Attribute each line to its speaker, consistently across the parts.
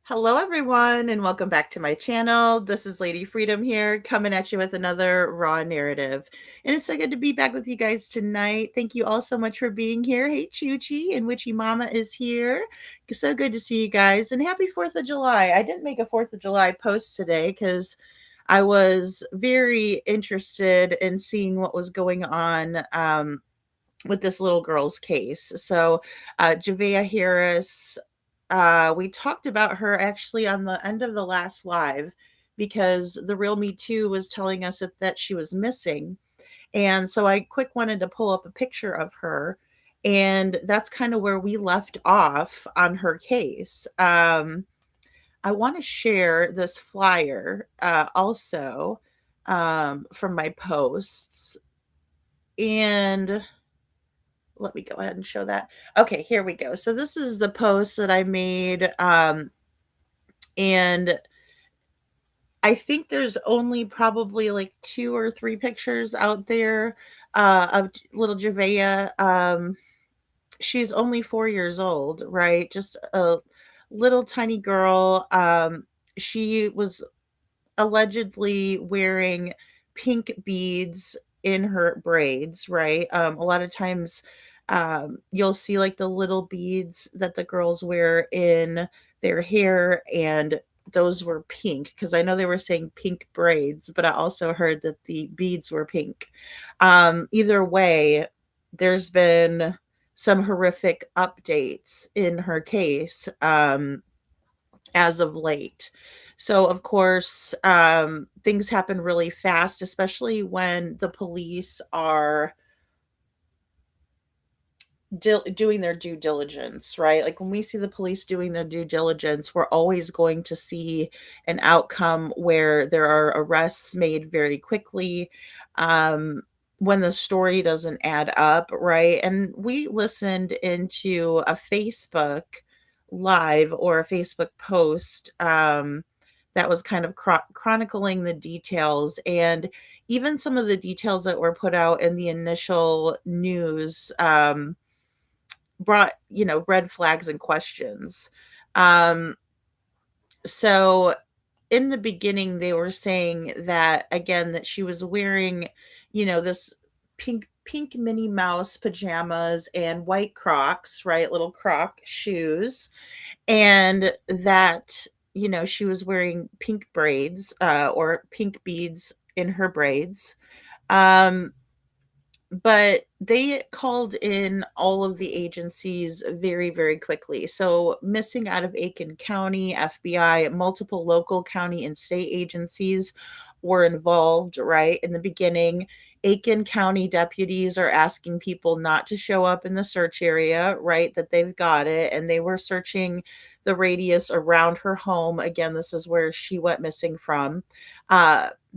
Speaker 1: Hello, everyone, and welcome back to my channel. This is Lady Freedom here, coming at you with another raw narrative. And it's so good to be back with you guys tonight. Thank you all so much for being here. Hey, Choochie and Witchy Mama is here. So good to see you guys, and happy 4th of July. I didn't make a 4th of July post today because I was very interested in seeing what was going on with this little girl's case. So, Javeayah Harris, we talked about her actually on the end of the last live because the real Me Too was telling us that she was missing. And so I quick wanted to pull up a picture of her. And that's kind of where we left off on her case. I want to share this flyer also from my posts. And let me go ahead and show that. Okay, here we go. So this is the post that I made. And I think there's only probably like 2 or 3 pictures out there of little Javeayah. She's only 4 years old, right? Just a little tiny girl. She was allegedly wearing pink beads in her braids, right? A lot of times you'll see like the little beads that the girls wear in their hair, and those were pink because I know they were saying pink braids, but I also heard that the beads were pink. Either way, there's been some horrific updates in her case as of late. So, of course, things happen really fast, especially when the police are doing their due diligence, right? Like when we see the police doing their due diligence, we're always going to see an outcome where there are arrests made very quickly. When the story doesn't add up, right? And we listened into a Facebook live or a Facebook post that was kind of chronicling the details, and even some of the details that were put out in the initial news brought, red flags and questions. Um, so in the beginning, they were saying that again, that she was wearing, this pink Minnie Mouse pajamas and white Crocs, right? Little Croc shoes. And that, she was wearing pink braids, or pink beads in her braids. Um, but they called in all of the agencies very, very quickly. So, missing out of Aiken County, FBI, multiple local county and state agencies were involved, right? In the beginning, Aiken County deputies are asking people not to show up in the search area, right? That they've got it. And they were searching the radius around her home. Again, this is where she went missing from.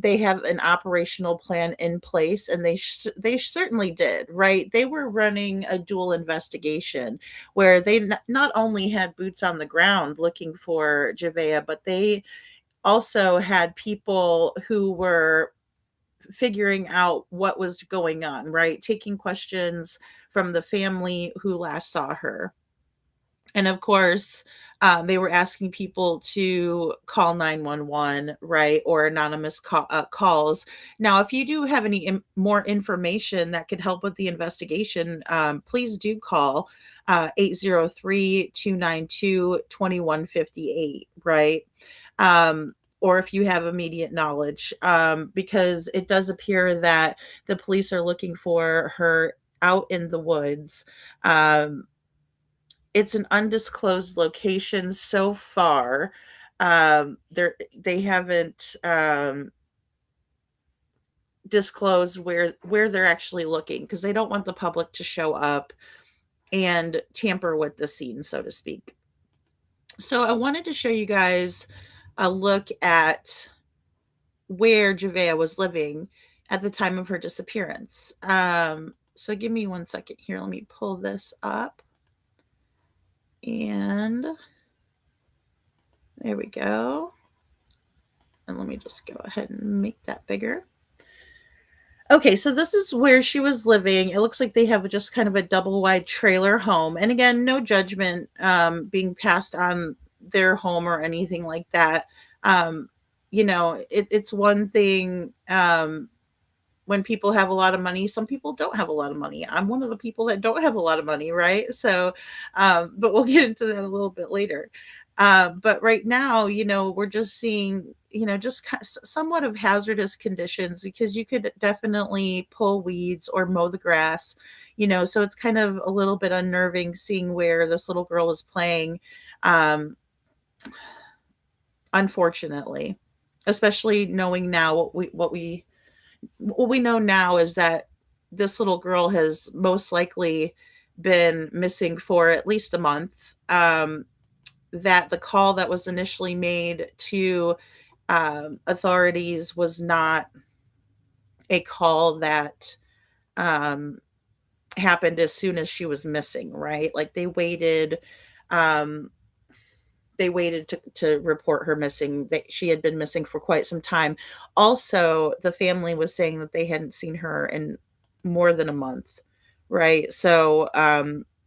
Speaker 1: They have an operational plan in place, and they certainly did, right? They were running a dual investigation where they not only had boots on the ground looking for Javeayah, but they also had people who were figuring out what was going on, right? Taking questions from the family who last saw her. And of course, they were asking people to call 911, right? Or anonymous calls. Now, if you do have any more information that could help with the investigation, please do call 803 292 2158, right? Or if you have immediate knowledge, because it does appear that the police are looking for her out in the woods. It's an undisclosed location so far. They haven't disclosed where they're actually looking because they don't want the public to show up and tamper with the scene, so to speak. So I wanted to show you guys a look at where Javeayah was living at the time of her disappearance. So give me 1 second here. Let me pull this up. And there we go. And let me just go ahead and make that bigger. Okay, so this is where she was living. It looks like they have just kind of a double wide trailer home. And again, no judgment being passed on their home or anything like that. Um, it's one thing, when people have a lot of money, some people don't have a lot of money. I'm one of the people that don't have a lot of money, right? So, but we'll get into that a little bit later. But right now, we're just seeing, just somewhat of hazardous conditions, because you could definitely pull weeds or mow the grass, so it's kind of a little bit unnerving seeing where this little girl was playing, um, unfortunately, especially knowing now what we know now is that this little girl has most likely been missing for at least a month. That the call that was initially made to, authorities was not a call that, um, happened as soon as she was missing, right? Like um, they waited to report her missing. She had been missing for quite some time. Also, the family was saying that they hadn't seen her in more than a month, right? So,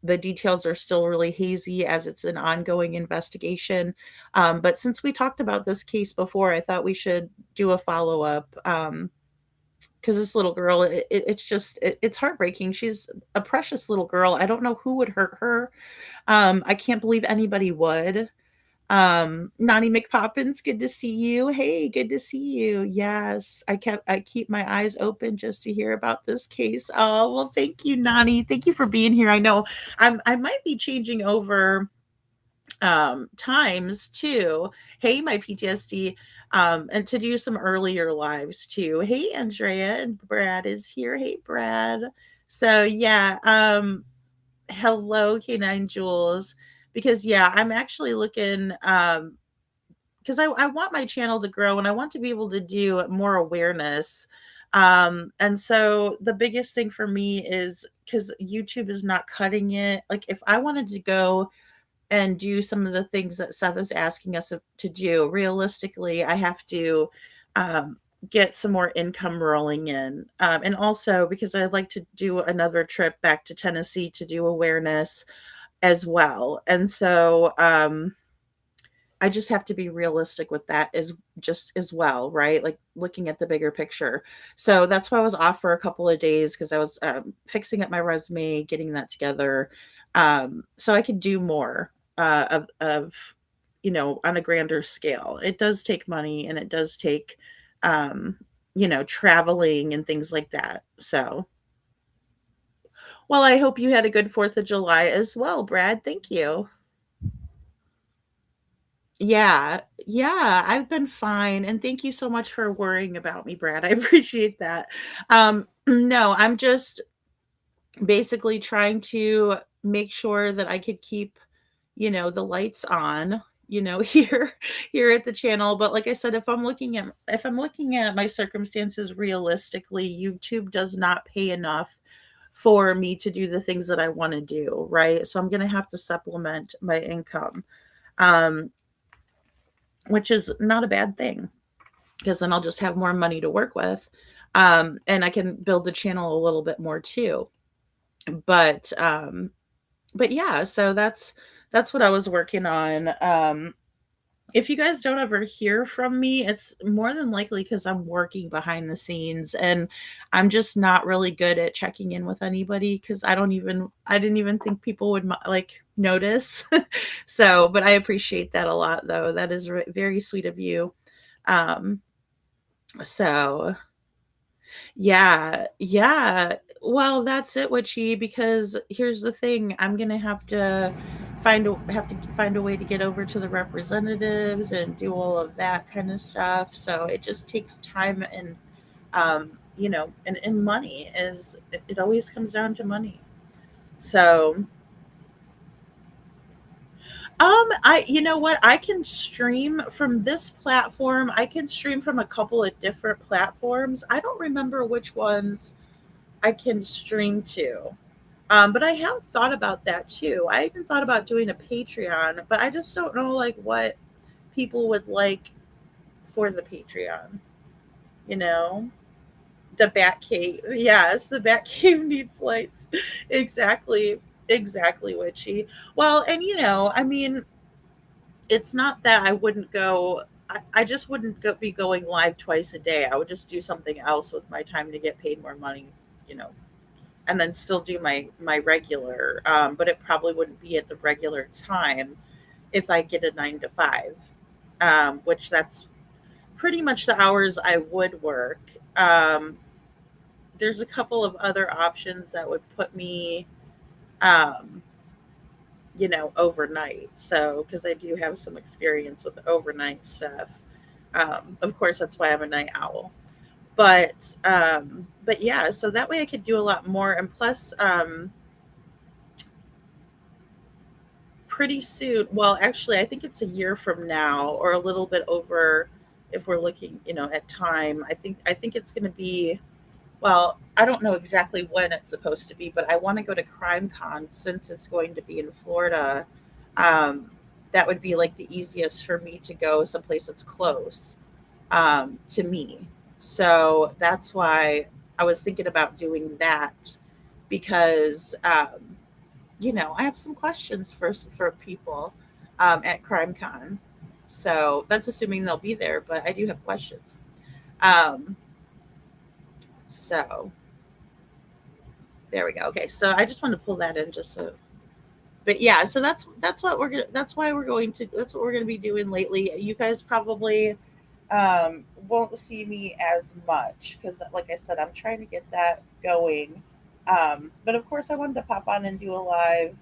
Speaker 1: the details are still really hazy as it's an ongoing investigation. But since we talked about this case before, I thought we should do a follow up. Because this little girl, it's heartbreaking. She's a precious little girl. I don't know who would hurt her. I can't believe anybody would. Nani McPoppins, good to see you. Hey, good to see you. Yes, I keep my eyes open just to hear about this case. Oh, well, thank you, Nani. Thank you for being here. I know I might be changing over times too. Hey, my PTSD. And to do some earlier lives too. Hey, Andrea, and Brad is here. Hey, Brad. So yeah, hello, K9 Jules. Because yeah, I'm actually looking, because I want my channel to grow and I want to be able to do more awareness. And so the biggest thing for me is, because YouTube is not cutting it. Like, if I wanted to go and do some of the things that Seth is asking us to do, realistically, I have to, um, get some more income rolling in. And also because I'd like to do another trip back to Tennessee to do awareness as well. And so, I just have to be realistic with that as well, right? Like, looking at the bigger picture. So that's why I was off for a couple of days, because I was, fixing up my resume, getting that together, so I could do more, of on a grander scale. It does take money, and it does take, um, traveling and things like that. So, well, I hope you had a good 4th of July as well, Brad. Thank you. Yeah, yeah, I've been fine, and thank you so much for worrying about me, Brad. I appreciate that. No, I'm just basically trying to make sure that I could keep, the lights on, here at the channel. But like I said, if I'm looking at my circumstances realistically, YouTube does not pay enough for me to do the things that I want to do, right? So I'm gonna have to supplement my income. Um, which is not a bad thing, because then I'll just have more money to work with. And I can build the channel a little bit more too. But yeah, so that's what I was working on. If you guys don't ever hear from me, it's more than likely because I'm working behind the scenes, and I'm just not really good at checking in with anybody, because I didn't even think people would like notice. So, but I appreciate that a lot, though. That is very sweet of you. Um, so yeah, yeah. Well, that's it, Witchy, because here's the thing. I'm gonna have to find a way to get over to the representatives and do all of that kind of stuff. So it just takes time, and and money. It always comes down to money. So, I you know what? I can stream from this platform. I can stream from a couple of different platforms. I don't remember which ones I can stream to. But I have thought about that too. I even thought about doing a Patreon, but I just don't know like what people would like for the Patreon. You know, the Bat Cave. Yes, the Bat Cave needs lights. Exactly, exactly, Witchy. Well, and I mean, it's not that I wouldn't go. I just wouldn't be going live twice a day. I would just do something else with my time to get paid more money, you know, and then still do my regular. But it probably wouldn't be at the regular time if I get a 9 to 5, which that's pretty much the hours I would work. There's a couple of other options that would put me, um, overnight. So, because I do have some experience with overnight stuff. Of course, that's why I'm a night owl. But yeah, so that way I could do a lot more. And plus, pretty soon, well, actually, I think it's a year from now or a little bit over if we're looking, at time. I think it's going to be, well, I don't know exactly when it's supposed to be, but I want to go to CrimeCon since it's going to be in Florida. Um, that would be like the easiest for me to go someplace that's close, to me. So that's why I was thinking about doing that because, I have some questions for people, at CrimeCon. So that's assuming they'll be there, but I do have questions. Um, so there we go. Okay, so I just want to pull that in just so. But yeah, so that's what we're gonna. That's why we're going to. That's what we're gonna be doing lately. You guys probably, won't see me as much because, like I said, I'm trying to get that going. But of course, I wanted to pop on and do a live,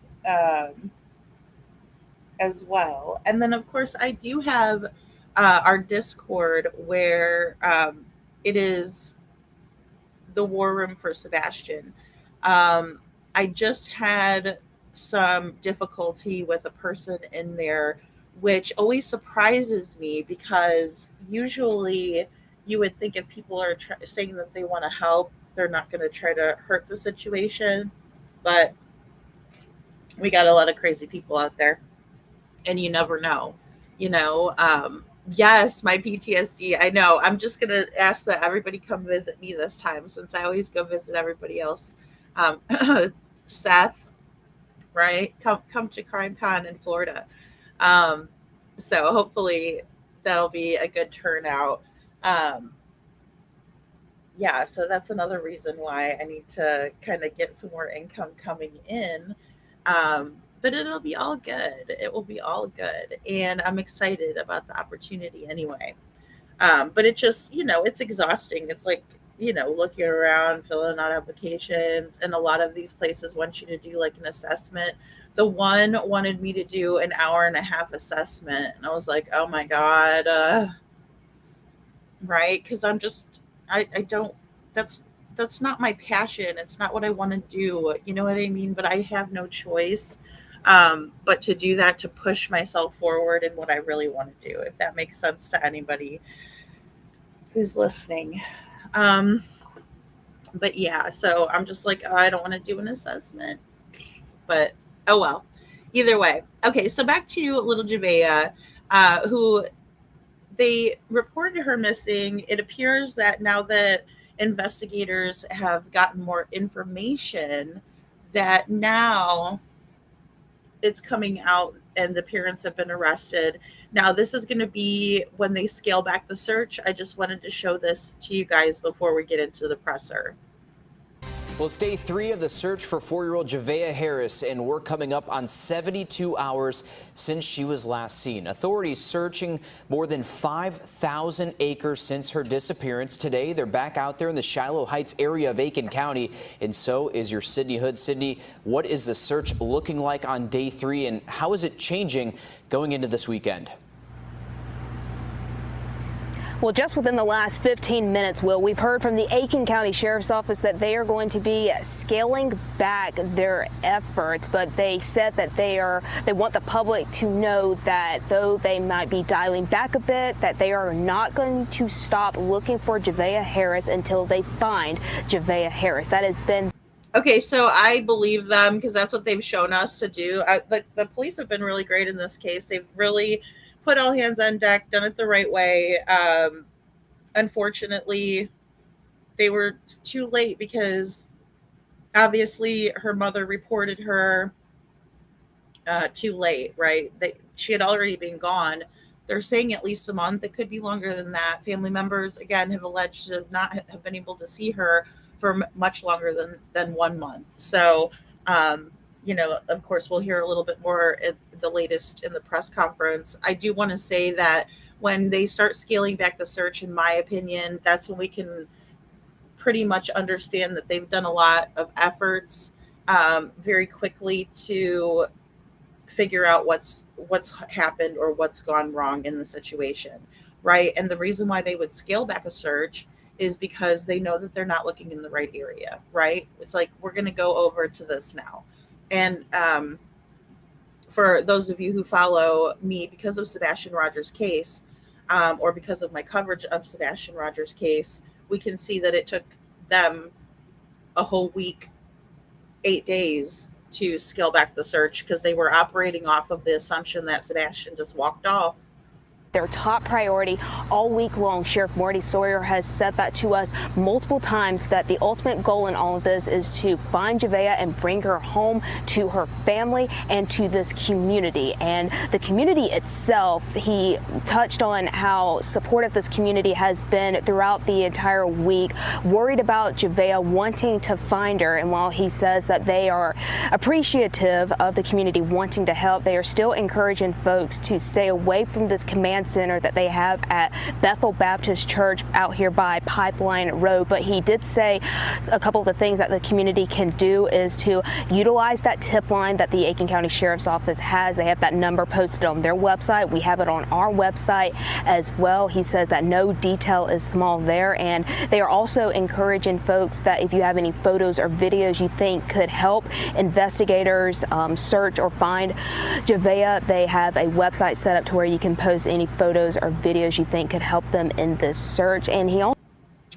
Speaker 1: as well. And then, of course, I do have, our Discord where, it is the war room for Sebastian. Um, I just had some difficulty with a person in there, which always surprises me because usually you would think if people are saying that they want to help, they're not going to try to hurt the situation. But we got a lot of crazy people out there, and you never know. Yes, my PTSD. I know. I'm just gonna ask that everybody come visit me this time since I always go visit everybody else. Um, Seth, right? Come to CrimeCon in Florida. Um, so hopefully that'll be a good turnout. Um, yeah, so that's another reason why I need to kind of get some more income coming in. But it'll be all good. It will be all good. And I'm excited about the opportunity anyway. But it just, it's exhausting. It's like, looking around, filling out applications, and a lot of these places want you to do like an assessment. The one wanted me to do an hour and a half assessment, and I was like, oh my God, right? Because I don't, that's not my passion. It's not what I want to do. You know what I mean? But I have no choice, but to do that, to push myself forward in what I really want to do, if that makes sense to anybody who's listening. Um, but yeah, so I'm just like, oh, I don't want to do an assessment, but oh well. Either way. Okay, so back to little Javeayah, who they reported her missing. It appears that now that investigators have gotten more information, that now it's coming out and the parents have been arrested. Now, this is going to be when they scale back the search. I just wanted to show this to you guys before we get into the presser.
Speaker 2: Well, it's day 3 of the search for 4-year-old Javeayah Harris, and we're coming up on 72 hours since she was last seen. Authorities searching more than 5,000 acres since her disappearance. Today, they're back out there in the Shiloh Heights area of Aiken County, and so is your Sydney Hood. Sydney, what is the search looking like on day 3, and how is it changing going into this weekend?
Speaker 3: Well, just within the last 15 minutes, Will, we've heard from the Aiken County Sheriff's Office that they are going to be scaling back their efforts, but they said that they want the public to know that though they might be dialing back a bit, that they are not going to stop looking for Javeayah Harris until they find Javeayah Harris. That has been
Speaker 1: Okay, so I believe them because that's what they've shown us to do. The police have been really great in this case. They've really put all hands on deck, done it the right way. Unfortunately, they were too late because obviously her mother reported her, too late, right? She had already been gone. They're saying at least a month. It could be longer than that. Family members again have alleged to not have been able to see her for much longer than 1 month. So, um, of course, we'll hear a little bit more at the latest in the press conference. I do want to say that when they start scaling back the search, in my opinion, that's when we can pretty much understand that they've done a lot of efforts very quickly to figure out what's happened or what's gone wrong in the situation, right? And the reason why they would scale back a search is because they know that they're not looking in the right area, right? It's like, we're going to go over to this now. And for those of you who follow me because of Sebastian Rogers' case, or because of my coverage of Sebastian Rogers' case, we can see that it took them a whole week, 8 days to scale back the search because they were operating off of the assumption that Sebastian just walked off.
Speaker 3: Their top priority all week long. Sheriff Marty Sawyer has said that to us multiple times, that the ultimate goal in all of this is to find Javeayah and bring her home to her family and to this community. And the community itself, he touched on how supportive this community has been throughout the entire week, worried about Javeayah, wanting to find her. And while he says that they are appreciative of the community wanting to help, they are still encouraging folks to stay away from this command center that they have at Bethel Baptist Church out here by Pipeline Road. But he did say a couple of the things that the community can do is to utilize that tip line that the Aiken County Sheriff's Office has. They have that number posted on their website. We have it on our website as well. He says that no detail is small there, and they are also encouraging folks that if you have any photos or videos you think could help investigators search or find Javeayah, they have a website set up to where you can post any photos or videos you think could help them in this search. And he also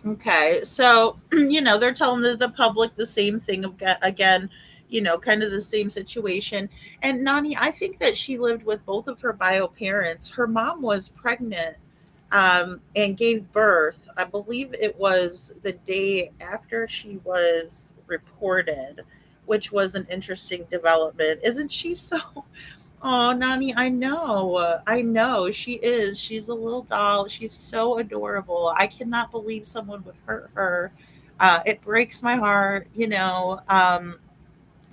Speaker 1: Okay, so they're telling the public the same thing again, kind of the same situation. And Nani, I think that she lived with both of her bio parents. Her mom was pregnant and gave birth. I believe it was the day after she was reported, which was an interesting development. Isn't she so? Oh, Nani, I know. I know. She is. She's a little doll. She's so adorable. I cannot believe someone would hurt her. It breaks my heart,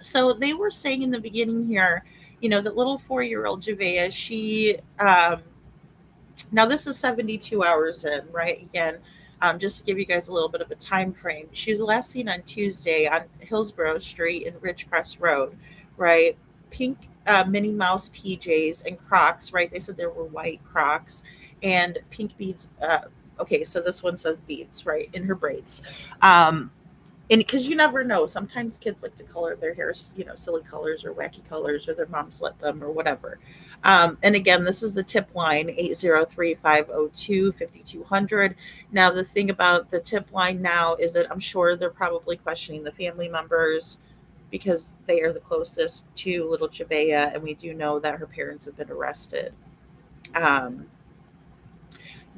Speaker 1: So they were saying in the beginning here, that little 4-year-old Javeayah, now this is 72 hours in, right? Again, just to give you guys a little bit of a time frame. She was last seen on Tuesday on Hillsborough Street and Ridgecrest Road, right? Pink Minnie Mouse PJs and Crocs, right? They said there were white Crocs and pink beads. Okay, so this one says beads, right, in her braids. And because you never know, sometimes kids like to color their hair, silly colors or wacky colors, or their moms let them, or whatever. And again, this is the tip line, 803-502-5200. Now, the thing about the tip line now is that I'm sure they're probably questioning the family members because they are the closest to little Javeayah, and we do know that her parents have been arrested. Um,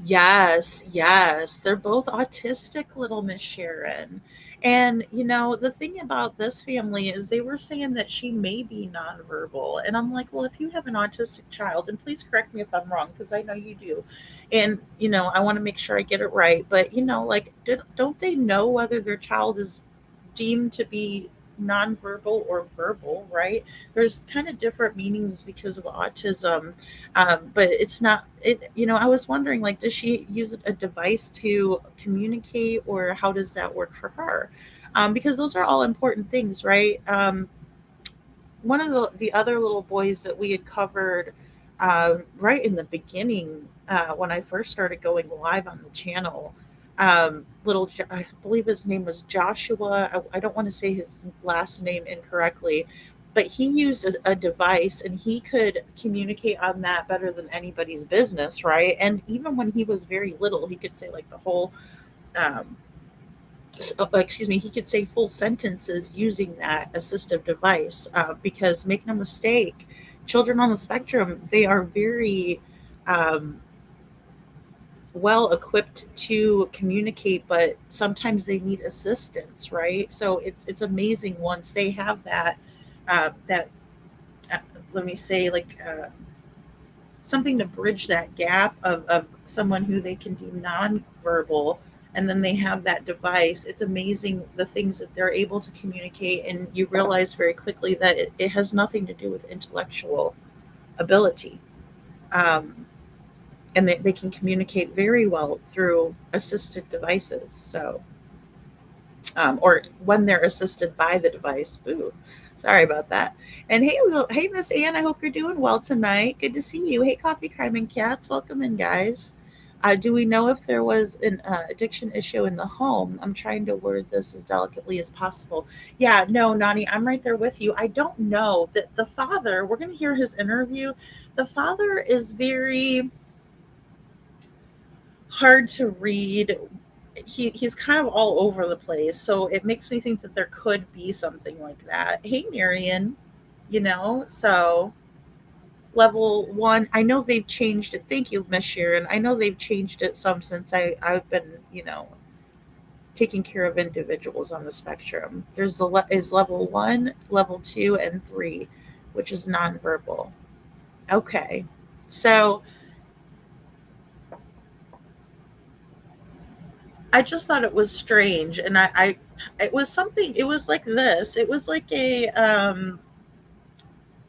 Speaker 1: yes, yes, they're both autistic, little Miss Sharon. And the thing about this family is they were saying that she may be nonverbal. And I'm like, well, if you have an autistic child, and please correct me if I'm wrong, because I know you do. And, I want to make sure I get it right. But, like, don't they know whether their child is deemed to be nonverbal or verbal, right? There's kind of different meanings because of autism, but it's not. I was wondering, like, does she use a device to communicate, or how does that work for her? Because those are all important things, right? One of the other little boys that we had covered right in the beginning when I first started going live on the channel. I believe his name was Joshua. I don't want to say his last name incorrectly, but he used a device and he could communicate on that better than anybody's business, right? And even when he was very little, he could say like the whole um, excuse me, he could say full sentences using that assistive device. Because make no mistake, children on the spectrum, they are very um, well equipped to communicate, but sometimes they need assistance, right? So it's amazing once they have that let me say, like, something to bridge that gap of someone who they can deem nonverbal, and then they have that device. It's amazing the things that they're able to communicate, and you realize very quickly that it has nothing to do with intellectual ability. Um, and they can communicate very well through assisted devices. So, or when they're assisted by the device. Boo. Sorry about that. And hey, hey, Miss Ann, I hope you're doing well tonight. Good to see you. Hey, Coffee Crime and Cats, welcome in, guys. Do we know if there was an addiction issue in the home? I'm trying to word this as delicately as possible. Yeah, no, Nani, I'm right there with you. I don't know that the father. We're going to hear his interview. The father is very hard to read. He's kind of all over the place, so it makes me think that there could be something like that. Hey, Marion, so level one. I know they've changed it. Thank you, Miss Sharon. I know they've changed it some since I've been taking care of individuals on the spectrum. There's is level one, level two, and three, which is nonverbal. Okay, so I just thought it was strange, and it was something. It was like this. It was like a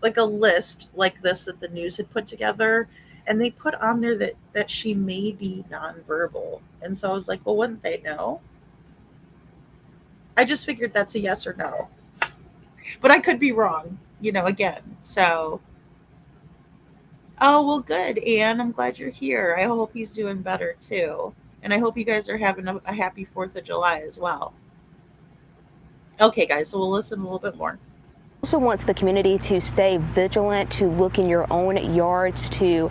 Speaker 1: list like this that the news had put together, and they put on there that she may be nonverbal, and so I was like, well, wouldn't they know? I just figured that's a yes or no, but I could be wrong. Again. So, oh well, good, Anne. I'm glad you're here. I hope he's doing better too. And I hope you guys are having a happy 4th of July as well. Okay, guys, so we'll listen a little bit more.
Speaker 3: Also wants the community to stay vigilant, to look in your own yards, to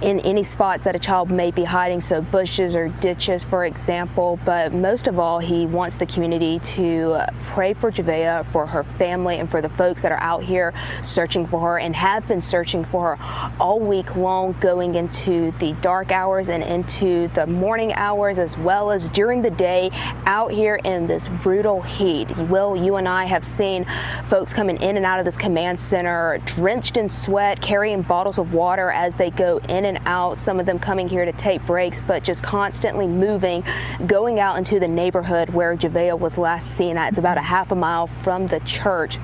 Speaker 3: in any spots that a child may be hiding, so bushes or ditches, for example. But most of all, he wants the community to pray for Javeayah, for her family, and for the folks that are out here searching for her and have been searching for her all week long, going into the dark hours and into the morning hours, as well as during the day out here in this brutal heat. Will, you and I have seen folks coming in and out of this command center drenched in sweat, carrying bottles of water as they go in and out, some of them coming here to take breaks, but just constantly moving, going out into the neighborhood where Javeayah was last seen at. It's about a half a mile from the church.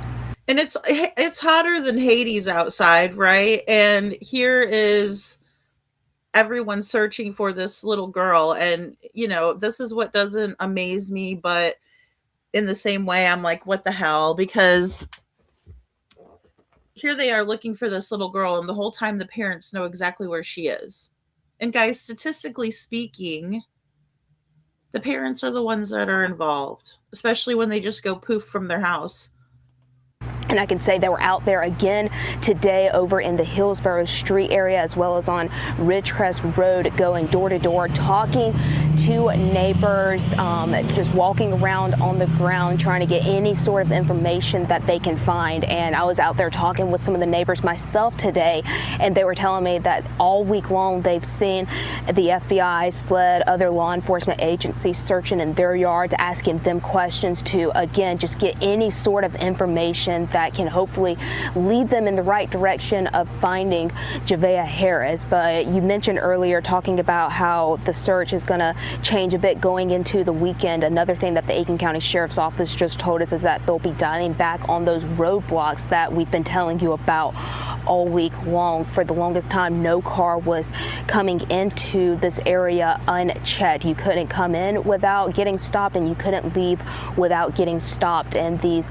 Speaker 1: And it's hotter than Hades outside, right? And here is everyone searching for this little girl. And, this is what doesn't amaze me, but in the same way, I'm like, what the hell? Because here they are looking for this little girl, and the whole time the parents know exactly where she is. And guys, statistically speaking, the parents are the ones that are involved, especially when they just go poof from their house.
Speaker 3: And I can say they were out there again today over in the Hillsborough Street area, as well as on Ridgecrest Road, going door to door, talking to neighbors, just walking around on the ground, trying to get any sort of information that they can find. And I was out there talking with some of the neighbors myself today, and they were telling me that all week long they've seen the FBI, SLED, other law enforcement agencies searching in their yards, asking them questions to, again, just get any sort of information that can hopefully lead them in the right direction of finding Javeayah Harris. But you mentioned earlier talking about how the search is going to change a bit going into the weekend. Another thing that the Aiken County Sheriff's Office just told us is that they'll be dialing back on those roadblocks that we've been telling you about all week long. For the longest time, no car was coming into this area unchecked. You couldn't come in without getting stopped, and you couldn't leave without getting stopped. And these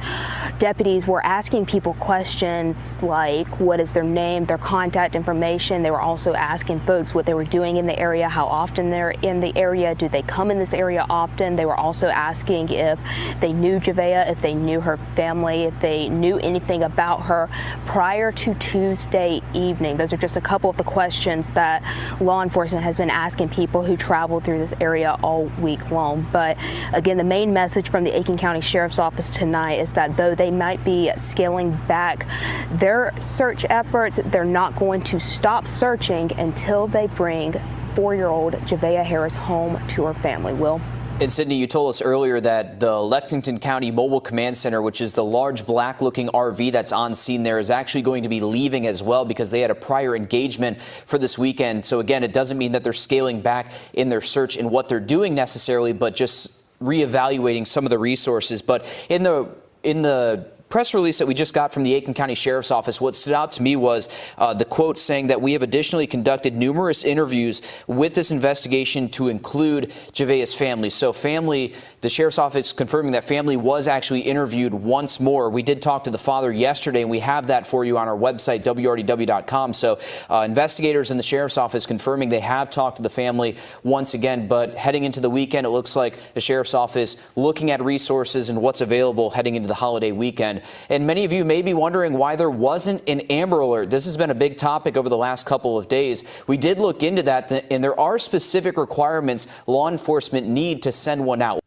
Speaker 3: deputies were asking people questions like, what is their name, their contact information. They were also asking folks what they were doing in the area, how often they're in the area, do they come in this area often. They were also asking if they knew Javeayah, if they knew her family, if they knew anything about her prior to Tuesday evening. Those are just a couple of the questions that law enforcement has been asking people who travel through this area all week long. But again, the main message from the Aiken County Sheriff's Office tonight is that though they might be scaling back their search efforts, they're not going to stop searching until they bring 4-year-old Javeayah Harris home to her family. Will?
Speaker 2: And Sydney, you told us earlier that the Lexington County Mobile Command Center, which is the large black-looking RV that's on scene there, is actually going to be leaving as well because they had a prior engagement for this weekend. So again, it doesn't mean that they're scaling back in their search and what they're doing necessarily, but just reevaluating some of the resources. But in the press release that we just got from the Aiken County Sheriff's Office, what stood out to me was the quote saying that we have additionally conducted numerous interviews with this investigation to include Javeayah's family. So family, the Sheriff's Office confirming that family was actually interviewed once more. We did talk to the father yesterday, and we have that for you on our website, wrdw.com. So investigators in the Sheriff's Office confirming they have talked to the family once again. But heading into the weekend, it looks like the Sheriff's Office looking at resources and what's available heading into the holiday weekend. And many of you may be wondering why there wasn't an Amber Alert. This has been a big topic over the last couple of days. We did look into that, and there are specific requirements law enforcement need to send one out.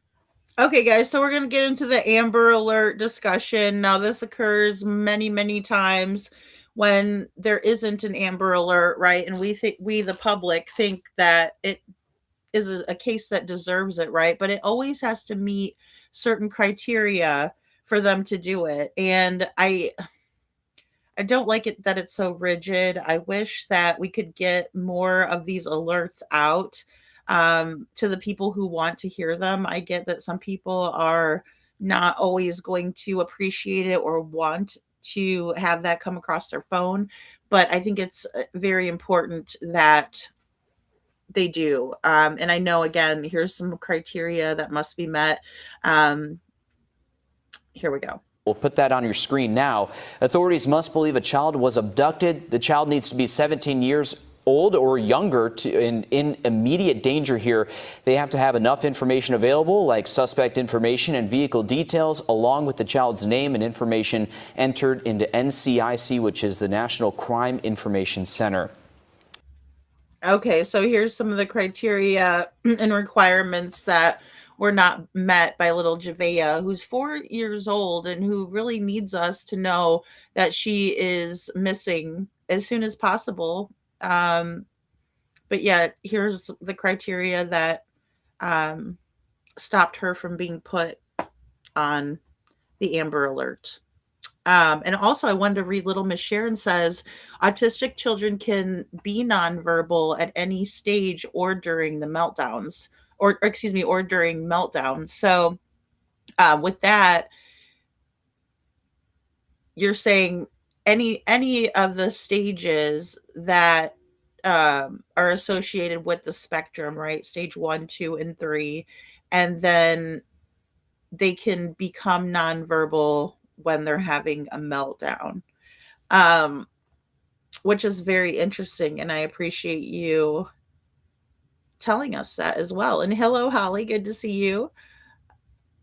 Speaker 1: Okay, guys, so we're going to get into the Amber Alert discussion. Now, this occurs many, many times when there isn't an Amber Alert, right? And we, the public, think that it is a case that deserves it, right? But it always has to meet certain criteria for them to do it. And I don't like it that it's so rigid. I wish that we could get more of these alerts out to the people who want to hear them. I get that some people are not always going to appreciate it or want to have that come across their phone, but I think it's very important that they do. And I know, again, here's some criteria that must be met. Here we go.
Speaker 2: We'll put that on your screen now. Authorities must believe a child was abducted. The child needs to be 17 years old or younger in immediate danger here. They have to have enough information available, like suspect information and vehicle details, along with the child's name and information entered into NCIC, which is the National Crime Information Center.
Speaker 1: Okay, so here's some of the criteria and requirements that were not met by little Javeayah, who's 4 years old and who really needs us to know that she is missing as soon as possible. But yet, here's the criteria that stopped her from being put on the Amber Alert. And also, I wanted to read little Miss Sharon says, autistic children can be nonverbal at any stage or during the meltdowns, or during meltdowns. So with that, you're saying any of the stages that are associated with the spectrum, right? Stage 1, 2, and 3, and then they can become nonverbal when they're having a meltdown, which is very interesting. And I appreciate you telling us that as well. And hello, Holly, good to see you.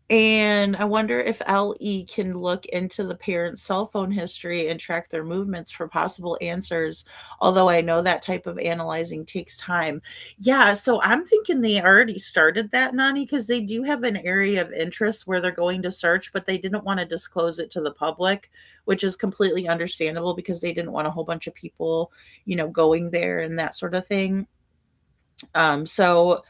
Speaker 1: And I wonder if LE can look into the parents' cell phone history and track their movements for possible answers, although I know that type of analyzing takes time. Yeah, so I'm thinking they already started that, Nani, because they do have an area of interest where they're going to search, but they didn't want to disclose it to the public, which is completely understandable because they didn't want a whole bunch of people, going there and that sort of thing. So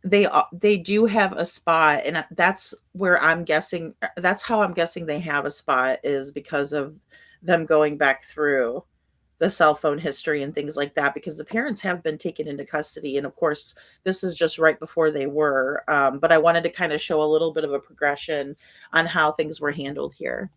Speaker 1: they do have a spot, and that's where I'm guessing, that's how I'm guessing they have a spot, is because of them going back through the cell phone history and things like that, because the parents have been taken into custody. And of course, this is just right before they were, but I wanted to kind of show a little bit of a progression on how things were handled here.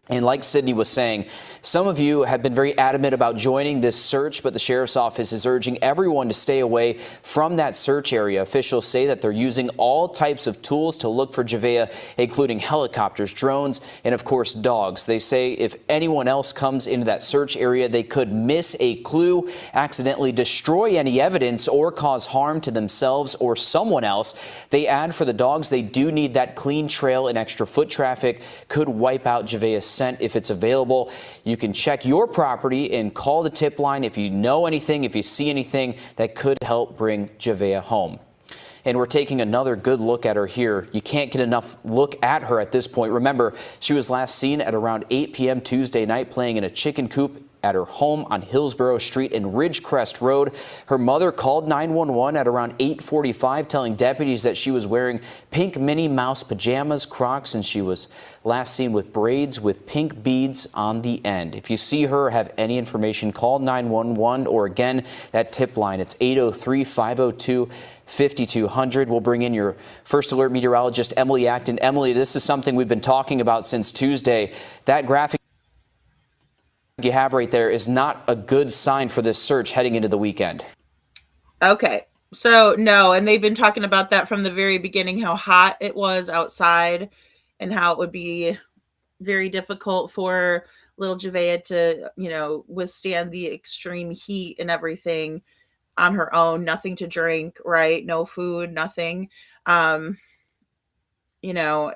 Speaker 2: And like Sydney was saying, some of you have been very adamant about joining this search, but the Sheriff's Office is urging everyone to stay away from that search area. Officials say that they're using all types of tools to look for Javeayah, including helicopters, drones, and of course dogs. They say if anyone else comes into that search area, they could miss a clue, accidentally destroy any evidence, or cause harm to themselves or someone else. They add for the dogs, they do need that clean trail, and extra foot traffic could wipe out Javeayah's scent if it's available. You can check your property and call the tip line if you know anything, if you see anything that could help bring Javeayah home. And we're taking another good look at her here. You can't get enough look at her at this point. Remember, she was last seen at around 8 p.m. Tuesday night playing in a chicken coop at her home on Hillsborough Street and Ridgecrest Road. Her mother called 911 at around 8:45, telling deputies that she was wearing pink Minnie Mouse pajamas, Crocs, and she was last seen with braids with pink beads on the end. If you see her or have any information, call 911, or again, that tip line, it's 803-502-5200. We'll bring in your First Alert meteorologist, Emily Acton. Emily, this is something we've been talking about since Tuesday. That graphic you have right there is not a good sign for this search heading into the weekend.
Speaker 1: Okay. So no, and they've been talking about that from the very beginning, how hot it was outside and how it would be very difficult for little Javeayah to, withstand the extreme heat and everything on her own, nothing to drink, right? No food, nothing. Um, you know,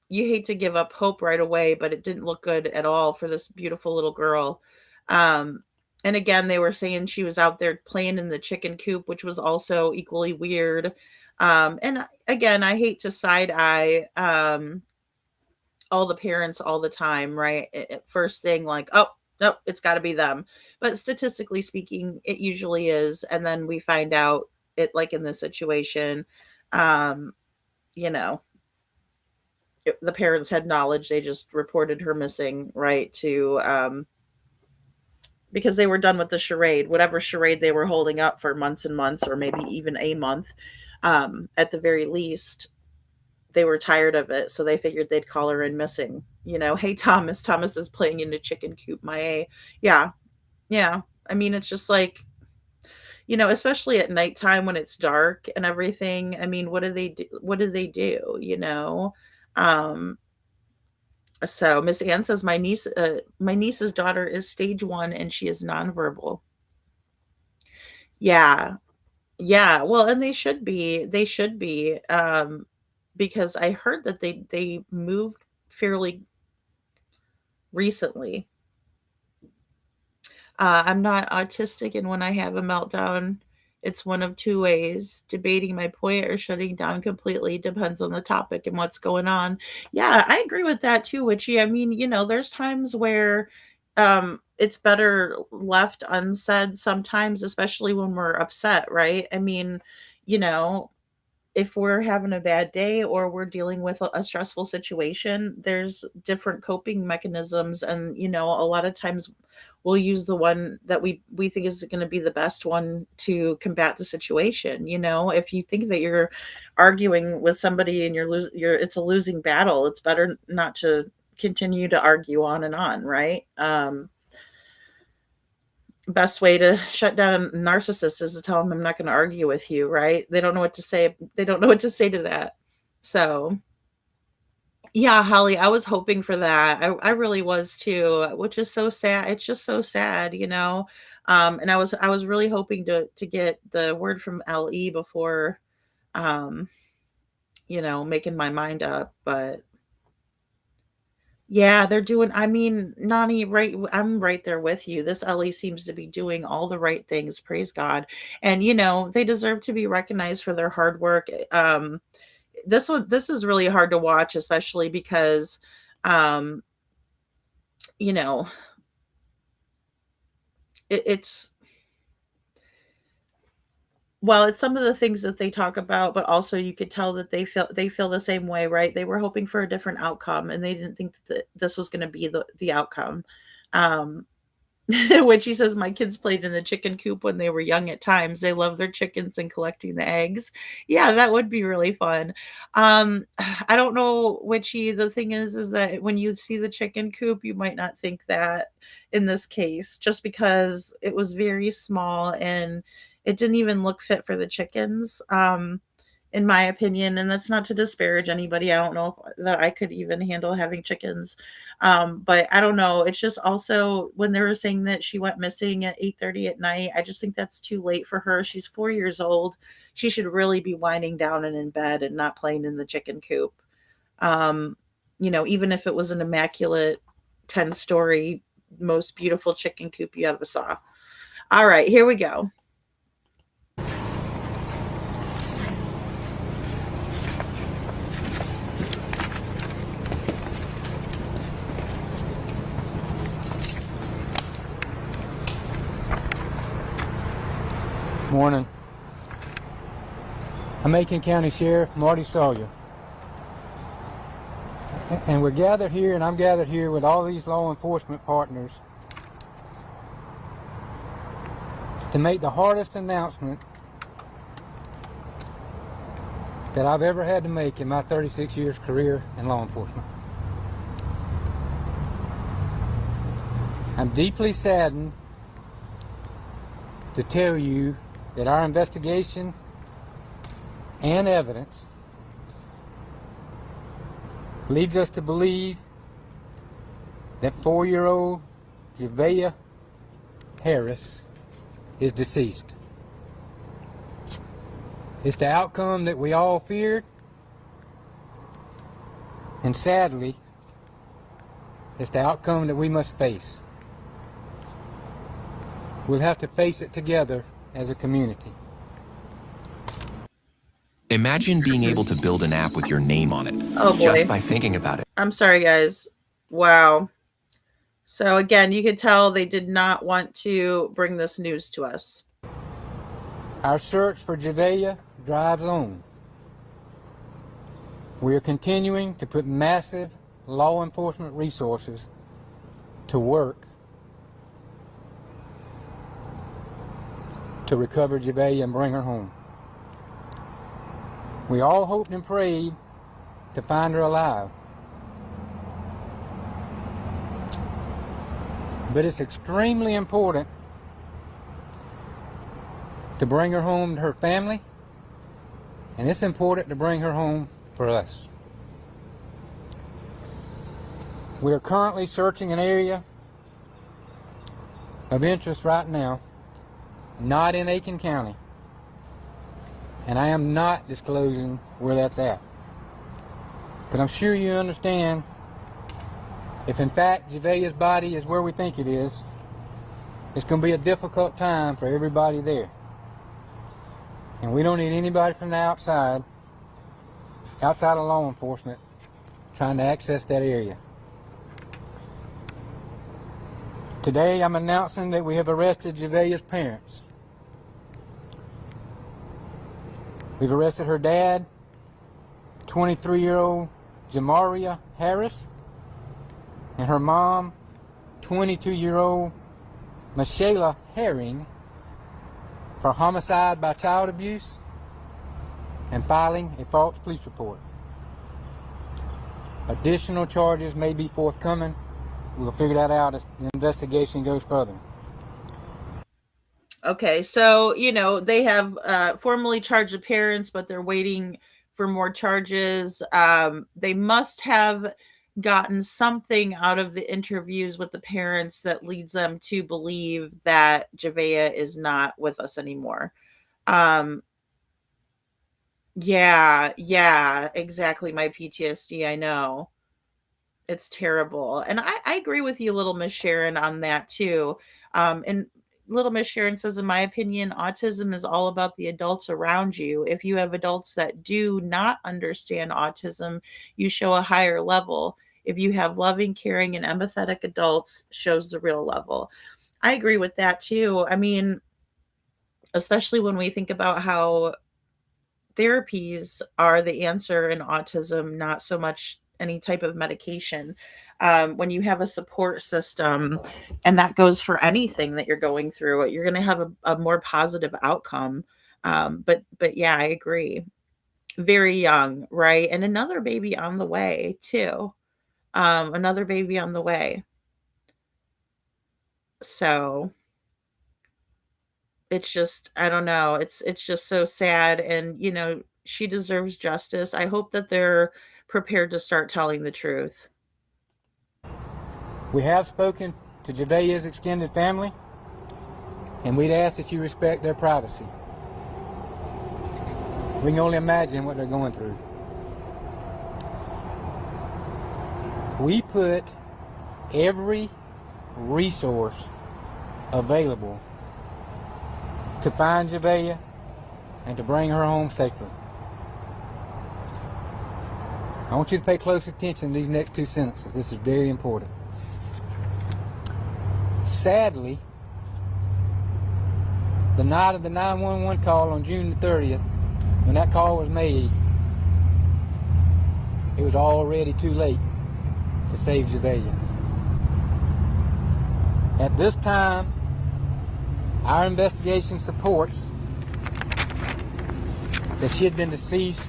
Speaker 1: you hate to give up hope right away, but it didn't look good at all for this beautiful little girl. Um, and again, they were saying she was out there playing in the chicken coop, which was also equally weird. And again, I hate to side eye all the parents all the time, right? First thing, like, oh, nope, it's got to be them. But statistically speaking, it usually is. And then we find out it, like in this situation, um, you know, the parents had knowledge. They just reported her missing, right? Because they were done with the charade, whatever charade they were holding up for months and months, or maybe even a month, at the very least. They were tired of it, so they figured they'd call her in missing. Hey, Thomas is playing in a chicken coop. Yeah, yeah. I mean, it's just like, especially at nighttime when it's dark and everything. I mean, what do they do? What do they do? Um, so Miss Ann says my niece's daughter is stage 1 and she is nonverbal. Yeah, yeah. Well, and they should be. They should be. Because I heard that they moved fairly recently. I'm not autistic, and when I have a meltdown, it's one of two ways: debating my point or shutting down completely. Depends on the topic and what's going on. Yeah, I agree with that too, Witchy. I mean, there's times where it's better left unsaid sometimes, especially when we're upset, right? I mean, you know, if we're having a bad day or we're dealing with a stressful situation, there's different coping mechanisms. And, a lot of times we'll use the one that we think is going to be the best one to combat the situation. If you think that you're arguing with somebody and it's a losing battle, it's better not to continue to argue on and on. Right. Best way to shut down a narcissist is to tell them, I'm not going to argue with you, right? They don't know what to say. They don't know what to say to that. So yeah, Holly, I was hoping for that. I really was too, which is so sad. It's just so sad. And I was really hoping to get the word from LE before, um, making my mind up, but yeah, they're doing, I mean, Nani, right, I'm right there with you. This Ellie seems to be doing all the right things, praise God. And they deserve to be recognized for their hard work. This is really hard to watch, especially because um, you know, it's well, it's some of the things that they talk about, but also you could tell that they feel the same way, right? They were hoping for a different outcome, and they didn't think that this was going to be the outcome. Um, when she says my kids played in the chicken coop when they were young at times, they love their chickens and collecting the eggs. Yeah, that would be really fun. I don't know, Witchy. The thing is that when you see the chicken coop, you might not think that in this case, just because it was very small and it didn't even look fit for the chickens. In my opinion, and that's not to disparage anybody. I don't know that I could even handle having chickens. But I don't know. It's just also when they were saying that she went missing at 8:30 at night, I just think that's too late for her. She's 4 years old. She should really be winding down and in bed and not playing in the chicken coop. Even if it was an immaculate 10-story, most beautiful chicken coop you ever saw. All right, here we go.
Speaker 4: Morning. I'm Aiken County Sheriff Marty Sawyer. And we're gathered here, and I'm gathered here with all these law enforcement partners to make the hardest announcement that I've ever had to make in my 36 years career in law enforcement. I'm deeply saddened to tell you that our investigation and evidence leads us to believe that 4-year-old Javeayah Harris is deceased. It's the outcome that we all feared, and sadly, it's the outcome that we must face. We'll have to face it together as a community.
Speaker 5: Imagine being able to build an app with your name on it,
Speaker 1: Oh boy.
Speaker 5: just by thinking about it.
Speaker 1: I'm sorry, guys. Wow. So again, you could tell they did not want to bring this news to us.
Speaker 4: Our search for Javeayah drives on. We are continuing to put massive law enforcement resources to work to recover Javeayah and bring her home. We all hoped and prayed to find her alive. But it's extremely important to bring her home to her family, and it's important to bring her home for us. We are currently searching an area of interest right now, not in Aiken County, and I am not disclosing where that's at. But I'm sure you understand, if in fact Javeayah's body is where we think it is, it's going to be a difficult time for everybody there. And we don't need anybody from the outside of law enforcement, trying to access that area. Today I'm announcing that we have arrested Javeayah's parents. We've arrested her dad, 23-year-old Javeayah Harris, and her mom, 22-year-old Michaela Herring, for homicide by child abuse and filing a false police report. Additional charges may be forthcoming. We'll figure that out as the investigation goes further.
Speaker 1: Okay, so, they have formally charged the parents, but they're waiting for more charges. They must have gotten something out of the interviews with the parents that leads them to believe that Javeayah is not with us anymore. Yeah, exactly. My PTSD, I know. It's terrible. And I agree with you, little Miss Sharon, on that too. And little Miss Sharon says, in my opinion, autism is all about the adults around you. If you have adults that do not understand autism, you show a higher level. If you have loving, caring, and empathetic adults, shows the real level. I agree with that too. I mean, especially when we think about how therapies are the answer in autism, not so much any type of medication. When you have a support system, and that goes for anything that you're going through, you're going to have a more positive outcome. But yeah, I agree. Very young, right? And another baby on the way too. Another baby on the way. So it's just, I don't know. It's just so sad, and she deserves justice. I hope that they're prepared to start telling the truth.
Speaker 4: We have spoken to Javeayah's extended family, and we'd ask that you respect their privacy. We can only imagine what they're going through. We put every resource available to find Javeayah and to bring her home safely. I want you to pay close attention to these next two sentences. This is very important. Sadly, the night of the 911 call on June the 30th, when that call was made, it was already too late to save Javeayah. At this time, our investigation supports that she had been deceased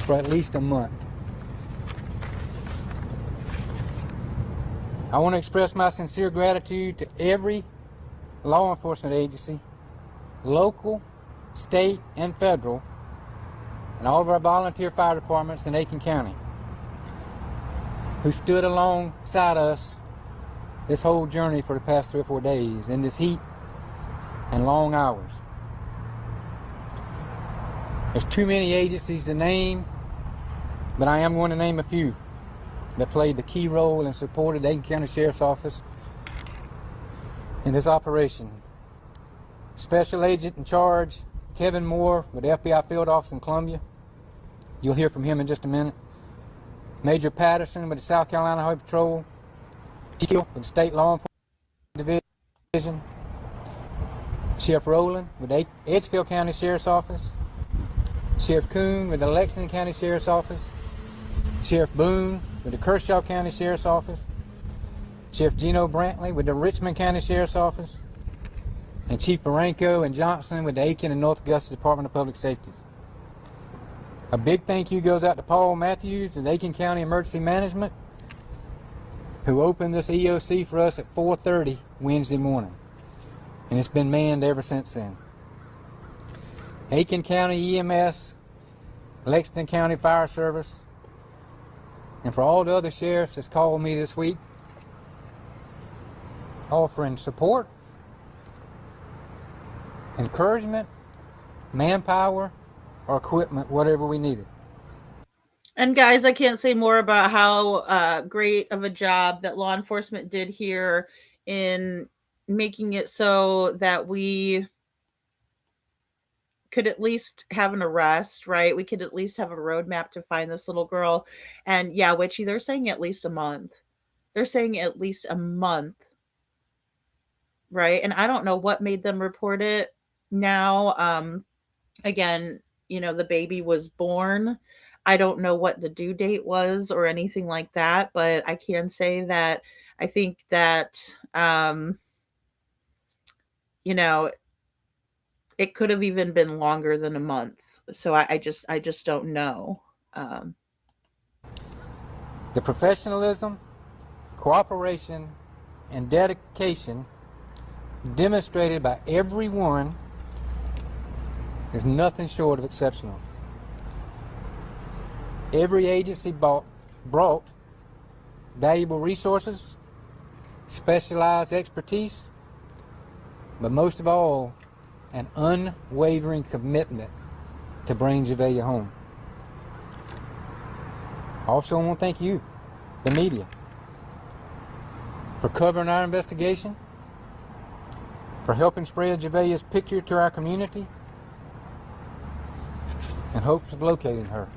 Speaker 4: for at least a month. I want to express my sincere gratitude to every law enforcement agency, local, state, and federal, and all of our volunteer fire departments in Aiken County, who stood alongside us this whole journey for the past 3 or 4 days in this heat and long hours. There's too many agencies to name, but I am going to name a few that played the key role and supported the Aiken County Sheriff's Office in this operation. Special Agent in Charge, Kevin Moore with the FBI Field Office in Columbia. You'll hear from him in just a minute. Major Patterson with the South Carolina Highway Patrol. Chief with the State Law Enforcement Division. Sheriff Rowland with the Edgefield County Sheriff's Office. Sheriff Coon with the Lexington County Sheriff's Office. Sheriff Boone with the Kershaw County Sheriff's Office. Sheriff Gino Brantley with the Richmond County Sheriff's Office. And Chief Baranco and Johnson with the Aiken and North Augusta Department of Public Safety. A big thank you goes out to Paul Matthews and Aiken County Emergency Management, who opened this EOC for us at 4:30 Wednesday morning. And it's been manned ever since then. Aiken County EMS, Lexington County Fire Service, and for all the other sheriffs that's called me this week, offering support, encouragement, manpower, or equipment, whatever we needed.
Speaker 1: And guys, I can't say more about how great of a job that law enforcement did here in making it so that we could at least have an arrest, right? We could at least have a roadmap to find this little girl. And yeah, Witchy, they're saying at least a month. They're saying at least a month, right? And I don't know what made them report it now. Again, the baby was born. I don't know what the due date was or anything like that, but I can say that I think that, it could have even been longer than a month. So I just don't know.
Speaker 4: The professionalism, cooperation, and dedication demonstrated by everyone is nothing short of exceptional. Every agency brought valuable resources, specialized expertise, but most of all, an unwavering commitment to bring Javeayah home. Also, I want to thank you, the media, for covering our investigation, for helping spread Javeayah's picture to our community, and hopes of locating her.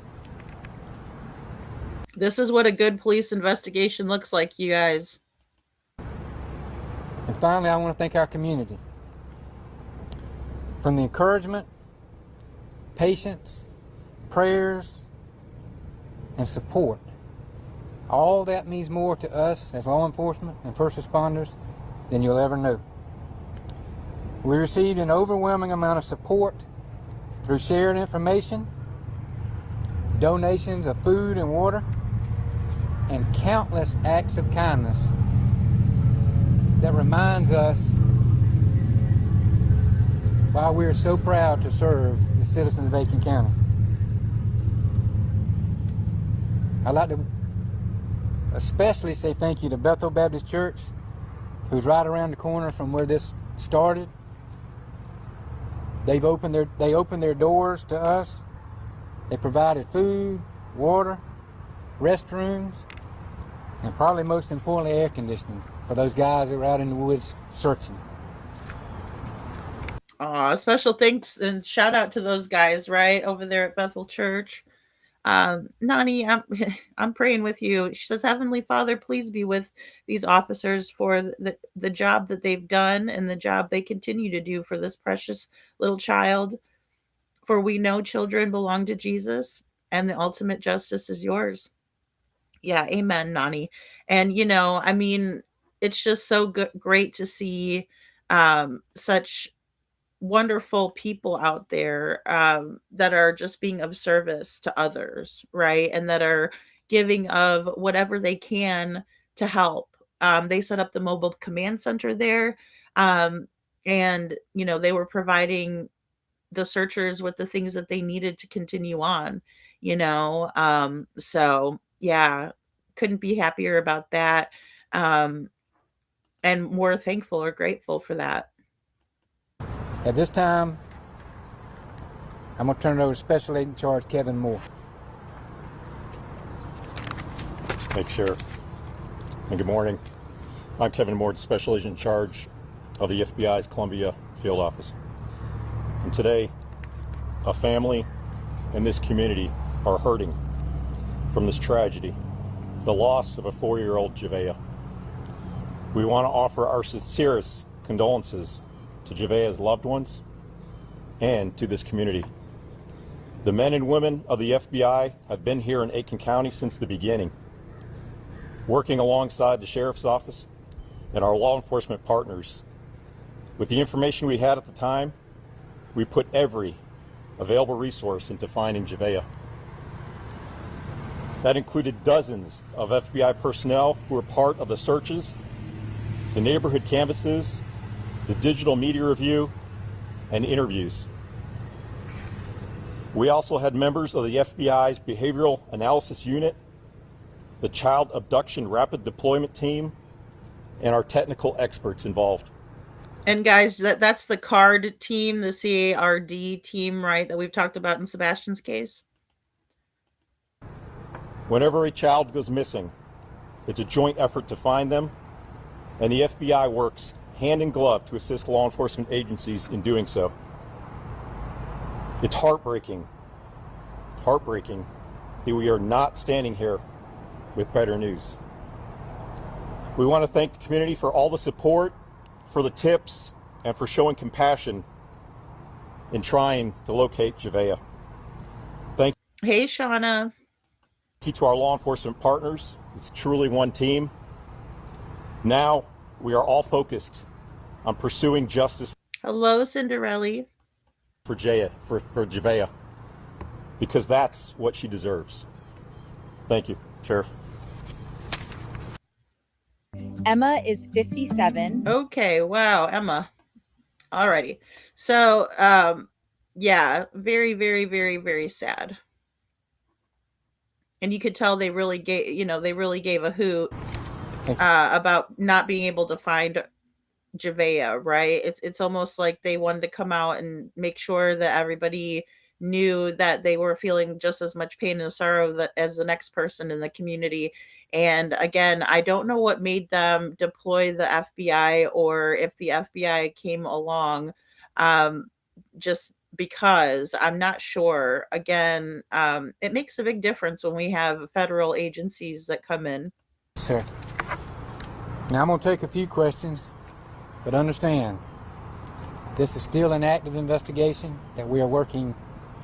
Speaker 1: This is what a good police investigation looks like, you guys.
Speaker 4: And finally, I want to thank our community from the encouragement, patience, prayers, and support. All that means more to us as law enforcement and first responders than you'll ever know. We received an overwhelming amount of support through shared information, donations of food and water, and countless acts of kindness that reminds us why we are so proud to serve the citizens of Aiken County. I'd like to especially say thank you to Bethel Baptist Church, who's right around the corner from where this started. They opened their doors to us. They provided food, water, restrooms, and probably most importantly, air conditioning for those guys that were out in the woods searching.
Speaker 1: Special thanks and shout out to those guys right over there at Bethel Church. Nani, I'm praying with you. She says, Heavenly Father, please be with these officers for the job that they've done and the job they continue to do for this precious little child. For we know children belong to Jesus, and the ultimate justice is yours. Yeah, amen, Nani. And I mean, it's just so good, great to see such wonderful people out there that are just being of service to others, right? And that are giving of whatever they can to help. They set up the mobile command center there, um, and they were providing the searchers with the things that they needed to continue on. So yeah, couldn't be happier about that, um, and more thankful or grateful for that.
Speaker 4: At this time, I'm going to turn it over to Special Agent in Charge Kevin Moore.
Speaker 6: Thanks, Sheriff. And good morning. I'm Kevin Moore, Special Agent in Charge of the FBI's Columbia Field Office. And today, a family and this community are hurting from this tragedy, the loss of a 4-year-old Javeayah. We want to offer our sincerest condolences to Javeayah's loved ones and to this community. The men and women of the FBI have been here in Aiken County since the beginning, working alongside the Sheriff's Office and our law enforcement partners. With the information we had at the time, we put every available resource into finding Javeayah. That included dozens of FBI personnel who were part of the searches, the neighborhood canvases, the digital media review, and interviews. We also had members of the FBI's Behavioral Analysis Unit, the Child Abduction Rapid Deployment Team, and our technical experts involved.
Speaker 1: And guys, that's the CARD team, the CARD team, right, that we've talked about in Sebastian's case.
Speaker 6: Whenever a child goes missing, it's a joint effort to find them, and the FBI works hand in glove to assist law enforcement agencies in doing so. It's heartbreaking that we are not standing here with better news. We want to thank the community for all the support, for the tips, and for showing compassion in trying to locate Javeayah. Thank
Speaker 1: Hey, Shauna.
Speaker 6: you to our law enforcement partners. It's truly one team. Now we are all focused on pursuing justice.
Speaker 1: Hello, Cinderella.
Speaker 6: For Javeayah, because that's what she deserves. Thank you, Sheriff.
Speaker 7: Emma is 57.
Speaker 1: Okay, wow, Emma. Alrighty. So, yeah, very, very, very, very sad. And you could tell they really gave a hoot about not being able to find Javeayah, right? It's almost like they wanted to come out and make sure that everybody knew that they were feeling just as much pain and sorrow as the next person in the community. And again, I don't know what made them deploy the FBI, or if the FBI came along just because. I'm not sure. Again, it makes a big difference when we have federal agencies that come in.
Speaker 4: Sir. Now I'm going to take a few questions, but understand, this is still an active investigation that we are working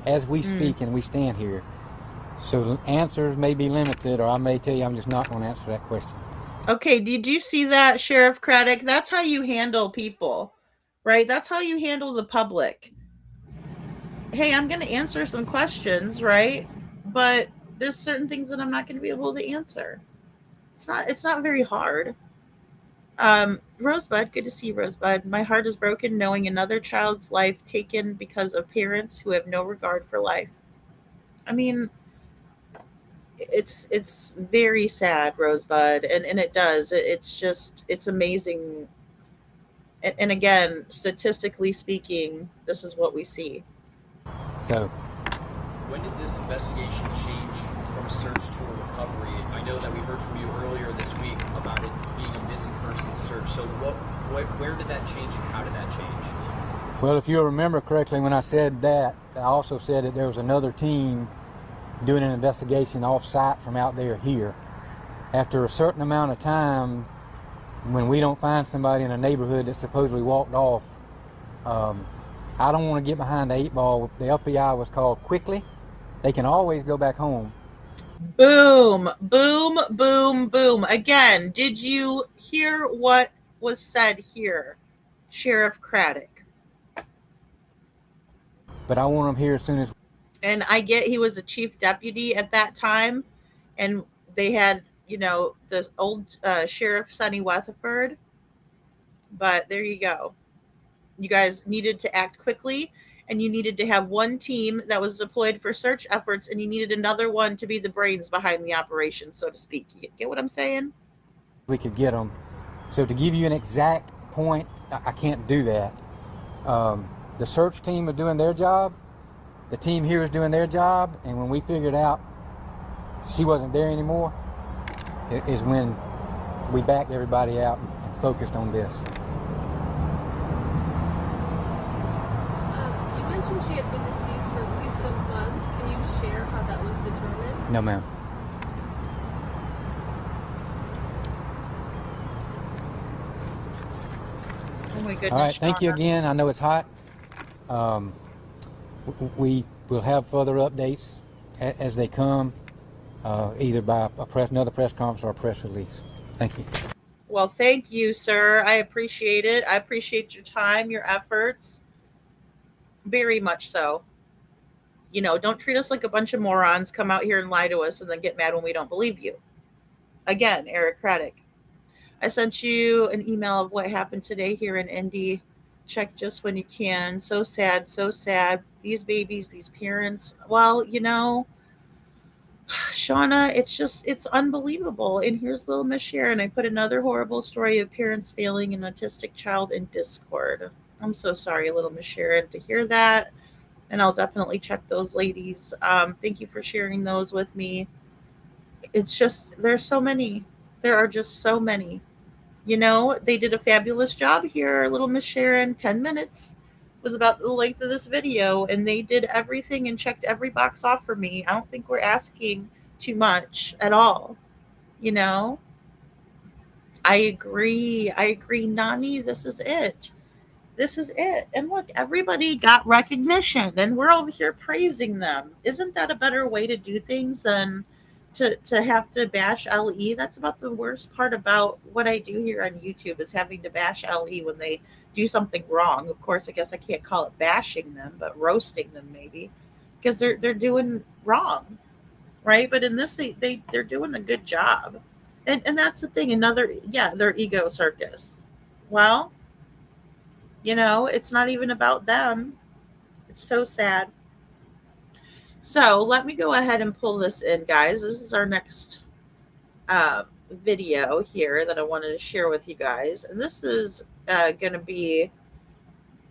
Speaker 4: as we speak and we stand here. So answers may be limited, or I may tell you I'm just not going to answer that question.
Speaker 1: Okay, did you see that, Sheriff Craddock? That's how you handle people, right? That's how you handle the public. Hey, I'm going to answer some questions, right? But there's certain things that I'm not going to be able to answer. It's not very hard. Rosebud, good to see you, Rosebud. My heart is broken knowing another child's life taken because of parents who have no regard for life. I mean, it's very sad, Rosebud, and it does. It's amazing. And again, statistically speaking, this is what we see.
Speaker 4: So,
Speaker 8: when did this investigation change from search to a recovery? I know that we heard from you earlier this week about it being a missing person search. So where did that change and how did that change?
Speaker 4: well, if you'll remember correctly, when I said that, I also said that there was another team doing an investigation off-site from out there here. After a certain amount of time, when we don't find somebody in a neighborhood that supposedly walked off, I don't want to get behind the 8 ball. The FBI was called quickly. They can always go back home.
Speaker 1: Boom, boom, boom, boom. Again, did you hear what was said here, Sheriff Craddock?
Speaker 4: But I want them here as soon as.
Speaker 1: And I get he was a chief deputy at that time, and they had, this old Sheriff Sonny Weatherford. But there you go. You guys needed to act quickly, and you needed to have one team that was deployed for search efforts, and you needed another one to be the brains behind the operation, so to speak. You get what I'm saying?
Speaker 4: We could get them. So to give you an exact point, I can't do that. The search team was doing their job. The team here was doing their job, and when we figured out she wasn't there anymore, is when we backed everybody out and focused on this.
Speaker 9: You mentioned she had been deceased for at least a month. Can you share how that was determined?
Speaker 4: No, ma'am.
Speaker 1: Oh my goodness.
Speaker 4: All right, thank you
Speaker 1: Shauna.
Speaker 4: again. I know it's hot. We will have further updates as they come, either by another press conference or a press release. Thank you.
Speaker 1: Well, thank you, sir. I appreciate it. I appreciate your time, your efforts. Very much so. Don't treat us like a bunch of morons, come out here and lie to us, and then get mad when we don't believe you. Again, Eric Craddock. I sent you an email of what happened today here in Indy. Check just when you can. So sad, so sad. These babies, these parents. Well, Shauna, it's unbelievable. And here's little Miss Sharon. I put another horrible story of parents failing an autistic child in Discord. I'm so sorry, little Miss Sharon, to hear that. And I'll definitely check those ladies. Thank you for sharing those with me. It's just, there's so many. There are just so many. They did a fabulous job here, little Miss Sharon. 10 minutes was about the length of this video, and they did everything and checked every box off for me. I don't think we're asking too much at all. I agree. Nani, this is it. This is it. And look, everybody got recognition, and we're over here praising them. Isn't that a better way to do things than to have to bash LE? That's about the worst part about what I do here on YouTube, is having to bash LE when they do something wrong. Of course, I guess I can't call it bashing them, but roasting them maybe, because they're doing wrong, right? But in this, they're doing a good job, and that's the thing. Their ego circus. Well, it's not even about them. It's so sad. So let me go ahead and pull this in, guys. This is our next video here that I wanted to share with you guys. And this is going to be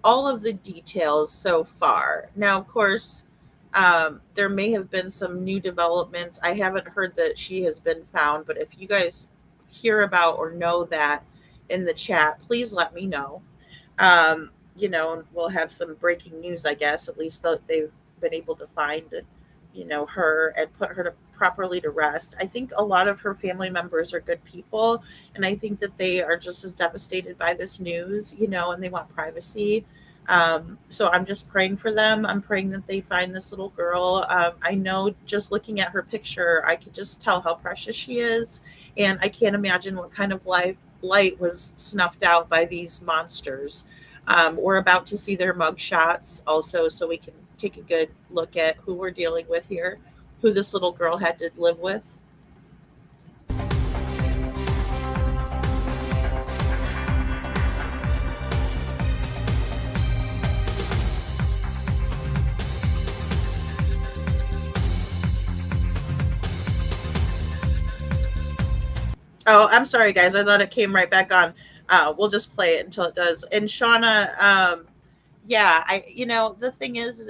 Speaker 1: all of the details so far. Now, of course, there may have been some new developments. I haven't heard that she has been found, but if you guys hear about or know that in the chat, please let me know. We'll have some breaking news, I guess. At least they've been able to find, her and put her properly to rest. I think a lot of her family members are good people, and I think that they are just as devastated by this news, and they want privacy. So I'm just praying for them. I'm praying that they find this little girl. I know, just looking at her picture, I could just tell how precious she is, and I can't imagine what kind of light was snuffed out by these monsters. We're about to see their mug shots also, so we can take a good look at who we're dealing with here, who this little girl had to live with. Oh, I'm sorry, guys. I thought it came right back on. We'll just play it until it does. And Shauna, the thing is,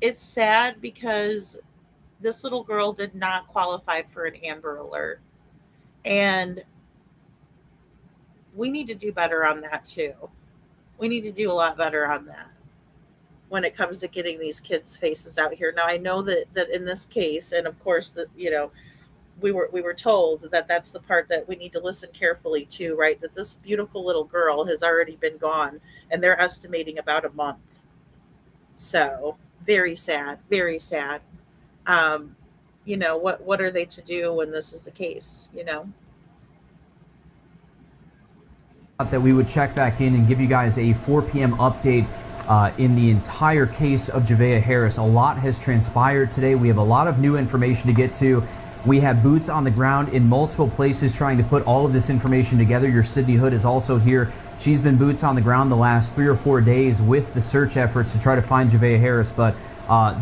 Speaker 1: it's sad because this little girl did not qualify for an Amber Alert. And we need to do better on that too. We need to do a lot better on that. when it comes to getting these kids' faces out here. Now I know that in this case, and of course that we were told that that's the part that we need to listen carefully to, right? That this beautiful little girl has already been gone, and they're estimating about a month. So very sad, very sad. Um, what are they to do when this is the case?
Speaker 10: That we would check back in and give you guys a 4 p.m. update in the entire case of Javeayah Harris. A lot has transpired today. We have a lot of new information to get to. We have boots on the ground in multiple places trying to put all of this information together. Your Sydney Hood is also here. She's been boots on the ground the last 3 or 4 days with the search efforts to try to find Javeayah Harris. But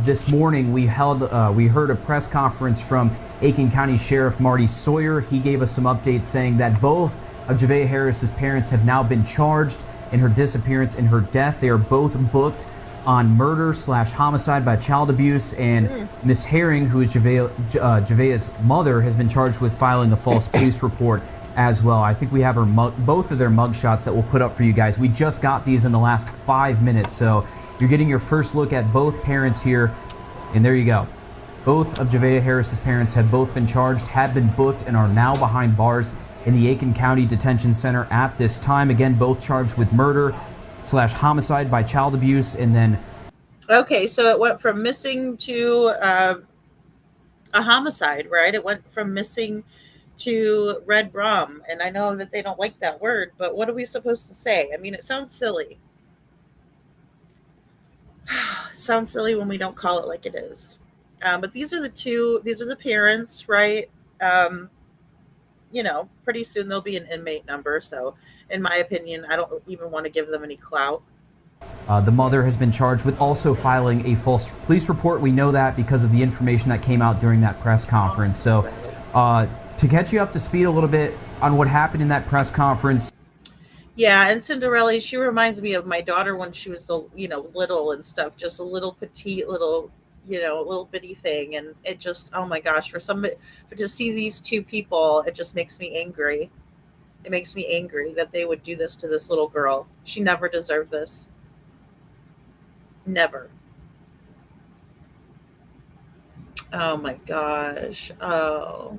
Speaker 10: this morning we heard a press conference from Aiken County Sheriff Marty Sawyer. He gave us some updates saying that both of Javeayah Harris's parents have now been charged in her disappearance and her death. They are both booked on murder/homicide by child abuse, and Miss Herring, who is Javeayah's mother, has been charged with filing a false police report as well. I think we have both of their mugshots that we'll put up for you guys. We just got these in the last 5 minutes, so you're getting your first look at both parents here, and there you go. Both of Javeayah Harris's parents have both been charged, have been booked, and are now behind bars in the Aiken County Detention Center at this time. Again, both charged with murder/homicide by child abuse, and then...
Speaker 1: Okay, so it went from missing to a homicide, right? It went from missing to red rum, and I know that they don't like that word, but what are we supposed to say? I mean, it sounds silly. It sounds silly when we don't call it like it is. But these are the parents, right? Pretty soon there'll be an inmate number. So in my opinion, I don't even want to give them any clout.
Speaker 10: The mother has been charged with also filing a false police report. We know that because of the information that came out during that press conference. So to catch you up to speed a little bit on what happened in that press conference.
Speaker 1: Yeah, and Cinderella, she reminds me of my daughter when she was little and stuff, just a little petite little little bitty thing, and it just, oh my gosh, to see these two people, it just makes me angry. It makes me angry that they would do this to this little girl. She never deserved this. Never. Oh my gosh. Oh.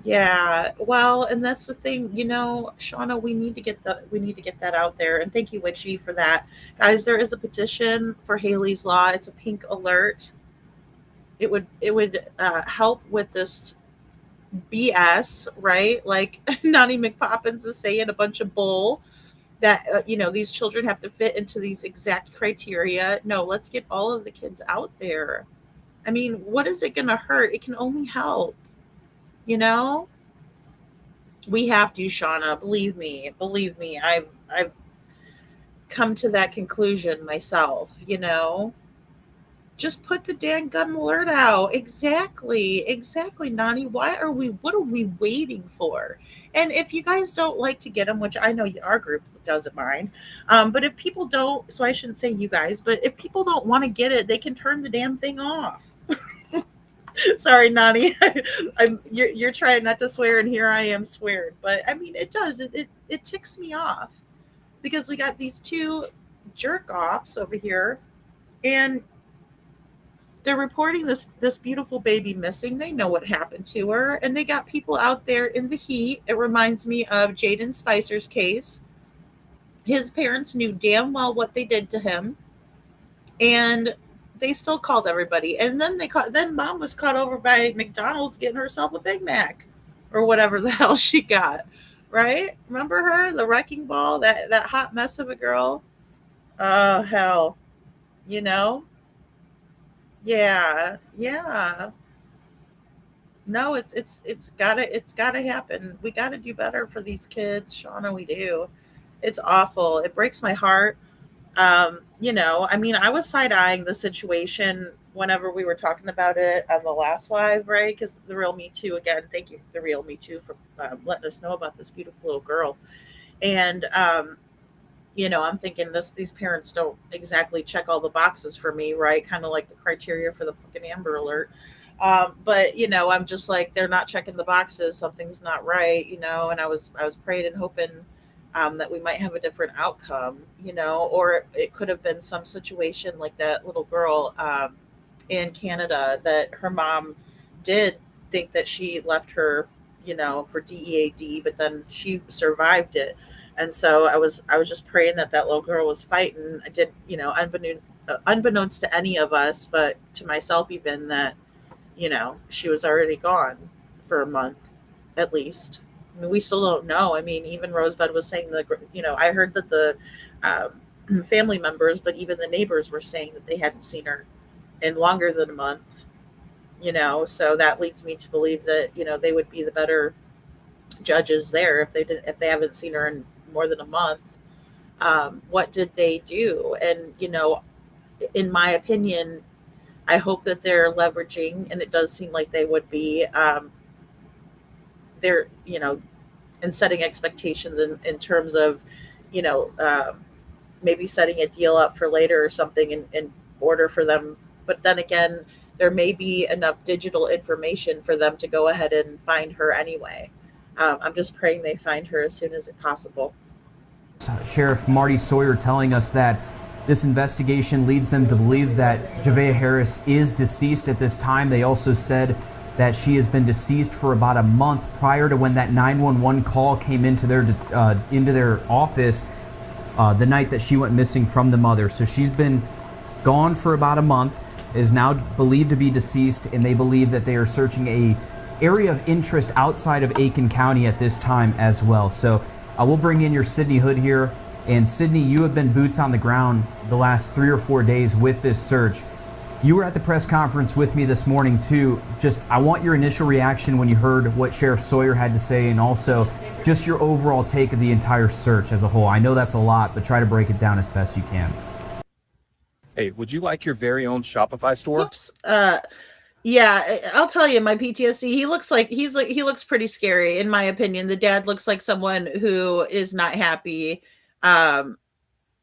Speaker 1: Yeah. Well, and that's the thing, Shauna, we need to get that out there. And thank you, Witchy, for that. Guys, there is a petition for Haley's Law. It's a pink alert. It would help with this BS, right? Like Nani McPoppins is saying, a bunch of bull that these children have to fit into these exact criteria. No, let's get all of the kids out there. I mean, what is it going to hurt? It can only help. We have to, Shauna. Believe me. I've come to that conclusion myself. Just put the dang gum alert out. Exactly, Nani. What are we waiting for? And if you guys don't like to get them, which I know our group doesn't mind, but if people don't, so I shouldn't say you guys, but if people don't want to get it, they can turn the damn thing off. Sorry, Nani. You're trying not to swear, and here I am swearing. But I mean, it does. It ticks me off because we got these two jerk offs over here, and they're reporting this beautiful baby missing. They know what happened to her, and they got people out there in the heat. It reminds me of Jaden Spicer's case. His parents knew damn well what they did to him, and they still called everybody. And then then mom was caught over by McDonald's getting herself a Big Mac or whatever the hell she got, right? Remember her, the wrecking ball, that hot mess of a girl? Oh, hell. Yeah. No, it's gotta happen. We gotta do better for these kids, Shauna. We do. It's awful. It breaks my heart. I mean, I was side-eyeing the situation whenever we were talking about it on the last live, right? Because the Real Me Too, again, thank you, the Real Me Too, for letting us know about this beautiful little girl. And, I'm thinking these parents don't exactly check all the boxes for me, right? Kind of like the criteria for the fucking Amber Alert. But, I'm just like, they're not checking the boxes. Something's not right, and I was praying and hoping that we might have a different outcome, or it could have been some situation like that little girl in Canada that her mom did think that she left her, for DEAD, but then she survived it. And so I was just praying that that little girl was fighting. I did, unbeknownst to any of us, but to myself even, that she was already gone for a month at least. I mean, we still don't know. I mean, even Rosebud was saying that, I heard that the family members, but even the neighbors were saying that they hadn't seen her in longer than a month, so that leads me to believe that, they would be the better judges there if they haven't seen her in more than a month. What did they do? And, in my opinion, I hope that they're leveraging, and it does seem like they would be, they're, and setting expectations in terms of, you know, um, maybe setting a deal up for later or something in order for them. But then again, there may be enough digital information for them to go ahead and find her anyway. I'm just praying they find her as soon as possible.
Speaker 10: Sheriff Marty Sawyer telling us that this investigation leads them to believe that Javeayah Harris is deceased at this time. They also said that she has been deceased for about a month prior to when that 911 call came into their office the night that she went missing from the mother. So she's been gone for about a month, is now believed to be deceased, and they believe that they are searching a area of interest outside of Aiken County at this time as well. So we'll bring in your Sydney Hood here. And Sydney, you have been boots on the ground the last 3 or 4 days with this search. You were at the press conference with me this morning too. I want your initial reaction when you heard what Sheriff Sawyer had to say, and also just your overall take of the entire search as a whole. I know that's a lot, but try to break it down as best you can.
Speaker 11: Hey, would you like your very own Shopify store?
Speaker 1: Oops. Yeah, I'll tell you, my PTSD. He looks pretty scary, in my opinion. The dad looks like someone who is not happy. Um,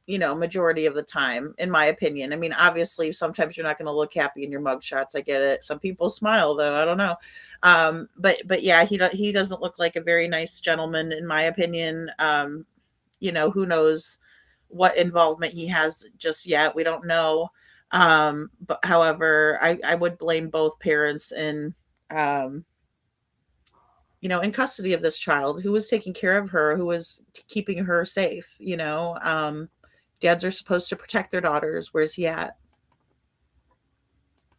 Speaker 1: majority of the time, in my opinion. I mean, obviously, sometimes you're not going to look happy in your mugshots. I get it. Some people smile, though. I don't know. But yeah, he doesn't look like a very nice gentleman, in my opinion. Who knows what involvement he has just yet? We don't know. But however, I would blame both parents um, in custody of this child, who was taking care of her, who was keeping her safe. Dads are supposed to protect their daughters. Where's he at?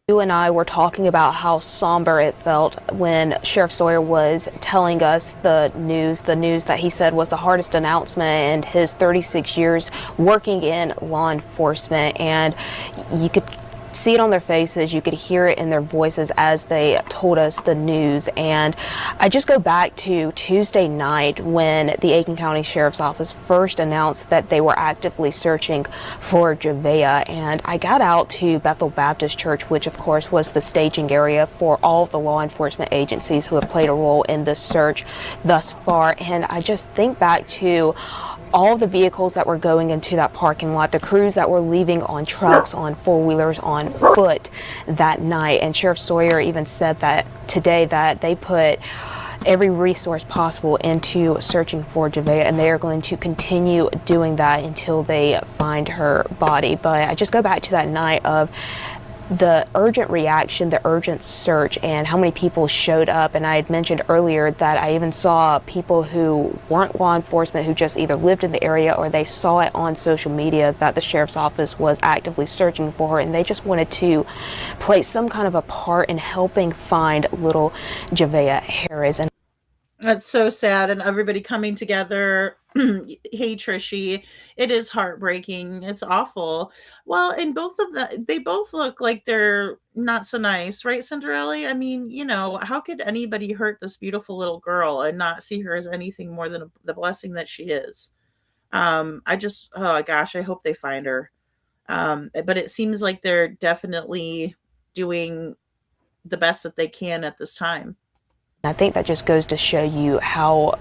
Speaker 3: You and I were talking about how somber it felt when Sheriff Sawyer was telling us the news that he said was the hardest announcement in his 36 years working in law enforcement. And you could see it on their faces, you could hear it in their voices as they told us the news. And I just go back to Tuesday night when the Aiken County Sheriff's Office first announced that they were actively searching for Javeayah, and I got out to Bethel Baptist Church, which of course was the staging area for all of the law enforcement agencies who have played a role in this search thus far. And I just think back to all of the vehicles that were going into that parking lot, the crews that were leaving on trucks, on four-wheelers, on foot that night. And Sheriff Sawyer even said that today that they put every resource possible into searching for Javeayah, and they are going to continue doing that until they find her body. But I just go back to that night of the urgent reaction, the urgent search, and how many people showed up. And I had mentioned earlier that I even saw people who weren't law enforcement, who just either lived in the area or they saw it on social media that the sheriff's office was actively searching for her, and they just wanted to play some kind of a part in helping find little Javeayah Harris. And
Speaker 1: that's so sad, and everybody coming together. Hey, Trishy, it is heartbreaking. It's awful. Well, and both of them, they both look like they're not so nice, right, Cinderella? I mean, how could anybody hurt this beautiful little girl and not see her as anything more than the blessing that she is? Oh gosh, I hope they find her. But it seems like they're definitely doing the best that they can at this time.
Speaker 3: I think that just goes to show you how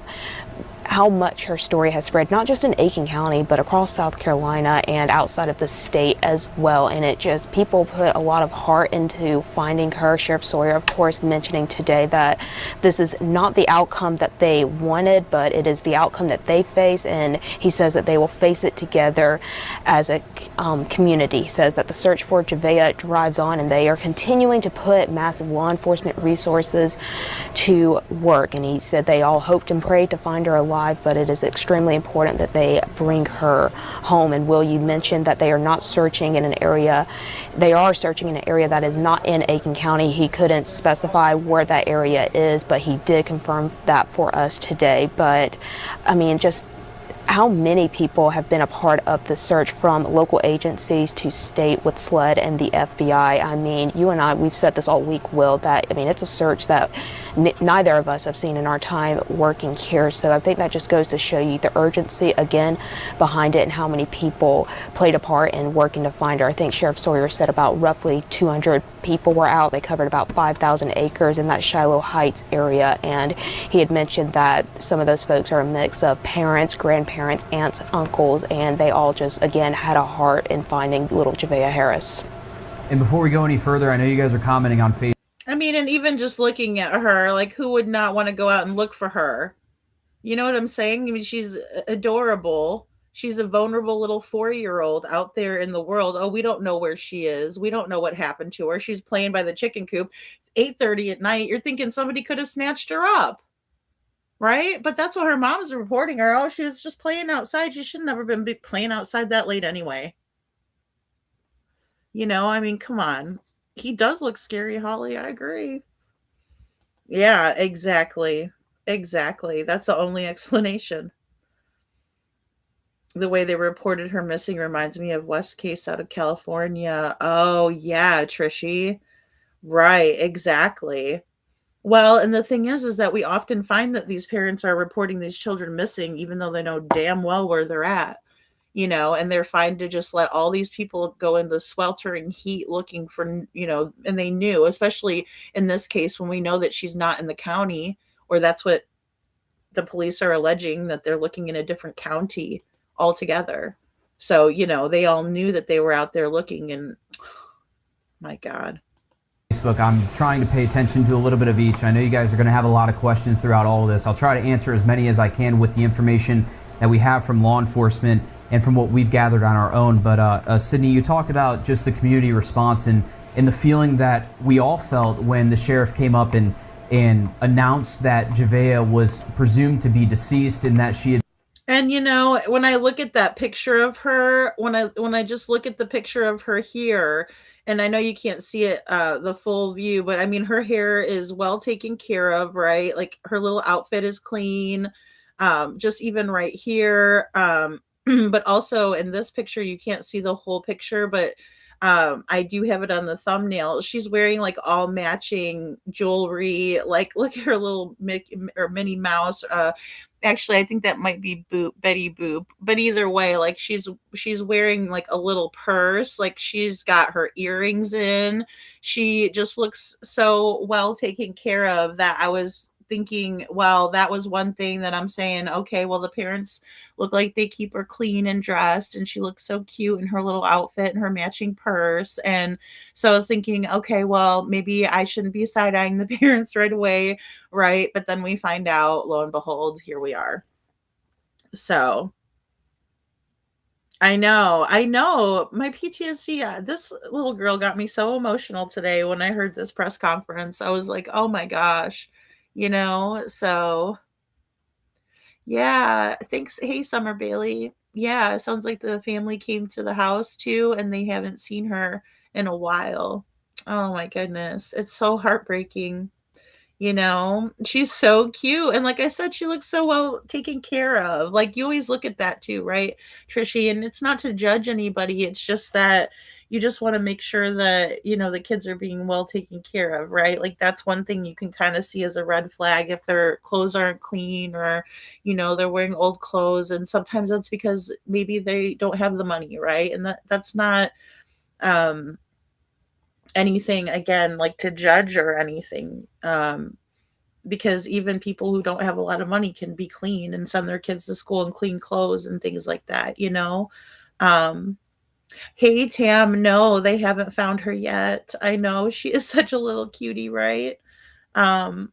Speaker 3: how much her story has spread, not just in Aiken County, but across South Carolina and outside of the state as well. And it just, people put a lot of heart into finding her. Sheriff Sawyer, of course, mentioning today that this is not the outcome that they wanted, but it is the outcome that they face. And he says that they will face it together as a community. He says that the search for Javeayah drives on, and they are continuing to put massive law enforcement resources to work. And he said they all hoped and prayed to find her alive, but it is extremely important that they bring her home. And Will, you mentioned that they are not searching in an area, they are searching in an area that is not in Aiken County. He couldn't specify where that area is, but he did confirm that for us today. But I mean, just how many people have been a part of the search, from local agencies to state with SLED and the FBI. I mean, you and I, we've said this all week, Will, that, I mean, it's a search that neither of us have seen in our time working here. So I think that just goes to show you the urgency, again, behind it, and how many people played a part in working to find her. I think Sheriff Sawyer said about roughly 200 people were out. They covered about 5,000 acres in that Shiloh Heights area. And he had mentioned that some of those folks are a mix of parents, grandparents, aunts, uncles, and they all just, again, had a heart in finding little Javeayah Harris.
Speaker 10: And before we go any further, I know you guys are commenting on Facebook.
Speaker 1: I mean, and even just looking at her, like, who would not want to go out and look for her? You know what I'm saying? I mean, she's adorable. She's a vulnerable little 4-year-old out there in the world. Oh, we don't know where she is. We don't know what happened to her. She's playing by the chicken coop. 8:30 at night. You're thinking somebody could have snatched her up, right? But that's what her mom's reporting her. Oh, she was just playing outside. She should never been playing outside that late anyway. You know, I mean, come on. He does look scary, Holly. I agree. Yeah, exactly. Exactly. That's the only explanation. The way they reported her missing reminds me of West Case out of California. Oh, yeah, Trishy. Right, exactly. Well, and the thing is that we often find that these parents are reporting these children missing, even though they know damn well where they're at, you know, and they're fine to just let all these people go in the sweltering heat looking for, you know, and they knew, especially in this case, when we know that she's not in the county, or that's what the police are alleging, that they're looking in a different county altogether. So, you know, they all knew that they were out there looking, and my God.
Speaker 10: Facebook. I'm trying to pay attention to a little bit of each. I know you guys are going to have a lot of questions throughout all of this. I'll try to answer as many as I can with the information that we have from law enforcement and from what we've gathered on our own. But Sydney, you talked about just the community response and the feeling that we all felt when the sheriff came up and announced that Javeayah was presumed to be deceased and that she had.
Speaker 1: And you know, when I look at that picture of her, when I just look at the picture of her here, and I know you can't see it the full view, but I mean, her hair is well taken care of, right? Like, her little outfit is clean. Just even right here. But also in this picture, you can't see the whole picture, but I do have it on the thumbnail. She's wearing like all matching jewelry. Like, look at her little Minnie Mouse. Actually, I think that might be Betty Boop. But either way, like, she's wearing like a little purse. Like, she's got her earrings in. She just looks so well taken care of that I was thinking, well, that was one thing that I'm saying, okay, well, the parents look like they keep her clean and dressed, and she looks so cute in her little outfit and her matching purse. And so I was thinking, okay, well, maybe I shouldn't be side-eyeing the parents right away, right? But then we find out, lo and behold, here we are. So I know. My PTSD, this little girl got me so emotional today when I heard this press conference. I was like, oh my gosh, you know? So yeah, thanks. Hey, Summer Bailey. Yeah, it sounds like the family came to the house too, and they haven't seen her in a while. Oh my goodness. It's so heartbreaking. You know, she's so cute. And like I said, she looks so well taken care of. Like, you always look at that too, right, Trishy? And it's not to judge anybody. It's just that you just want to make sure that, you know, the kids are being well taken care of, right? Like, that's one thing you can kind of see as a red flag if their clothes aren't clean, or, you know, they're wearing old clothes. And sometimes that's because maybe they don't have the money, right? And that's not anything, again, like, to judge or anything. because even people who don't have a lot of money can be clean and send their kids to school and clean clothes and things like that, you know? Um, hey, Tam, no, they haven't found her yet. I know she is such a little cutie, right? Um,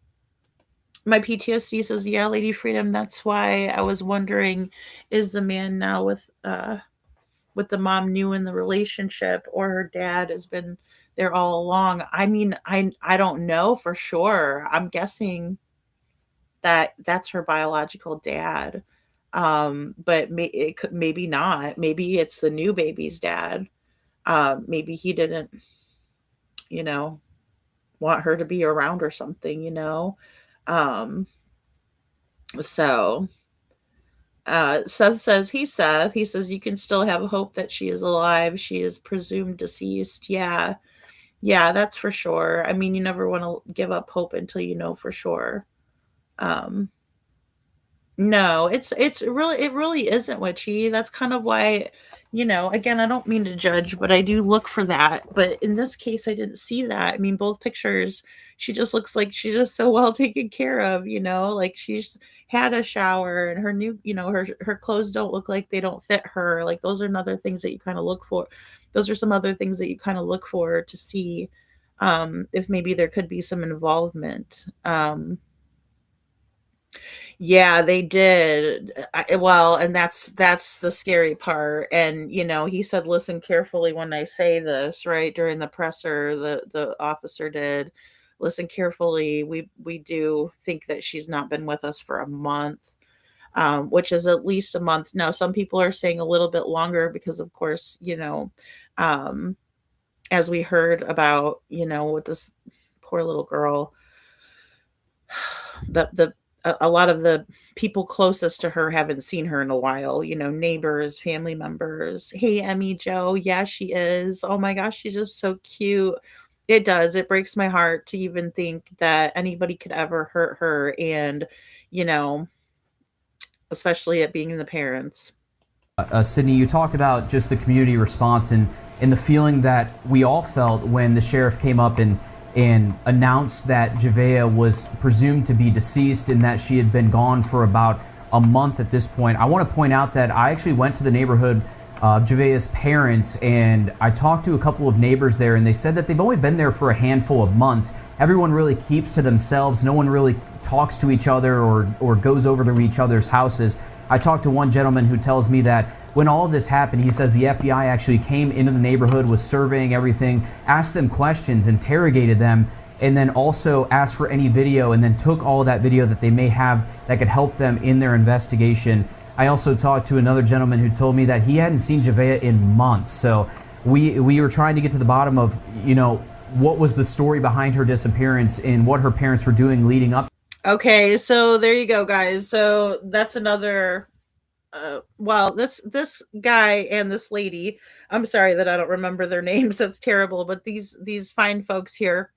Speaker 1: my PTSD says, yeah, Lady Freedom. That's why I was wondering, is the man now with the mom new in the relationship, or her dad has been there all along? I mean, I don't know for sure. I'm guessing that that's her biological dad. But it could, maybe not. Maybe it's the new baby's dad. Maybe he didn't, you know, want her to be around or something, you know. Um, so Seth says, he says, you can still have hope that she is alive. She is presumed deceased. Yeah. Yeah, that's for sure. I mean, you never want to give up hope until you know for sure. Um, No, it really isn't witchy. That's kind of why, you know, again, I don't mean to judge, but I do look for that. But in this case, I didn't see that. I mean, both pictures, she just looks like she's just so well taken care of, you know, like she's had a shower and her new, you know, her clothes don't look like they don't fit her. Like those are another things that you kind of look for. Those are some other things that you kind of look for to see if maybe there could be some involvement. Yeah, they did. Well, and that's the scary part. And you know, he said, "Listen carefully when I say this." Right during the presser, the officer did listen carefully. We do think that she's not been with us for a month, which is at least a month. Now, some people are saying a little bit longer because, of course, you know, um, as we heard about, you know, with this poor little girl, the a lot of the people closest to her haven't seen her in a while, you know, neighbors, family members. Hey, Emmy Joe. Yeah, she is. Oh my gosh, she's just so cute. It does. It breaks my heart to even think that anybody could ever hurt her. And, you know, especially it being the parents.
Speaker 10: Sydney, you talked about just the community response and the feeling that we all felt when the sheriff came up and announced that Javeayah was presumed to be deceased and that she had been gone for about a month at this point. I want to point out that I actually went to the neighborhood of Javeayah's parents, and I talked to a couple of neighbors there, and they said that they've only been there for a handful of months. Everyone really keeps to themselves. No one really talks to each other or goes over to each other's houses. I talked to one gentleman who tells me that when all of this happened, he says the FBI actually came into the neighborhood, was surveying everything, asked them questions, interrogated them, and then also asked for any video, and then took all of that video that they may have that could help them in their investigation. I also talked to another gentleman who told me that he hadn't seen Javeayah in months. So we were trying to get to the bottom of, you know, what was the story behind her disappearance and what her parents were doing leading up.
Speaker 1: Okay, so there you go, guys. So that's another well, this guy and this lady, I'm sorry that I don't remember their names. That's terrible, but these fine folks here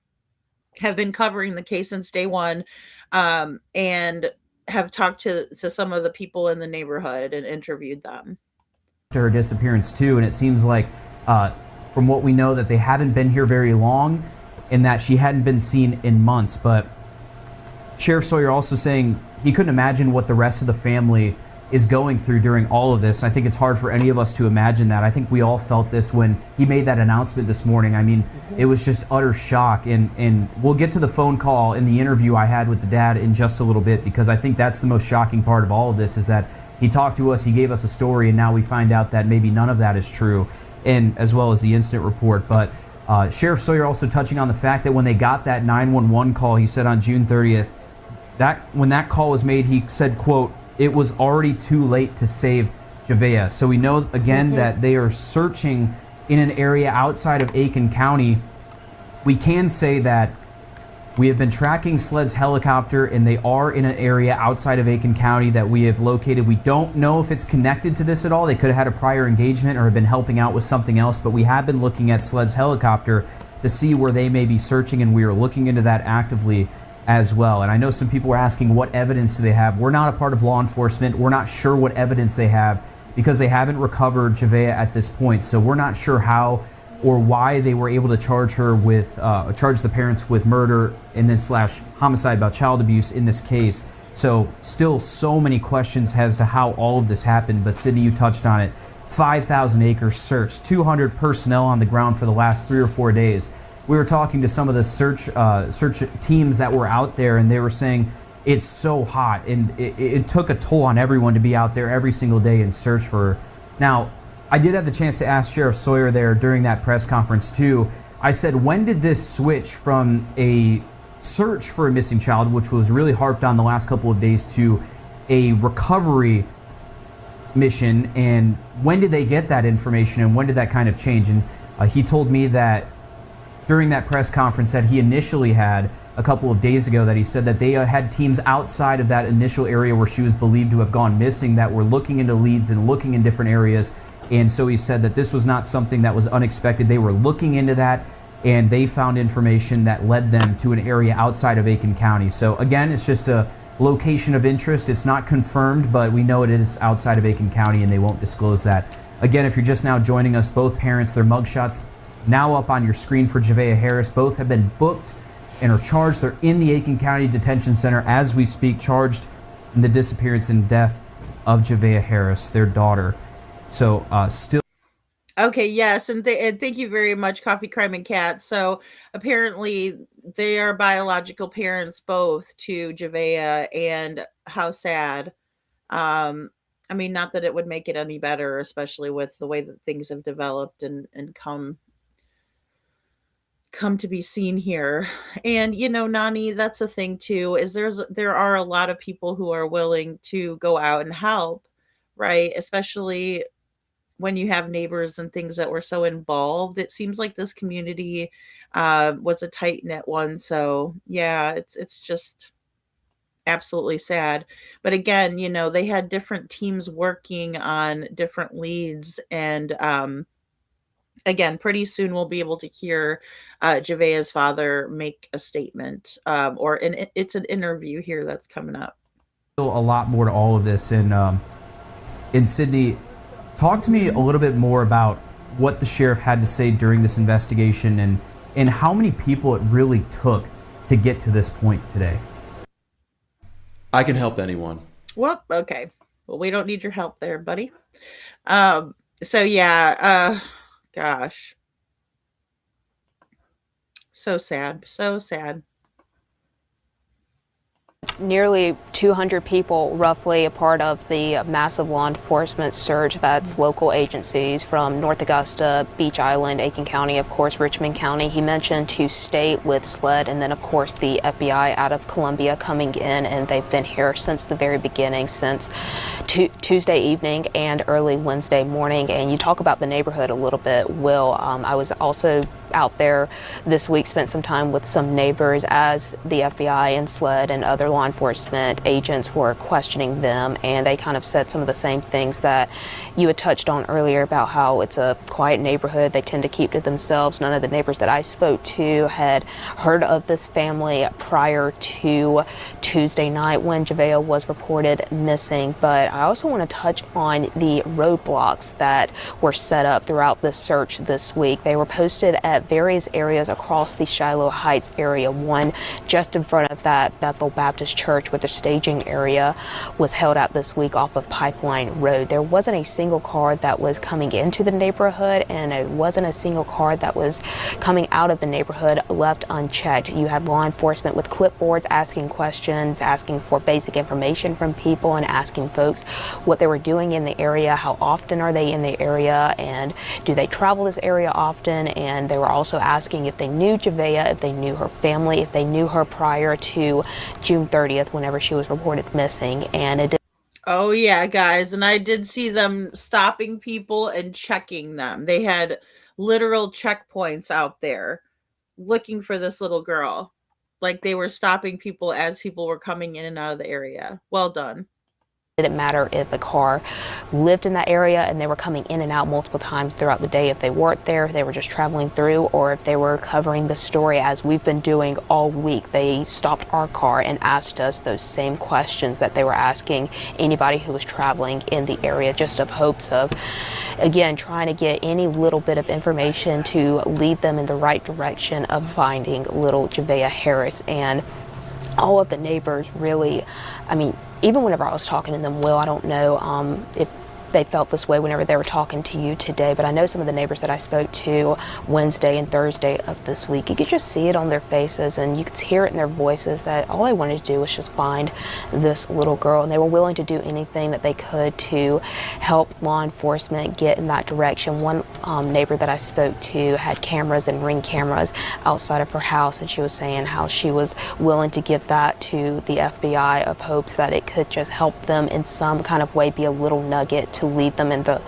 Speaker 1: have been covering the case since day one, and have talked to some of the people in the neighborhood and interviewed them.
Speaker 10: To her disappearance too, and it seems like from what we know that they haven't been here very long and that she hadn't been seen in months. But Sheriff Sawyer also saying he couldn't imagine what the rest of the family is going through during all of this. I think it's hard for any of us to imagine that. I think we all felt this when he made that announcement this morning. I mean, it was just utter shock. And we'll get to the phone call in the interview I had with the dad in just a little bit, because I think that's the most shocking part of all of this, is that he talked to us, he gave us a story, and now we find out that maybe none of that is true, and as well as the incident report. But Sheriff Sawyer also touching on the fact that when they got that 911 call, he said on June 30th, that when that call was made, he said, quote, "It was already too late to save Javeayah." So we know, again, that they are searching in an area outside of Aiken County. We can say that we have been tracking SLED's helicopter, and they are in an area outside of Aiken County that we have located. We don't know if it's connected to this at all. They could have had a prior engagement or have been helping out with something else, but we have been looking at SLED's helicopter to see where they may be searching, and we are looking into that actively as well. And I know some people were asking, what evidence do they have? We're not a part of law enforcement. We're not sure what evidence they have because they haven't recovered Javeayah at this point. So we're not sure how or why they were able to charge her with charge the parents with murder and then slash homicide about child abuse in this case. So still so many questions as to how all of this happened. But Sydney, you touched on it. 5,000 acres searched, 200 personnel on the ground for the last 3 or 4 days. We were talking to some of the search teams that were out there, and they were saying it's so hot, and it took a toll on everyone to be out there every single day and search for her. Now, I did have the chance to ask Sheriff Sawyer there during that press conference too. I said, when did this switch from a search for a missing child, which was really harped on the last couple of days, to a recovery mission, and when did they get that information, and when did that kind of change? And he told me that during that press conference that he initially had a couple of days ago, that he said that they had teams outside of that initial area where she was believed to have gone missing that were looking into leads and looking in different areas. And so he said that this was not something that was unexpected. They were looking into that, and they found information that led them to an area outside of Aiken County. So again, it's just a location of interest. It's not confirmed, but we know it is outside of Aiken County, and they won't disclose that. Again, if you're just now joining us, both parents, their mugshots now up on your screen for Javeayah Harris. Both have been booked and are charged. They're in the Aiken County Detention Center as we speak, charged in the disappearance and death of Javeayah Harris, their daughter. So still.
Speaker 1: Okay, yes, and thank you very much, Coffee Crime and Cat. So apparently they are biological parents both to Javeayah, and how sad. I mean, not that it would make it any better, especially with the way that things have developed and come to be seen here. And Nani, that's the thing too, is there are a lot of people who are willing to go out and help, right? Especially when you have neighbors and things that were so involved. It seems like this community was a tight knit one. So yeah, it's just absolutely sad. But again, they had different teams working on different leads, and again, pretty soon we'll be able to hear Javeayah's father make a statement, it's an interview here that's coming up.
Speaker 10: A lot more to all of this, and Sydney, talk to me a little bit more about what the sheriff had to say during this investigation, and how many people it really took to get to this point today.
Speaker 12: I can help anyone.
Speaker 1: Well, okay. Well, we don't need your help there, buddy. So yeah, gosh. So sad. So sad.
Speaker 3: Nearly 200 people, roughly, a part of the massive law enforcement surge. That's local agencies from North Augusta, Beach Island, Aiken County, of course, Richmond County. He mentioned to state with SLED, and then, of course, the FBI out of Columbia coming in, and they've been here since the very beginning, since Tuesday evening and early Wednesday morning. And you talk about the neighborhood a little bit, Will. I was also out there this week, spent some time with some neighbors as the FBI and SLED and other law enforcement agents were questioning them, and they kind of said some of the same things that you had touched on earlier about how it's a quiet neighborhood. They tend to keep to themselves. None of the neighbors that I spoke to had heard of this family prior to Tuesday night when Javeayah was reported missing. But I also want to touch on the roadblocks that were set up throughout the search this week. They were posted at various areas across the Shiloh Heights area. One just in front of that Bethel Baptist Church, where the staging area was held at this week off of Pipeline Road. There wasn't a single car that was coming into the neighborhood, and it wasn't a single car that was coming out of the neighborhood left unchecked. You had law enforcement with clipboards asking questions, asking for basic information from people, and asking folks what they were doing in the area, how often are they in the area, and do they travel this area often. And they were also asking if they knew Javeayah, if they knew her family, if they knew her prior to June 30th, whenever she was reported missing. And it did.
Speaker 1: Oh yeah, guys, and I did see them stopping people and checking them. They had literal checkpoints out there looking for this little girl. Like, they were stopping people as people were coming in and out of the area. Well done.
Speaker 3: It didn't matter if a car lived in that area and they were coming in and out multiple times throughout the day. If they weren't there, if they were just traveling through, or if they were covering the story as we've been doing all week. They stopped our car and asked us those same questions that they were asking anybody who was traveling in the area, just of hopes of, again, trying to get any little bit of information to lead them in the right direction of finding little Javeayah Harris. And all of the neighbors really, I mean, even whenever I was talking to them, Will, I don't know if they felt this way whenever they were talking to you today, but I know some of the neighbors that I spoke to Wednesday and Thursday of this week, you could just see it on their faces and you could hear it in their voices that all they wanted to do was just find this little girl, and they were willing to do anything that they could to help law enforcement get in that direction. One neighbor that I spoke to had cameras and Ring cameras outside of her house, and she was saying how she was willing to give that to the FBI of hopes that it could just help them in some kind of way, be a little nugget to lead them in the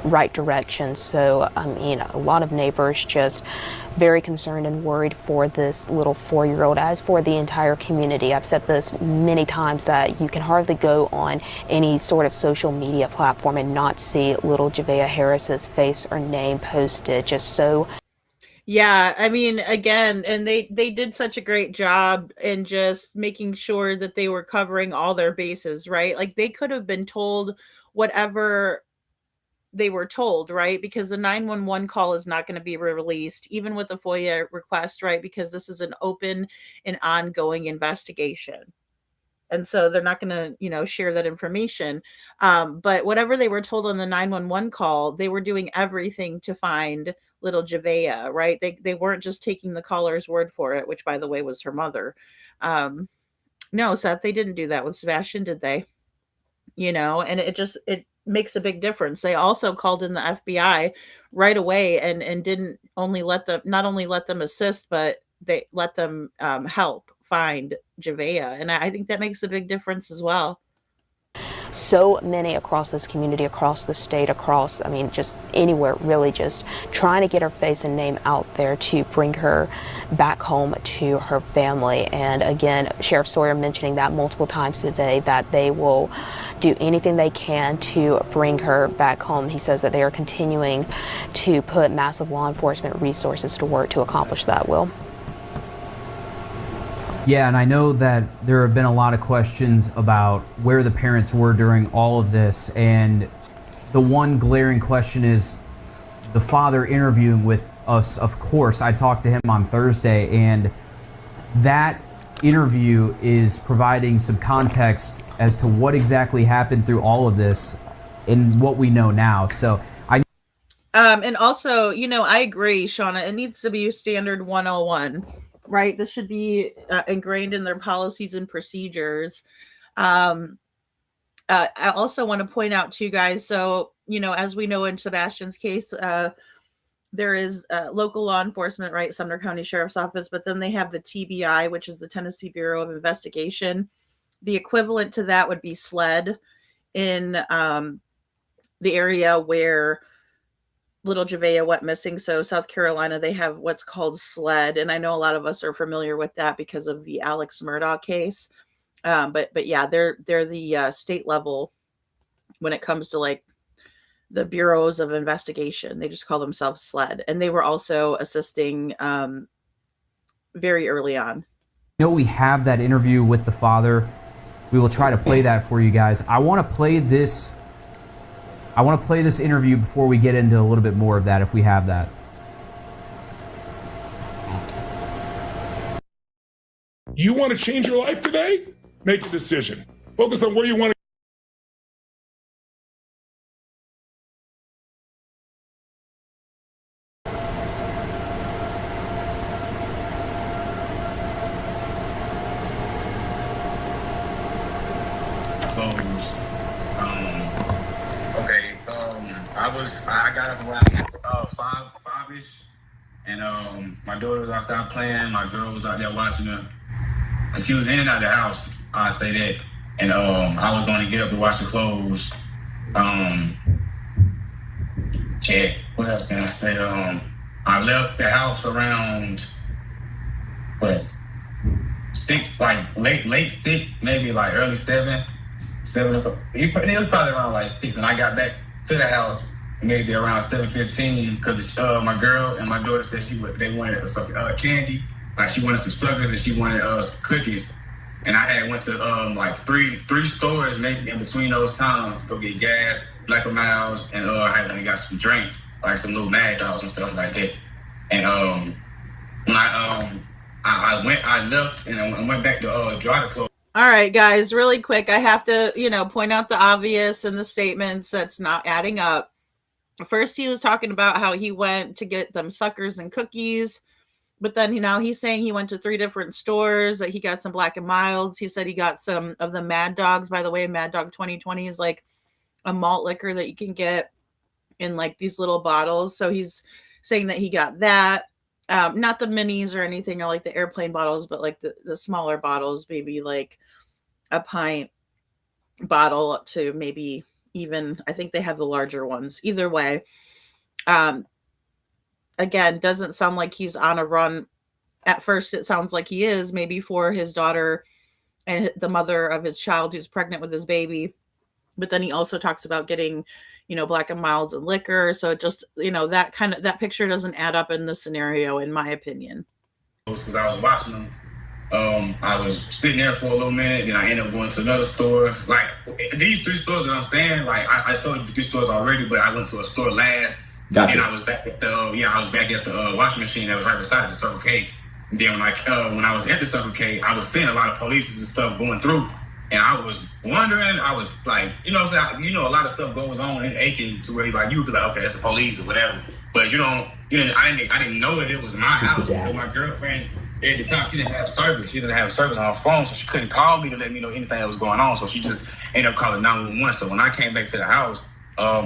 Speaker 3: right direction. So, I mean, a lot of neighbors just very concerned and worried for this little 4-year-old, as for the entire community. I've said this many times that you can hardly go on any sort of social media platform and not see little Javeayah Harris's face or name posted. Just so.
Speaker 1: Yeah, I mean, again, and they did such a great job in just making sure that they were covering all their bases, right? Like, they could have been told whatever they were told, right? Because the 911 call is not going to be released, even with a FOIA request, right? Because this is an open and ongoing investigation. And so they're not going to, share that information. But whatever they were told on the 911 call, they were doing everything to find little Javeayah, right? They weren't just taking the caller's word for it, which, by the way, was her mother. No, Seth, they didn't do that with Sebastian, did they? And it makes a big difference. They also called in the FBI right away and didn't not only let them assist, but they let them help find Javeayah. And I think that makes a big difference as well.
Speaker 3: So many across this community, across the state, across, I mean, just anywhere, really just trying to get her face and name out there to bring her back home to her family. And again, Sheriff Sawyer mentioning that multiple times today, that they will do anything they can to bring her back home. He says that they are continuing to put massive law enforcement resources to work to accomplish that, Will.
Speaker 10: Yeah, and I know that there have been a lot of questions about where the parents were during all of this, and the one glaring question is the father interviewing with us. Of course, I talked to him on Thursday, and that interview is providing some context as to what exactly happened through all of this and what we know now. So
Speaker 1: and also, I agree, Shauna, it needs to be standard 101. Right, this should be ingrained in their policies and procedures. I also want to point out to you guys, so as we know in Sebastian's case, there is local law enforcement, right, Sumner County Sheriff's Office, but then they have the TBI, which is the Tennessee Bureau of Investigation. The equivalent to that would be SLED in the area where little Javeayah went missing. So South Carolina, they have what's called SLED, and I know a lot of us are familiar with that because of the Alex Murdaugh case. But yeah, they're the state level when it comes to like the bureaus of investigation. They just call themselves SLED, and they were also assisting very early on.
Speaker 10: I know we have that interview with the father. We will try to play that for you guys. I want to play this interview before we get into a little bit more of that, if we have that.
Speaker 13: You want to change your life today? Make a decision. Focus on where you want to.
Speaker 14: I got up around five-ish, and my daughter was outside playing. My girl was out there watching her. And she was in and out of the house, I say that. And I was going to get up to wash the clothes. What else can I say? I left the house around, 6, like late, maybe like early 7. It was probably around like 6, and I got back to the house maybe around 7:15 because my girl and my daughter said they wanted some candy, like she wanted some suckers and she wanted some cookies. And I had went to like three stores maybe in between those times to go get gas, Black and Miles, and I had went and got some drinks, like some little Mad Dogs and stuff like that. And when I left and I went back to dry the clothes.
Speaker 1: All right, guys, really quick. I have to, point out the obvious in the statements that's not adding up. First, he was talking about how he went to get them suckers and cookies. But then, he's saying he went to 3 different stores, that he got some Black and Milds. He said he got some of the Mad Dogs. By the way, Mad Dog 2020 is like a malt liquor that you can get in like these little bottles. So he's saying that he got that. Not the minis or anything, or like the airplane bottles, but like the smaller bottles, maybe like a pint bottle up to maybe even, I think they have the larger ones. Either way, again, doesn't sound like he's on a run. At first, it sounds like he is, maybe for his daughter and the mother of his child who's pregnant with his baby. But then he also talks about getting, Black and Milds and liquor. So it just, that picture doesn't add up in this scenario, in my opinion.
Speaker 14: Because I was watching them. I was sitting there for a little minute, and I ended up going to another store. Like these 3 stores that I'm saying, like I sold the 3 stores already, but I went to a store last. Gotcha. And I was back at the washing machine that was right beside the Circle K. And then when I was at the Circle K, I was seeing a lot of police and stuff going through, and I was wondering. I was like, a lot of stuff goes on in Aiken to where you would be like, okay, that's the police or whatever. But I didn't know that it was my house. But my girlfriend at the time, she didn't have service. She didn't have service on her phone, so she couldn't call me to let me know anything that was going on. So she just ended up calling 911. So when I came back to the house,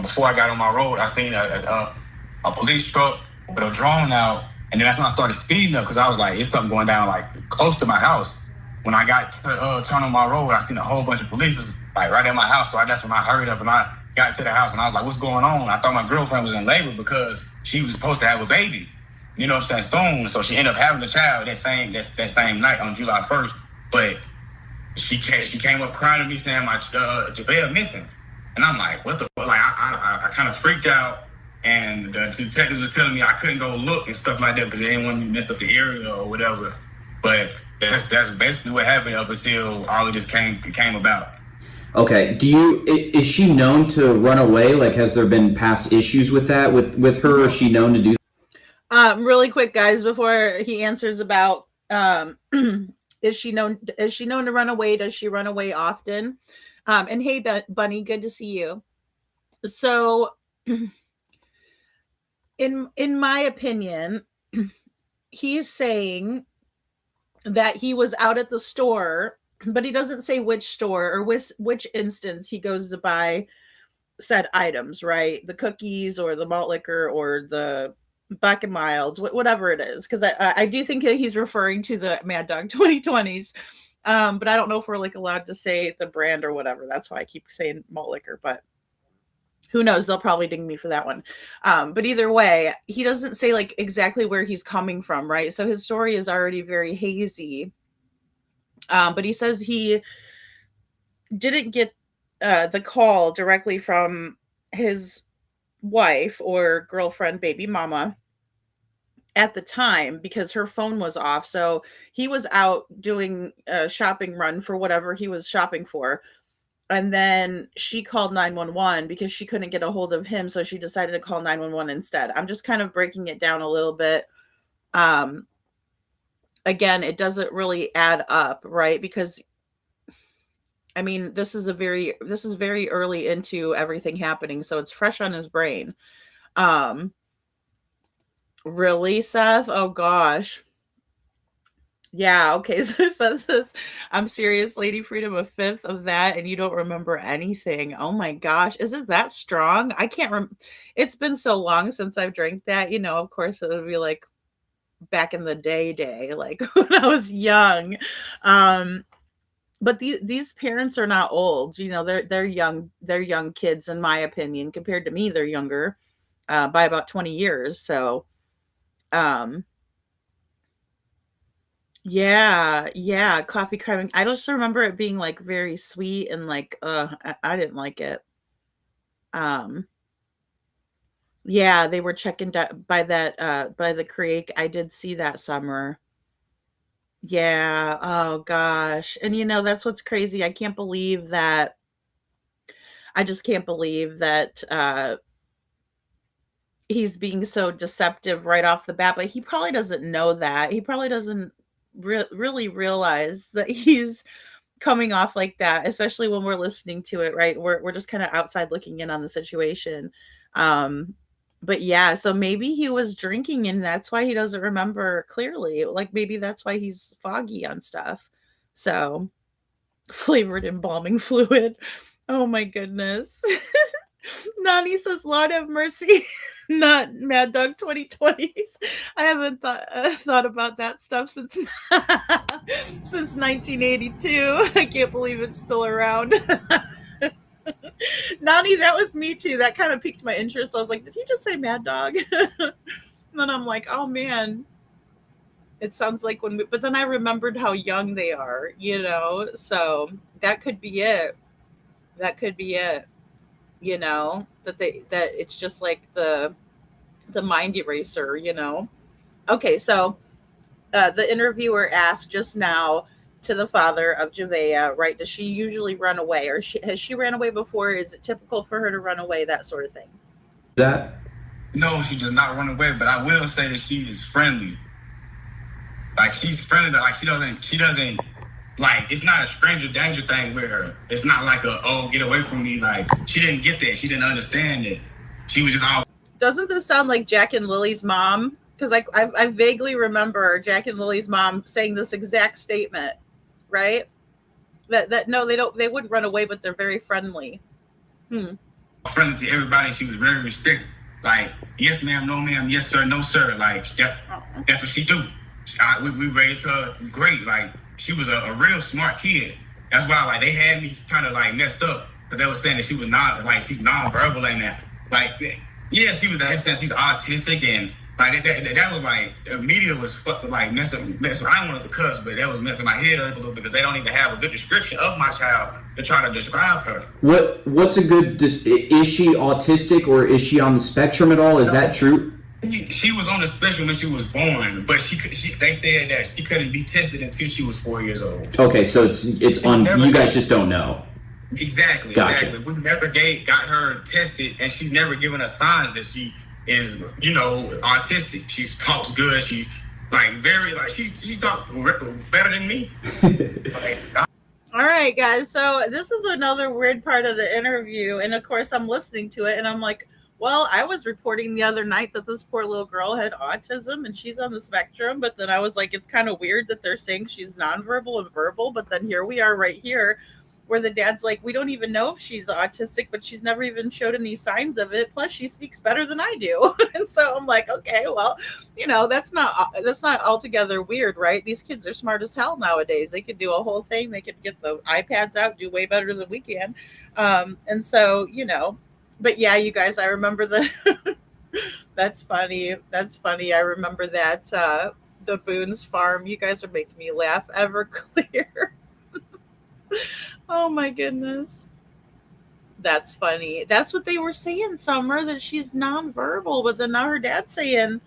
Speaker 14: before I got on my road, I seen a police truck with a drone out, and then that's when I started speeding up because I was like, it's something going down like close to my house. When I got turned on my road, I seen a whole bunch of police like right at my house. So that's when I hurried up and I got to the house, and I was like, what's going on? I thought my girlfriend was in labor because she was supposed to have a baby. You know what I'm saying? Soon. So she ended up having a child that same night on July 1st. But she came up crying to me saying my Javeayah missing. And I'm like, what the fuck? Like, I kind of freaked out. And the detectives were telling me I couldn't go look and stuff like that because they didn't want me to mess up the area or whatever. But that's basically what happened up until all of this came about.
Speaker 10: Okay. Is she known to run away? Like, has there been past issues with that with her? Or is she known to do?
Speaker 1: Really quick, guys, before he answers about is she known to run away? Does she run away often? And hey, Bunny, good to see you. So, in my opinion, he's saying that he was out at the store, but he doesn't say which store or which instance he goes to buy said items, right? The cookies or the malt liquor or the Black and Milds, whatever it is, because I do think that he's referring to the Mad Dog 2020s, but I don't know if we're like allowed to say the brand or whatever. That's why I keep saying malt liquor, but who knows? They'll probably ding me for that one. But either way, he doesn't say like exactly where he's coming from, right? So his story is already very hazy. But he says he didn't get the call directly from his wife or girlfriend, baby mama, at the time because her phone was off. So he was out doing a shopping run for whatever he was shopping for. And then she called 911 because she couldn't get a hold of him. So she decided to call 911 instead. I'm just kind of breaking it down a little bit. Again, it doesn't really add up, right? Because I mean, this is very early into everything happening, so it's fresh on his brain. Really, Seth? Oh gosh. Yeah, okay. So it says this, I'm serious, Lady Freedom, a fifth of that, and you don't remember anything. Oh my gosh. Is it that strong? I can't it's been so long since I've drank that, of course it would be like back in the day, like when I was young. But these parents are not old, they're young kids, in my opinion. Compared to me, they're younger by about 20 years. So Yeah, yeah, coffee carving. I just remember it being, like, very sweet and, like, I didn't like it. Um, yeah, they were checking da by that, by the creek. I did see that summer. Yeah, oh gosh, and, that's what's crazy. I just can't believe that, he's being so deceptive right off the bat, but he probably doesn't know that. He probably doesn't really realize that he's coming off like that, especially when we're listening to it, right? We're just kind of outside looking in on the situation. Um, but yeah, so maybe he was drinking and that's why he doesn't remember clearly. Like maybe that's why he's foggy on stuff. So flavored embalming fluid. Oh my goodness. Nani says, Lord have mercy. Not Mad Dog 2020s. I haven't thought about that stuff since since 1982. I can't believe it's still around. Nani, that was me too. That kind of piqued my interest. I was like, did he just say Mad Dog? And then I'm like, oh man, it sounds like but then I remembered how young they are, So that could be it. That could be it. That it's just like the mind eraser. Okay, so the interviewer asked just now to the father of Javeayah, right? Does she usually run away, or has she ran away before? Is it typical for her to run away, that sort of thing?
Speaker 12: That?
Speaker 14: No, she does not run away, but I will say that she is friendly. Like she's friendly, but like she doesn't like, it's not a stranger danger thing with her. It's not like get away from me. Like she didn't get that. She didn't understand it. She was just all.
Speaker 1: Doesn't this sound like Jack and Lily's mom? Because I vaguely remember Jack and Lily's mom saying this exact statement, right? That no, they wouldn't run away, but they're very friendly.
Speaker 14: Friendly to everybody. She was very respectful. Like, yes ma'am, no ma'am, yes sir, no sir. Like that's what she do. We raised her great. Like she was a real smart kid. That's why like they had me kind of like messed up because they were saying that she was not like she's non-verbal and that. Like yeah, she was that saying she's autistic and like that was like the media was like messing. I don't want to cuss, but that was messing my head up a little bit because they don't even have a good description of my child to try to describe her.
Speaker 10: What's a good? Is she autistic or is she on the spectrum at all? Is that true?
Speaker 14: She was on the spectrum when she was born, but they said that she couldn't be tested until she was 4 years old.
Speaker 10: Okay, so it's on. You guys just don't know.
Speaker 14: Exactly.
Speaker 10: Gotcha.
Speaker 14: Exactly. We never got her tested, and she's never given us signs that she is, autistic. She talks good. She's like very like she talks better than me.
Speaker 1: All right, guys. So this is another weird part of the interview, and of course, I'm listening to it, and I'm like, well, I was reporting the other night that this poor little girl had autism and she's on the spectrum. But then I was like, it's kind of weird that they're saying she's nonverbal and verbal. But then here we are right here where the dad's like, we don't even know if she's autistic, but she's never even showed any signs of it. Plus, she speaks better than I do. And so I'm like, okay, well, that's not altogether weird, right? These kids are smart as hell nowadays. They could do a whole thing. They could get the iPads out, do way better than we can. And so, but yeah, you guys, I remember that's funny. That's funny. I remember that, the Boone's Farm. You guys are making me laugh. Everclear. Oh my goodness. That's funny. That's what they were saying, Summer, that she's nonverbal, but then now her dad's saying,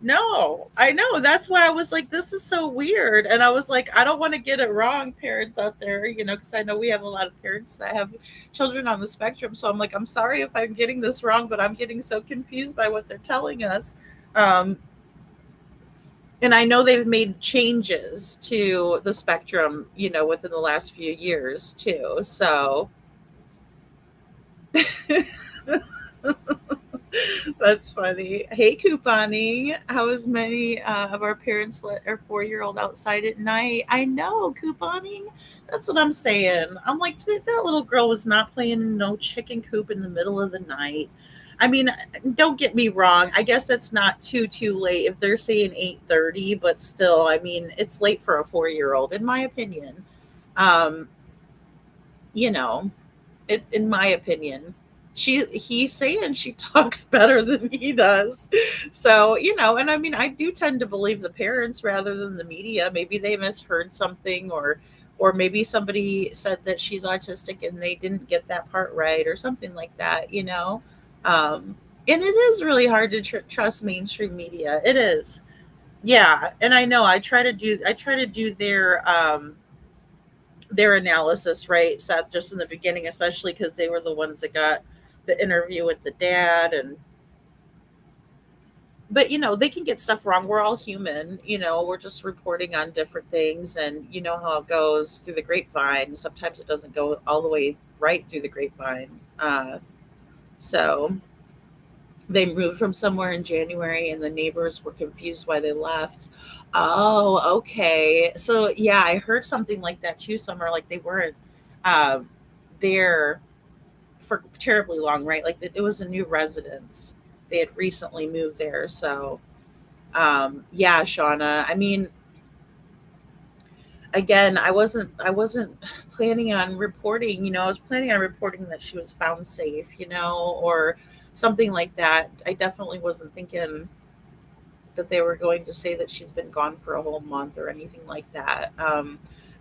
Speaker 1: no, I know. That's why I was like, this is so weird. And I was like, I don't want to get it wrong, parents out there, because I know we have a lot of parents that have children on the spectrum. So I'm like, I'm sorry if I'm getting this wrong, but I'm getting so confused by what they're telling us. And I know they've made changes to the spectrum, within the last few years too. So that's funny. Hey, couponing. How is many of our parents let our 4-year-old outside at night? I know, couponing. That's what I'm saying. I'm like, that little girl was not playing in no chicken coop in the middle of the night. I mean, don't get me wrong. I guess it's not too late if they're saying 8:30, but still, I mean, it's late for a 4-year-old, in my opinion. In my opinion. he's saying she talks better than he does. So, and I mean, I do tend to believe the parents rather than the media. Maybe they misheard something, or maybe somebody said that she's autistic and they didn't get that part right or something like that. And it is really hard to trust mainstream media. It is. Yeah, and I know I try to do their analysis, right, Seth, just in the beginning, especially because they were the ones that got the interview with the dad. But they can get stuff wrong. We're all human. We're just reporting on different things, and you know how it goes through the grapevine. Sometimes it doesn't go all the way right through the grapevine. So they moved from somewhere in January, and the neighbors were confused why they left. Oh, okay. So yeah, I heard something like that too, Summer. Like they weren't uh, there for terribly long, right? Like it was a new residence. They had recently moved there. So yeah, Shauna. I mean, again, I wasn't planning on reporting. I was planning on reporting that she was found safe, or something like that. I definitely wasn't thinking that they were going to say that she's been gone for a whole month or anything like that.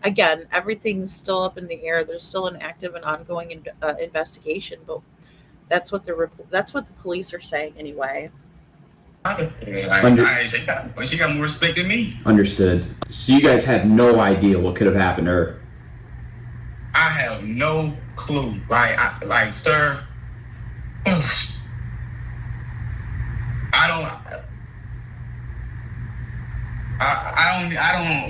Speaker 1: Again, everything's still up in the air. There's still an active and ongoing investigation, but that's what the police are saying anyway.
Speaker 14: She got more respect than me.
Speaker 10: Understood. So you guys had no idea what could have happened to her?
Speaker 14: I have no clue. Sir, I don't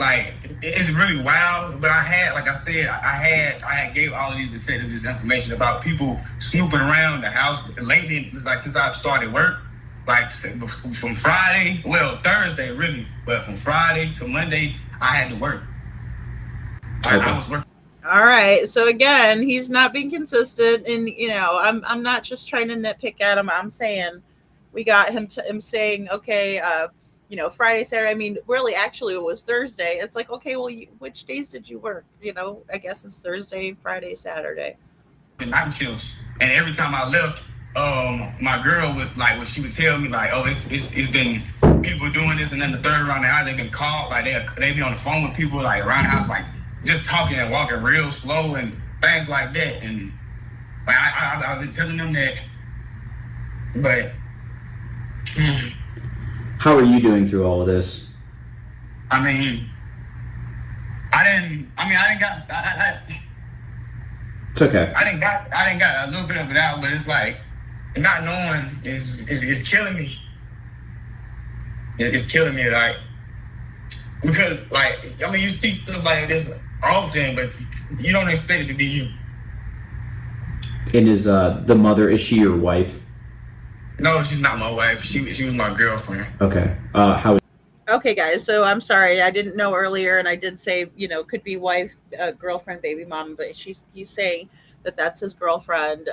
Speaker 14: like. It's really wild. But I had gave all of these detectives this information about people snooping around the house lately. It's like since I've started work, like from Thursday really, but from Friday to Monday, I had to work. I was working.
Speaker 1: All right. So again, he's not being consistent, and I'm not just trying to nitpick at him. I'm saying we got him saying, okay, Friday, Saturday. I mean, really, actually, it was Thursday. It's like, okay, well, which days did you work? I guess it's Thursday, Friday, Saturday.
Speaker 14: Night shifts, and every time I left, my girl would when she would tell me oh, it's been people doing this, and then the third around the house they've been called, they be on the phone with people around the house just talking and walking real slow and things like that, and I've been telling them that, but.
Speaker 10: How are you doing through all of this?
Speaker 14: I
Speaker 10: It's okay.
Speaker 14: I didn't got a little bit of it out, but it's like not knowing is killing me. It's killing me, because you see stuff like this often, but you don't expect it to be you.
Speaker 10: And is the mother, is she your wife?
Speaker 14: No, she's not my wife. She was my girlfriend.
Speaker 10: Okay. How?
Speaker 1: Okay, guys. So I'm sorry, I didn't know earlier, and I did say could be wife, girlfriend, baby mom, but he's saying that that's his girlfriend.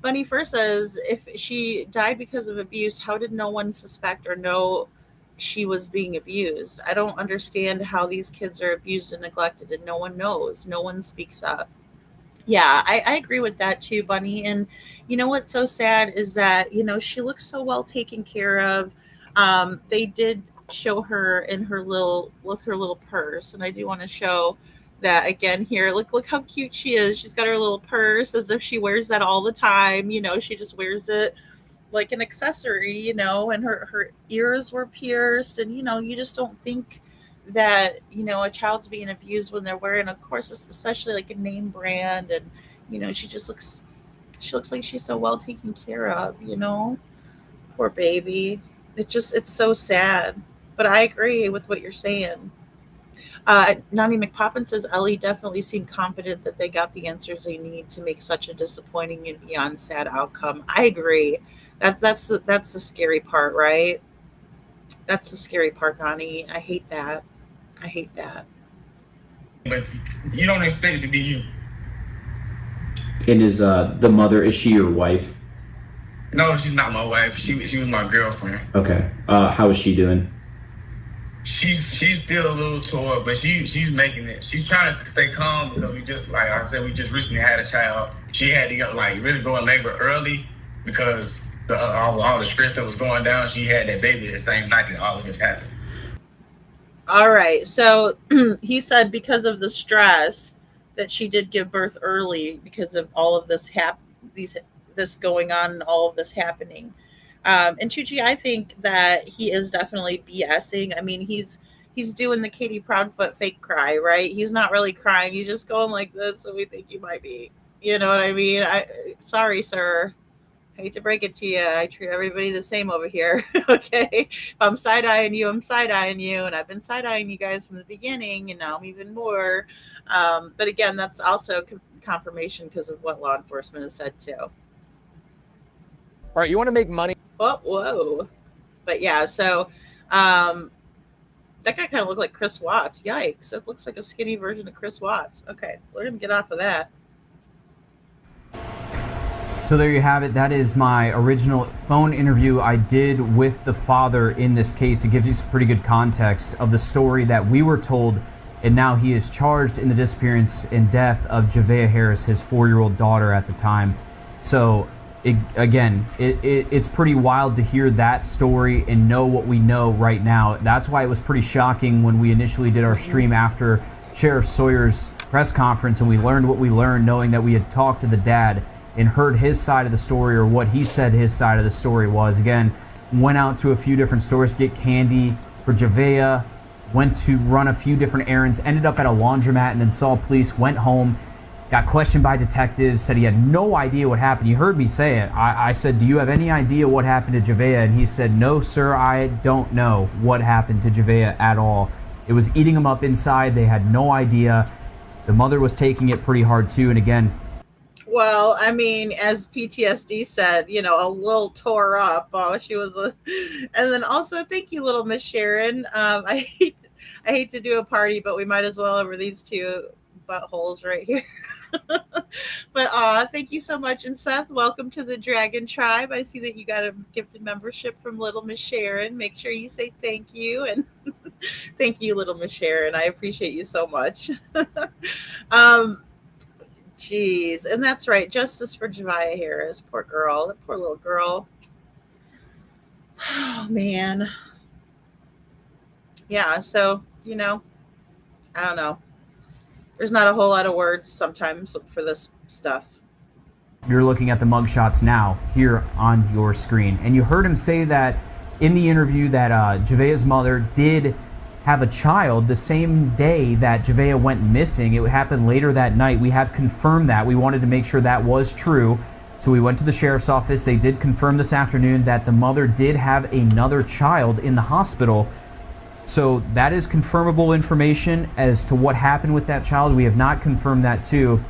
Speaker 1: Bunny first says if she died because of abuse, how did no one suspect or know she was being abused? I don't understand how these kids are abused and neglected, and no one knows. No one speaks up. Yeah, I agree with that too, Bunny. And what's so sad is that, she looks so well taken care of. They did show her with her little purse. And I do want to show that again here. Look how cute she is. She's got her little purse as if she wears that all the time. She just wears it like an accessory, and her ears were pierced. And, you just don't think that a child's being abused when they're wearing, of course, especially like a name brand, and she looks like she's so well taken care of. Poor baby. It's so sad, but I agree with what you're saying. Nani McPoppin says Ellie definitely seemed confident that they got the answers they need to make such a disappointing and beyond sad outcome. I agree. That's the scary part, right? That's the scary part, Nani. I hate that.
Speaker 14: But you don't expect it to be you.
Speaker 10: And is the mother, is she your wife?
Speaker 14: No, she's not my wife. She was my girlfriend.
Speaker 10: Okay. How is she doing?
Speaker 14: She's still a little tore, but she's making it. She's trying to stay calm because we just, like I said, we just recently had a child, she had to go, like really go in labor early because all the stress that was going down. She had that baby the same night that all of this happened.
Speaker 1: All right. So he said because of the stress that she did give birth early because of all of this this going on and all of this happening. And Chuchi, I think that he is definitely BSing. I mean, he's doing the Katie Proudfoot fake cry, right? He's not really crying. He's just going like this, so we think you might be. You know what I mean? Sorry, sir. Hate to break it to you. I treat everybody the same over here. Okay. If I'm side eyeing you, I'm side eyeing you. And I've been side eyeing you guys from the beginning, and now I'm even more. But again, that's also confirmation because of what law enforcement has said too.
Speaker 8: All right. You want to make money?
Speaker 1: Oh, whoa. But yeah, so that guy kind of looked like Chris Watts. Yikes. It looks like a skinny version of Chris Watts. Okay. Let him get off of that.
Speaker 10: So there you have it. That is my original phone interview I did with the father in this case. It gives you some pretty good context of the story that we were told, and now he is charged in the disappearance and death of Javeayah Harris, his 4-year-old daughter at the time. So it's pretty wild to hear that story and know what we know right now. That's why it was pretty shocking when we initially did our stream after Sheriff Sawyer's press conference and we learned what we learned, knowing that we had talked to the dad and heard his side of the story, or what he said his side of the story was. Again, went out to a few different stores to get candy for Javeayah, went to run a few different errands, ended up at a laundromat, and then saw police, went home, got questioned by detectives, said he had no idea what happened. You heard me say it. I said, do you have any idea what happened to Javeayah? And he said, no, sir, I don't know what happened to Javeayah at all. It was eating him up inside. They had no idea. The mother was taking it pretty hard too. And again,
Speaker 1: well, I mean, as PTSD said, a little tore up. Oh, she was and then also, thank you, little Miss Sharon. I hate to do a party, but we might as well over these two buttholes right here. But thank you so much. And Seth, welcome to the Dragon Tribe. I see that you got a gifted membership from little Miss Sharon. Make sure you say thank you. And thank you, little Miss Sharon. I appreciate you so much. Jeez. And that's right. Justice for Javeayah Harris. Poor girl. That poor little girl. Oh, man. Yeah. So, I don't know. There's not a whole lot of words sometimes for this stuff.
Speaker 10: You're looking at the mugshots now here on your screen. And you heard him say that in the interview that Javeayah's mother did have a child the same day that Javeayah went missing. It happened later that night. We have confirmed that. We wanted to make sure that was true. So we went to the sheriff's office. They did confirm this afternoon that the mother did have another child in the hospital. So that is confirmable information as to what happened with that child. We have not confirmed that too.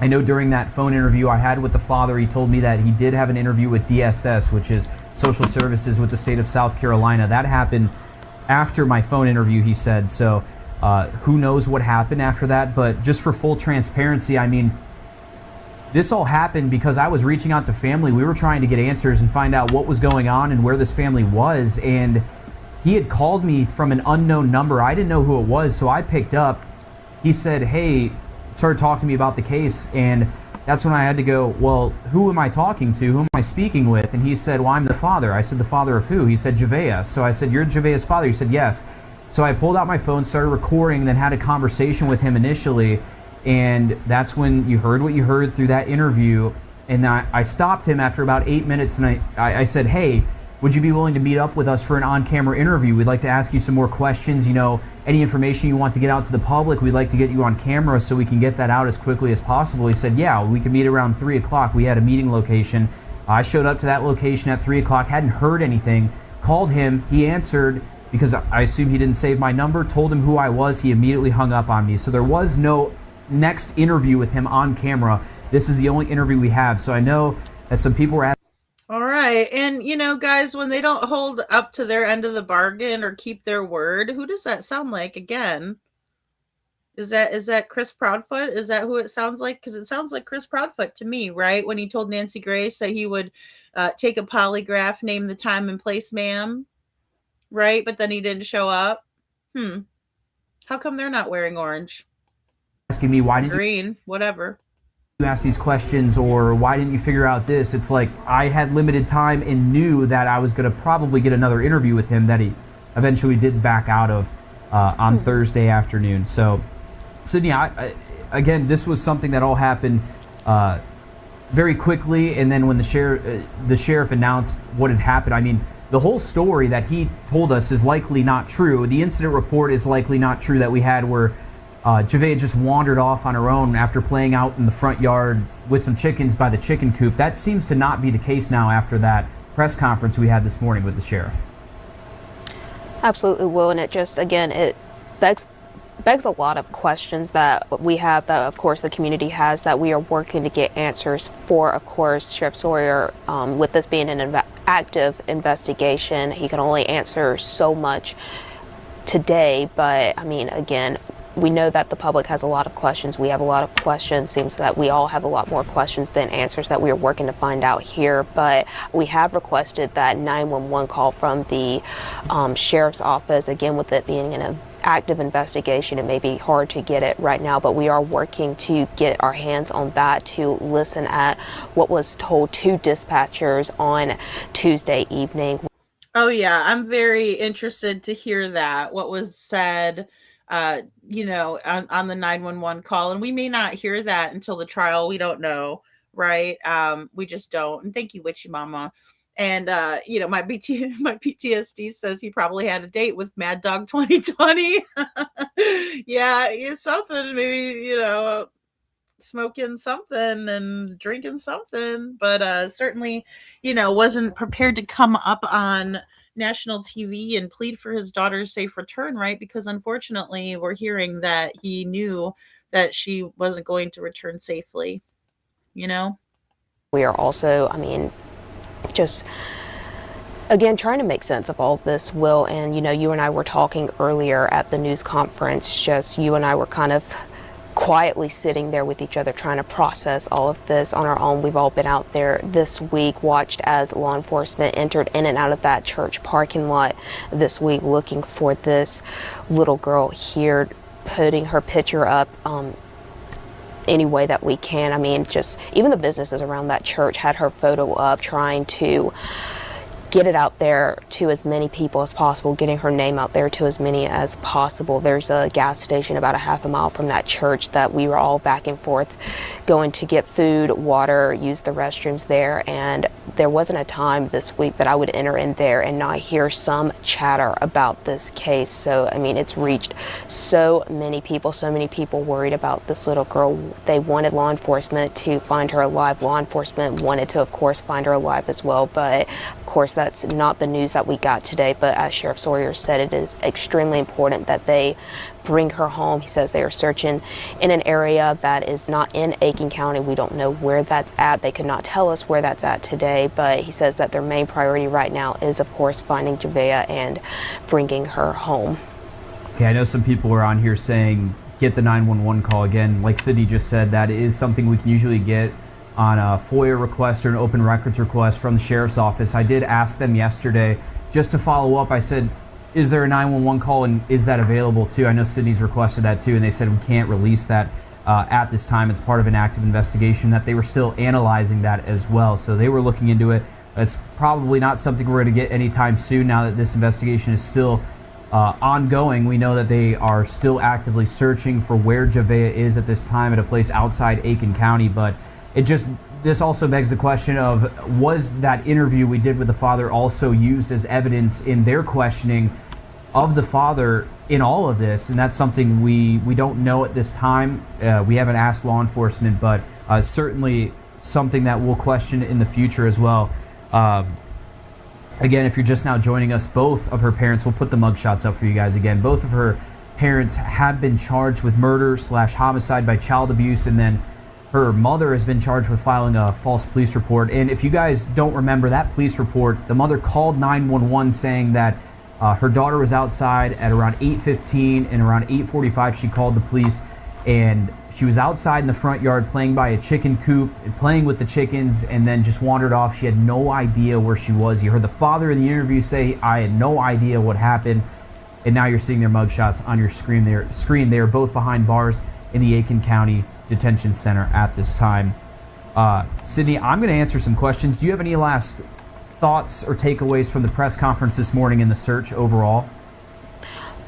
Speaker 10: I know during that phone interview I had with the father, he told me that he did have an interview with DSS, which is Social Services with the state of South Carolina. That happened after my phone interview, he said. So who knows what happened after that. But just for full transparency, I mean, this all happened because I was reaching out to family. We were trying to get answers and find out what was going on and where this family was. And he had called me from an unknown number. I didn't know who it was, so I picked up. He said, hey, started talking to me about the case, and that's when I had to go, well, who am I talking to? Who am I speaking with? And he said, well, I'm the father. I said, the father of who? He said, Javeayah. So I said, you're Javeayah's father? He said, yes. So I pulled out my phone, started recording, and then had a conversation with him initially, and that's when you heard what you heard through that interview. And I stopped him after about 8 minutes, and I said, hey, would you be willing to meet up with us for an on-camera interview? We'd like to ask you some more questions, any information you want to get out to the public, we'd like to get you on camera so we can get that out as quickly as possible. He said, yeah, we can meet around 3 o'clock. We had a meeting location. I showed up to that location at 3 o'clock, hadn't heard anything, called him, he answered because I assume he didn't save my number, told him who I was, he immediately hung up on me. So there was no next interview with him on camera. This is the only interview we have. So I know that some people were asking.
Speaker 1: All right. And, guys, when they don't hold up to their end of the bargain or keep their word, who does that sound like again? Is that Chris Proudfoot? Is that who it sounds like? Because it sounds like Chris Proudfoot to me, right? When he told Nancy Grace that he would take a polygraph, name the time and place, ma'am, right? But then he didn't show up. How come they're not wearing orange?
Speaker 10: Asking me why did
Speaker 1: green, whatever.
Speaker 10: you ask these questions, or why didn't you figure out this? It's like I had limited time and knew that I was going to probably get another interview with him that he eventually did back out of on Thursday afternoon. So, Sydney, again, this was something that all happened very quickly, and then when the sheriff announced what had happened, I mean, the whole story that he told us is likely not true. The incident report is likely not true that we had where Javeayah just wandered off on her own after playing out in the front yard with some chickens by the chicken coop. That seems to not be the case now after that press conference we had this morning with the sheriff.
Speaker 3: Absolutely, Will, and it just, again, it begs a lot of questions that we have, that of course the community has, that we are working to get answers for. Of course, Sheriff Sawyer, with this being an active investigation, he can only answer so much today, but I mean, again, we know that the public has a lot of questions. We have a lot of questions. Seems that we all have a lot more questions than answers that we are working to find out here. But we have requested that 911 call from the sheriff's office. Again, with it being an active investigation, it may be hard to get it right now, but we are working to get our hands on that, to listen at what was told to dispatchers on Tuesday evening.
Speaker 1: Oh yeah, I'm very interested to hear that, what was said, on the 911 call. And we may not hear that until the trial. We don't know, right? We just don't. And thank you, Witchy Mama. And my PTSD says he probably had a date with Mad Dog 2020. Yeah, it's something. Maybe smoking something and drinking something, but certainly, wasn't prepared to come up on national TV and plead for his daughter's safe return, right? Because unfortunately, we're hearing that he knew that she wasn't going to return safely, We
Speaker 3: are also, just again trying to make sense of all of this, Will, and you and I were talking earlier at the news conference. Just you and I were kind of quietly sitting there with each other trying to process all of this on our own. We've all been out there this week, watched as law enforcement entered in and out of that church parking lot this week looking for this little girl here, putting her picture up any way that we can. I mean, just even the businesses around that church had her photo up, trying to get it out there to as many people as possible, getting her name out there to as many as possible. There's a gas station about a half a mile from that church that we were all back and forth going to get food, water, use the restrooms there, and there wasn't a time this week that I would enter in there and not hear some chatter about this case. So, I mean, it's reached so many people worried about this little girl. They wanted law enforcement to find her alive. Law enforcement wanted to, of course, find her alive as well, but of course, that's not the news that we got today. But as Sheriff Sawyer said, it is extremely important that they bring her home. He says they are searching in an area that is not in Aiken County. We don't know where that's at. They could not tell us where that's at today, but he says that their main priority right now is, of course, finding Javeayah and bringing her home.
Speaker 10: Okay, I know some people are on here saying get the 911 call. Again, like Sydney just said, that is something we can usually get on a FOIA request or an open records request from the sheriff's office. I did ask them yesterday just to follow up. I said, is there a 911 call and is that available too? I know Sydney's requested that too, and they said we can't release that at this time. It's part of an active investigation, that they were still analyzing that as well. So they were looking into it. It's probably not something we're going to get anytime soon now that this investigation is still ongoing. We know that they are still actively searching for where Javeayah is at this time at a place outside Aiken County, but this also begs the question of, was that interview we did with the father also used as evidence in their questioning of the father in all of this? And that's something we don't know at this time. We haven't asked law enforcement, but certainly something that we'll question in the future as well. Again, if you're just now joining us, both of her parents, we'll put the mugshots up for you guys again. Both of her parents have been charged with murder/homicide by child abuse, and then her mother has been charged with filing a false police report. And if you guys don't remember that police report, the mother called 911 saying that her daughter was outside at around 8:15, and around 8:45 she called the police, and she was outside in the front yard playing by a chicken coop, playing with the chickens, and then just wandered off. She had no idea where she was. You heard the father in the interview say, I had no idea what happened. And now you're seeing their mugshots on your screen there. They are both behind bars in the Aiken County detention center at this time. Sydney, I'm going to answer some questions. Do you have any last thoughts or takeaways from the press conference this morning in the search overall?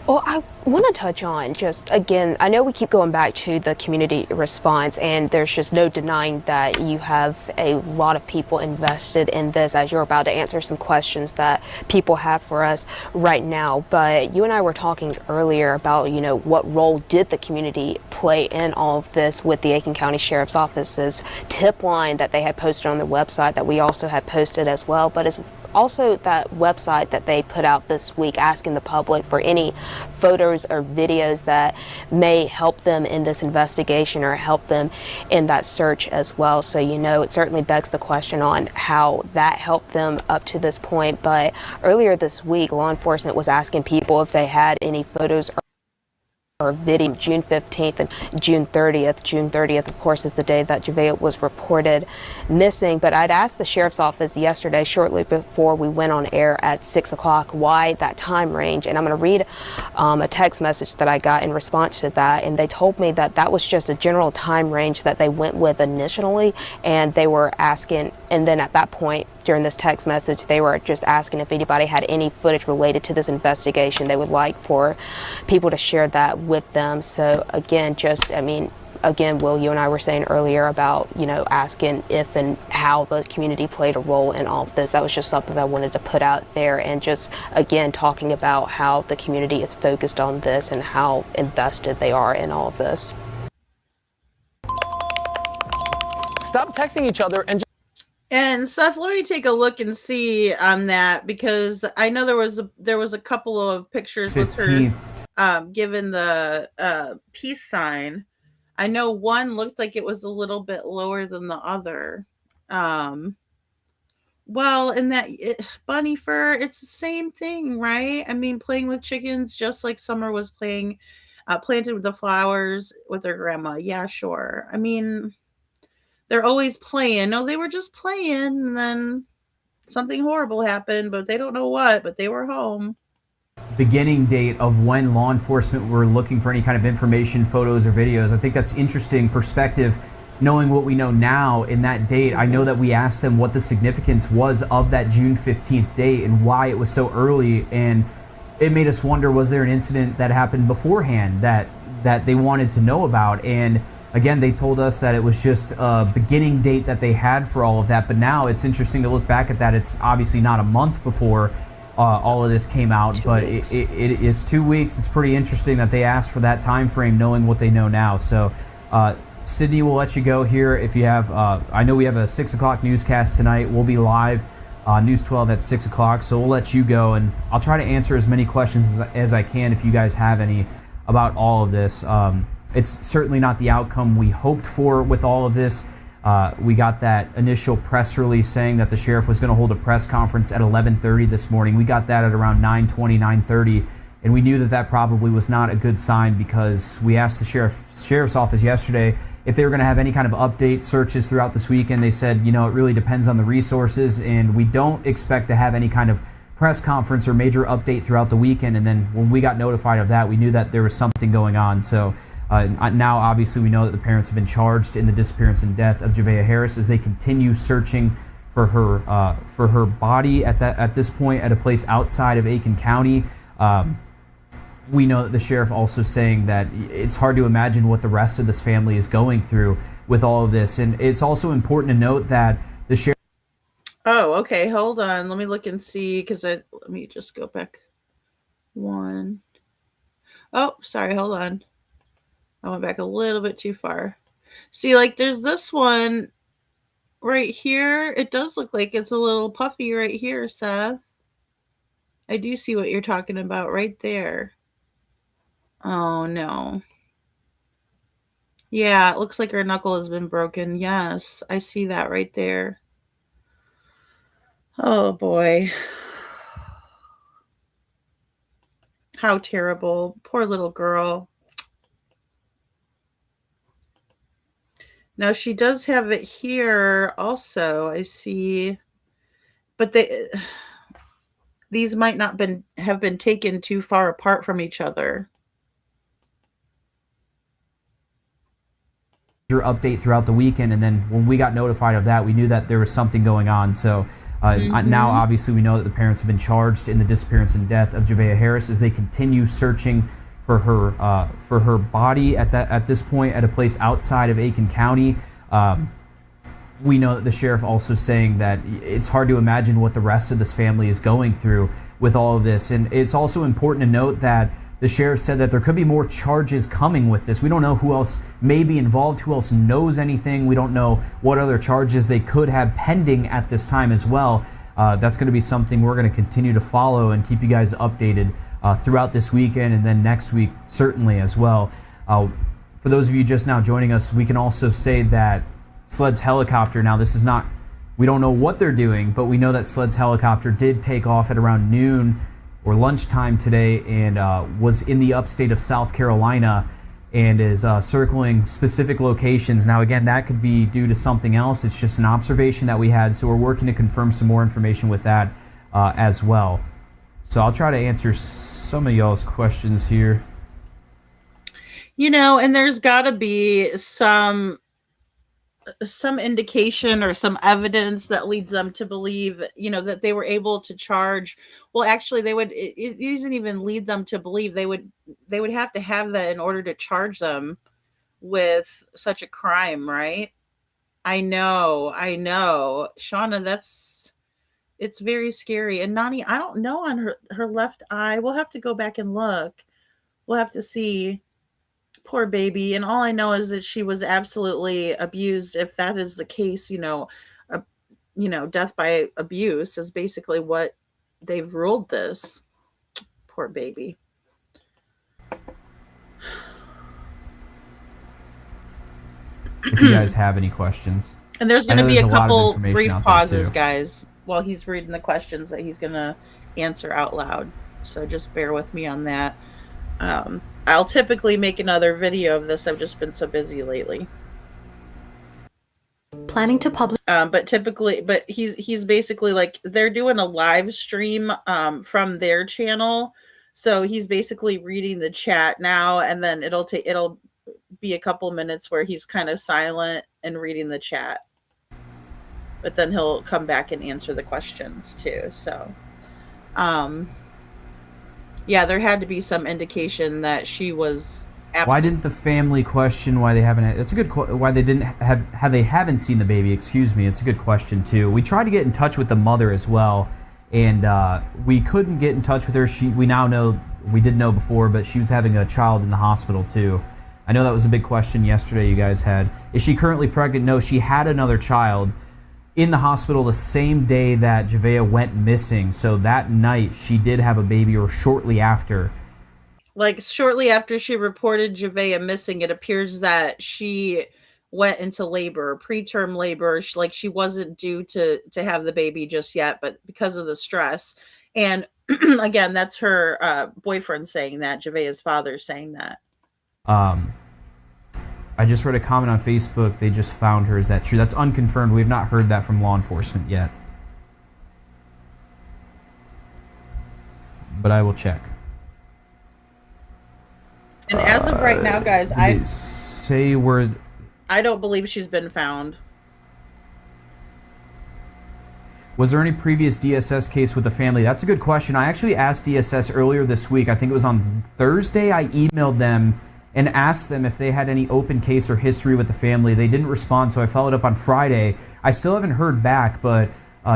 Speaker 3: Well, I want to touch on just, again, I know we keep going back to the community response, and there's just no denying that you have a lot of people invested in this, as you're about to answer some questions that people have for us right now. But you and I were talking earlier about, you know, what role did the community play in all of this with the Aiken County Sheriff's Office's tip line that they had posted on their website, that we also had posted as well. But as also that website that they put out this week asking the public for any photos or videos that may help them in this investigation or help them in that search as well. So, you know, it certainly begs the question on how that helped them up to this point. But earlier this week, law enforcement was asking people if they had any photos or video June 15th and June 30th. June 30th, of course, is the day that Javeayah was reported missing. But I'd asked the sheriff's office yesterday, shortly before we went on air at 6 o'clock, why that time range. And I'm going to read a text message that I got in response to that. And they told me that that was just a general time range that they went with initially. And they were asking, and then at that point, during this text message, they were just asking if anybody had any footage related to this investigation. They would like for people to share that with them. So again, again, Will, you and I were saying earlier about, you know, asking if and how the community played a role in all of this. That was just something that I wanted to put out there, and just, again, talking about how the community is focused on this and how invested they are in all of this.
Speaker 15: Stop texting each other and
Speaker 1: And Seth, let me take a look and see on that, because I know there was a couple of pictures 15th. With her given the peace sign. I know one looked like it was a little bit lower than the other. Well, in that bunny fur, it's the same thing, right? I mean, playing with chickens, just like Summer was playing, planted with the flowers with her grandma. Yeah, sure. I mean, they're always playing. No, they were just playing, and then something horrible happened, but they don't know what, but they were home.
Speaker 10: Beginning date of when law enforcement were looking for any kind of information, photos, or videos. I think that's interesting perspective, knowing what we know now in that date. I know that we asked them what the significance was of that June 15th date and why it was so early, and it made us wonder, was there an incident that happened beforehand that they wanted to know about? And again, they told us that it was just a beginning date that they had for all of that. But now it's interesting to look back at that. It's obviously not a month before all of this came out, but it is 2 weeks. It's pretty interesting that they asked for that time frame, knowing what they know now. So, Sydney, we'll let you go here. If you have, I know we have a 6 o'clock newscast tonight. We'll be live, News 12 at 6 o'clock. So we'll let you go, and I'll try to answer as many questions as I can if you guys have any about all of this. It's certainly not the outcome we hoped for with all of this. We got that initial press release saying that the sheriff was going to hold a press conference at 11:30 this morning. We got that at around 9:20, 9:30, and we knew that that probably was not a good sign, because we asked the sheriff's office yesterday if they were going to have any kind of update searches throughout this weekend. They said, you know, it really depends on the resources, and we don't expect to have any kind of press conference or major update throughout the weekend. And then when we got notified of that, we knew that there was something going on. So now, obviously, we know that the parents have been charged in the disappearance and death of Javeayah Harris as they continue searching for her body at this point at a place outside of Aiken County. We know that the sheriff also saying that it's hard to imagine what the rest of this family is going through with all of this. And it's also important to note that the sheriff...
Speaker 1: Oh, okay. Hold on. Let me look and see, because let me just go back one. Oh, sorry. Hold on. I went back a little bit too far. See, like, there's this one right here. It does look like it's a little puffy right here, Seth. I do see what you're talking about right there. Oh, no. Yeah, it looks like her knuckle has been broken. Yes, I see that right there. Oh, boy. How terrible. Poor little girl. Now, she does have it here also, I see. But these might not have been taken too far apart from each other.
Speaker 10: update throughout the weekend, and then when we got notified of that, we knew that there was something going on. So now obviously we know that the parents have been charged in the disappearance and death of Javeayah Harris as they continue searching for her body at this point at a place outside of Aiken County. We know that the sheriff also saying that it's hard to imagine what the rest of this family is going through with all of this. And it's also important to note that the sheriff said that there could be more charges coming with this. We don't know who else may be involved, who else knows anything. We don't know what other charges they could have pending at this time as well. That's going to be something we're going to continue to follow and keep you guys updated throughout this weekend and then next week certainly as well. For those of you just now joining us, we can also say that SLED's helicopter, now this is not, we don't know what they're doing, but we know that SLED's helicopter did take off at around noon or lunchtime today and was in the upstate of South Carolina and is circling specific locations. Now again, that could be due to something else. It's just an observation that we had, so we're working to confirm some more information with that as well. So I'll try to answer some of y'all's questions here.
Speaker 1: You know, and there's got to be some indication or some evidence that leads them to believe, you know, that they were able to charge. Well, actually, it doesn't even lead them to believe they would have to have that in order to charge them with such a crime, right? I know, Shauna. It's very scary. And Nani, I don't know on her left eye. We'll have to go back and look. We'll have to see. Poor baby. And all I know is that she was absolutely abused. If that is the case, death by abuse is basically what they've ruled this. Poor baby.
Speaker 10: If you guys have any questions.
Speaker 1: And there's going to be a couple brief pauses, guys, while he's reading the questions that he's going to answer out loud. So just bear with me on that. I'll typically make another video of this. I've just been so busy lately.
Speaker 16: Planning to publish.
Speaker 1: But he's basically like, they're doing a live stream from their channel. So he's basically reading the chat now, and then it'll be a couple minutes where he's kind of silent and reading the chat. But then he'll come back and answer the questions too. So, yeah, there had to be some indication that she was.
Speaker 10: Why didn't the family question why they haven't? It's a good why they didn't have how they haven't seen the baby. Excuse me. It's a good question too. We tried to get in touch with the mother as well, and we couldn't get in touch with her. We now know, we did know before, but she was having a child in the hospital too. I know that was a big question yesterday you guys had. Is she currently pregnant? No, she had another child in the hospital the same day that Javeayah went missing. So that night she did have a baby, or shortly after.
Speaker 1: Like shortly after she reported Javeayah missing, it appears that she went into labor, preterm labor. She wasn't due to have the baby just yet, but because of the stress. And again, that's her boyfriend saying that, Javeayah's father saying that.
Speaker 10: I just read a comment on Facebook. They just found her. Is that true? That's unconfirmed. We have not heard that from law enforcement yet. But I will check.
Speaker 1: And as of right now, guys, I don't believe she's been found.
Speaker 10: Was there any previous DSS case with the family? That's a good question. I actually asked DSS earlier this week. I think it was on Thursday. I emailed them and asked them if they had any open case or history with the family. They didn't respond, so I followed up on Friday. I still haven't heard back, but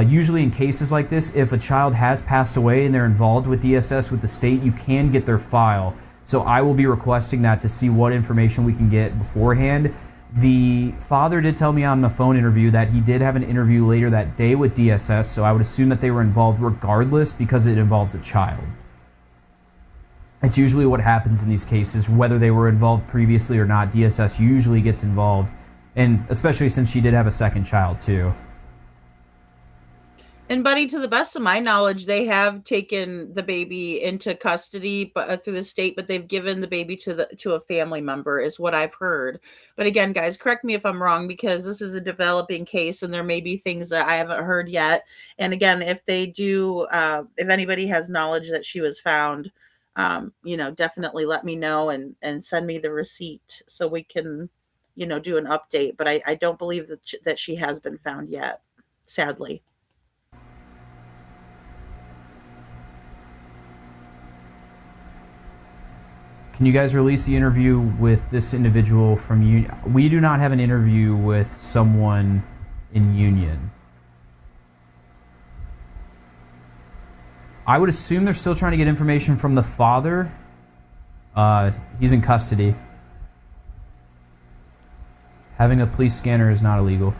Speaker 10: usually in cases like this, if a child has passed away and they're involved with DSS, with the state, you can get their file. So I will be requesting that to see what information we can get beforehand. The father did tell me on the phone interview that he did have an interview later that day with DSS, so I would assume that they were involved regardless because it involves a child. It's usually what happens in these cases, whether they were involved previously or not. DSS usually gets involved, and especially since she did have a second child too.
Speaker 1: And Buddy, to the best of my knowledge, they have taken the baby into custody, but through the state, but they've given the baby to a family member, is what I've heard. But again, guys, correct me if I'm wrong, because this is a developing case and there may be things that I haven't heard yet. And again, if they do, if anybody has knowledge that she was found, definitely let me know and send me the receipt so we can do an update, but I don't believe that she has been found yet, sadly.
Speaker 10: Can you guys release the interview with this individual from Union? We do not have an interview with someone in Union. I would assume they're still trying to get information from the father. He's in custody. Having a police scanner is not illegal.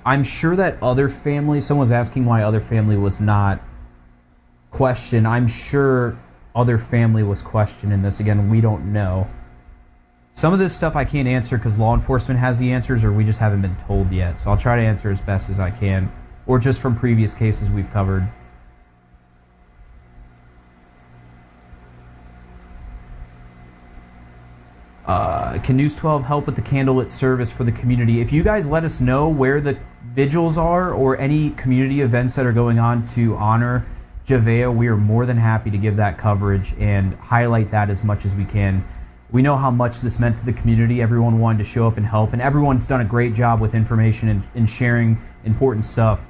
Speaker 10: I'm sure that other family, someone's asking why other family was not questioned. I'm sure other family was questioned in this. Again, we don't know. Some of this stuff I can't answer because law enforcement has the answers, or we just haven't been told yet. So I'll try to answer as best as I can, or just from previous cases we've covered. Can News 12 help with the candlelit service for the community? If you guys let us know where the vigils are or any community events that are going on to honor Javeayah, we are more than happy to give that coverage and highlight that as much as we can. We know how much this meant to the community. Everyone wanted to show up and help, and everyone's done a great job with information and sharing important stuff.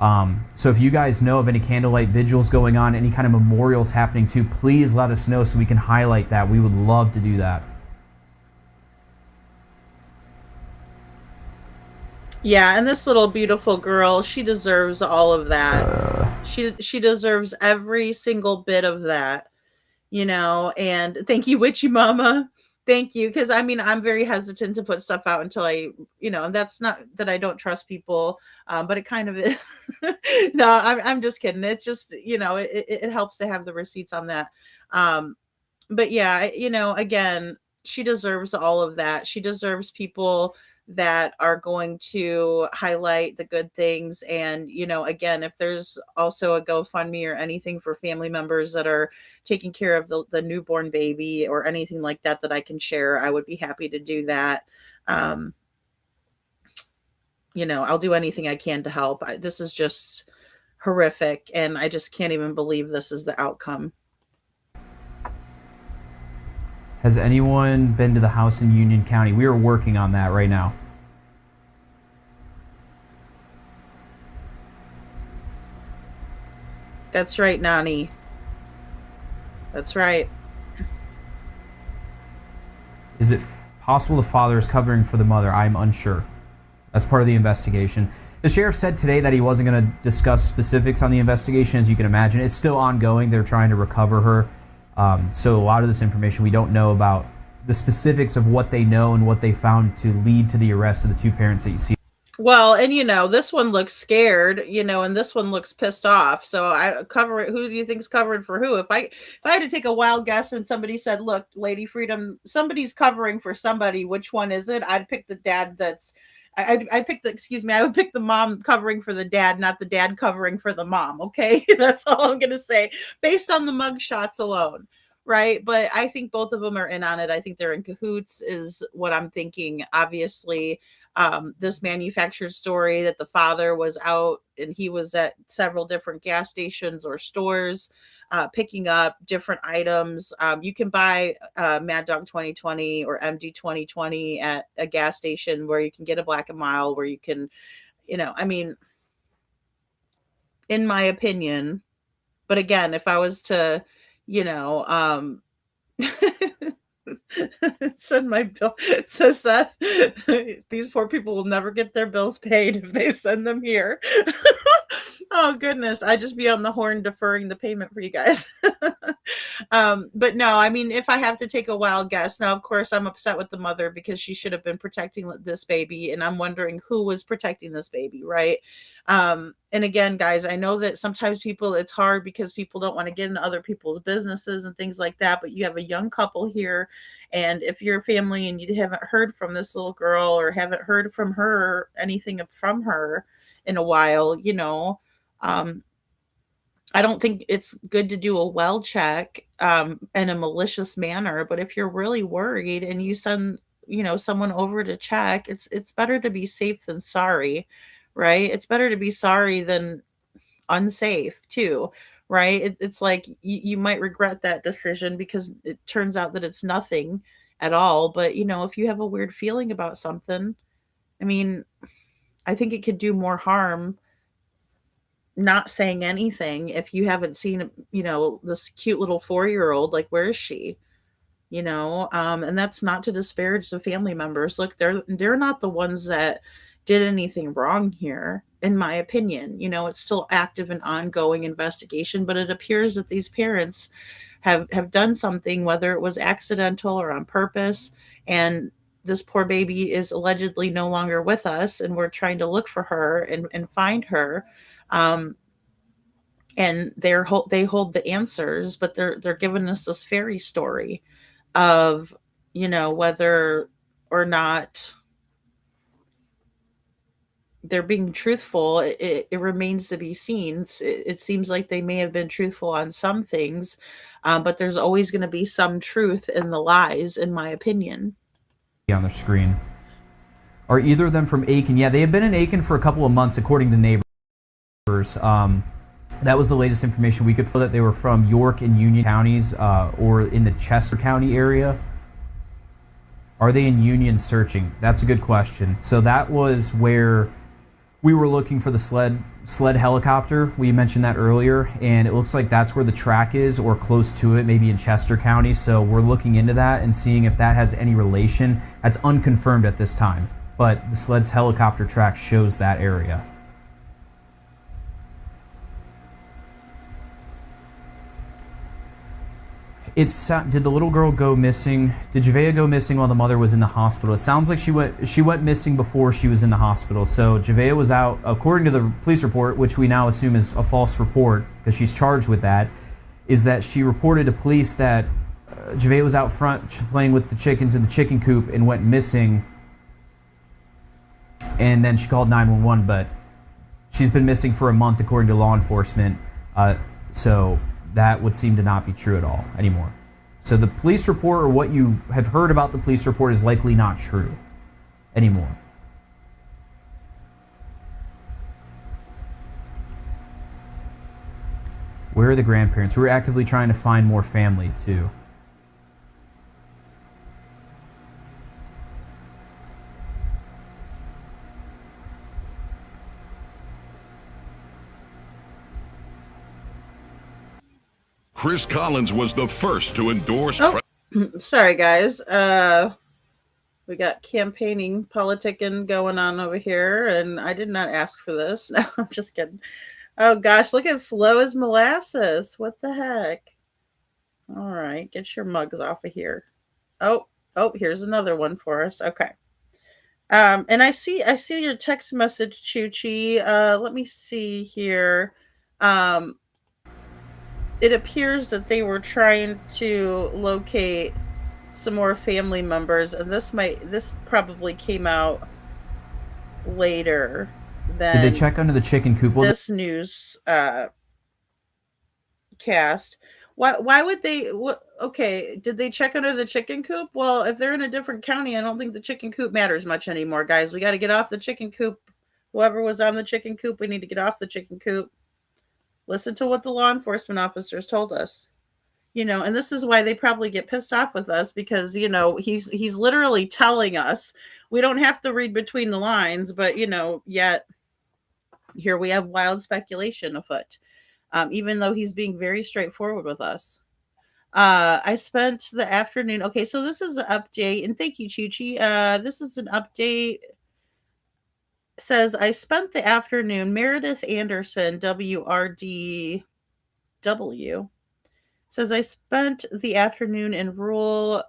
Speaker 10: So if you guys know of any candlelight vigils going on, any kind of memorials happening too, please let us know so we can highlight that. We would love to do that.
Speaker 1: Yeah, and this little beautiful girl, she deserves all of that. She deserves every single bit of that, and thank you, Witchy Mama. Thank you, because I'm very hesitant to put stuff out until and that's not that I don't trust people, but it kind of is. No, I'm just kidding. It's just, it helps to have the receipts on that. But yeah, again, she deserves all of that. She deserves people that are going to highlight the good things. And, again, if there's also a GoFundMe or anything for family members that are taking care of the newborn baby or anything like that I can share, I would be happy to do that. I'll do anything I can to help. This is just horrific, and I just can't even believe this is the outcome.
Speaker 10: Has anyone been to the house in Union County? We are working on that right now.
Speaker 1: That's right, Nani. That's right.
Speaker 10: Is it possible the father is covering for the mother? I'm unsure. That's part of the investigation. The sheriff said today that he wasn't going to discuss specifics on the investigation. As you can imagine, it's still ongoing. They're trying to recover her. So a lot of this information we don't know about the specifics of what they know and what they found to lead to the arrest of the two parents that you see.
Speaker 1: Well, and this one looks scared, and this one looks pissed off. So I cover it. Who do you think's covering for who? If I had to take a wild guess and somebody said, "Look, Lady Freedom, somebody's covering for somebody. Which one is it?" I'd pick the dad. I would pick the mom covering for the dad, not the dad covering for the mom. Okay, that's all I'm gonna say based on the mug shots alone. Right. But I think both of them are in on it. I think they're in cahoots is what I'm thinking. Obviously, this manufactured story that the father was out and he was at several different gas stations or stores picking up different items. You can buy Mad Dog 2020 or MD 2020 at a gas station where you can get a Black and Mild, where you can, in my opinion. But again, if I was to, send my bill. So Seth, these poor people will never get their bills paid if they send them here. Oh goodness, I just be on the horn deferring the payment for you guys. But no, if I have to take a wild guess, now of course I'm upset with the mother because she should have been protecting this baby, and I'm wondering who was protecting this baby, right? And again, guys, I know that sometimes it's hard because people don't want to get into other people's businesses and things like that, but you have a young couple here, and if you're a family and you haven't heard from this little girl or haven't heard from her anything from her in a while, I don't think it's good to do a well check in a malicious manner. But if you're really worried and you send, someone over to check, it's better to be safe than sorry, right? It's better to be sorry than unsafe too, right? It's like you might regret that decision because it turns out that it's nothing at all. But if you have a weird feeling about something, I mean, I think it could do more harm not saying anything if you haven't seen, this cute little 4-year-old. Like, where is she? And that's not to disparage the family members. Look, they're not the ones that did anything wrong here, in my opinion. It's still active and ongoing investigation, but it appears that these parents have done something, whether it was accidental or on purpose, and this poor baby is allegedly no longer with us, and we're trying to look for her and find her. um, and they hold the answers, but they're giving us this fairy story of, whether or not they're being truthful. It remains to be seen. It seems like they may have been truthful on some things, but there's always going to be some truth in the lies, in my opinion.
Speaker 10: On the screen. Are either of them from Aiken? Yeah, they have been in Aiken for a couple of months, according to neighbors. That was the latest information we could find, that they were from York and Union counties, or in the Chester County area. Are they in Union searching? That's a good question. So that was where we were looking for the sled helicopter. We mentioned that earlier, and it looks like that's where the track is, or close to it, maybe in Chester County. So we're looking into that and seeing if that has any relation. That's unconfirmed at this time, but the sled's helicopter track shows that area. Did the little girl go missing? Did Javeayah go missing while the mother was in the hospital? It sounds like she went missing before she was in the hospital. So Javeayah was out, according to the police report, which we now assume is a false report because she's charged with that, is that she reported to police that Javeayah was out front playing with the chickens in the chicken coop and went missing. And then she called 911, but she's been missing for a month, according to law enforcement. So that would seem to not be true at all anymore. So the police report, or what you have heard about the police report, is likely not true anymore. Where are the grandparents? We're actively trying to find more family too.
Speaker 16: Chris Collins was the first to endorse.
Speaker 1: Sorry, guys. We got campaigning, politicking going on over here, and I did not ask for this. No, I'm just kidding. Oh gosh, look at slow as molasses. What the heck? All right, get your mugs off of here. Oh, here's another one for us. Okay. And I see your text message, Chuchi. Let me see here. It appears that they were trying to locate some more family members, and this probably came out later than.
Speaker 10: Did they check under the chicken coop? Well,
Speaker 1: this news cast. Why would they? Okay, did they check under the chicken coop? Well, if they're in a different county, I don't think the chicken coop matters much anymore, guys. We got to get off the chicken coop. Whoever was on the chicken coop, we need to get off the chicken coop. Listen to what the law enforcement officers told us. And this is why they probably get pissed off with us, because he's literally telling us. We don't have to read between the lines, but yet here we have wild speculation afoot, even though he's being very straightforward with us. I spent the afternoon. Okay, so this is an update, and thank you, Chuchi. This is an update. Says, I spent the afternoon. Meredith Anderson, WRDW, says, I spent the afternoon in rural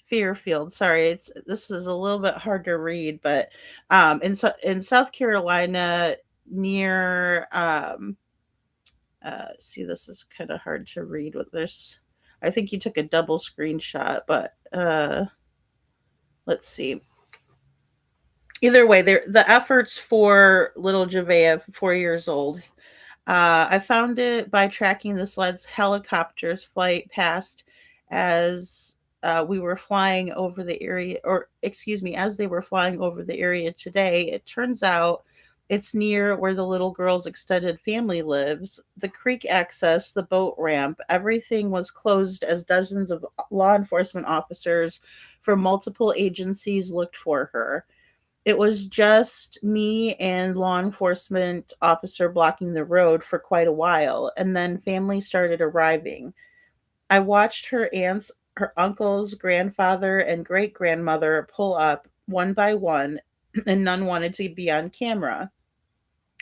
Speaker 1: Fairfield. Sorry, this is a little bit hard to read, but in South Carolina, near see, this is kind of hard to read with this. I think you took a double screenshot, but let's see. Either way, the efforts for little Javeayah, 4 years old. I found it by tracking the sled's helicopter's flight past as we were flying over the area, or excuse me, as they were flying over the area today. It turns out It's near where the little girl's extended family lives. The creek access, the boat ramp, everything was closed as dozens of law enforcement officers from multiple agencies looked for her. It was just me and law enforcement officer blocking the road for quite a while, and then family started arriving. I watched her aunts, her uncles, grandfather, and great grandmother pull up one by one, and none wanted to be on camera.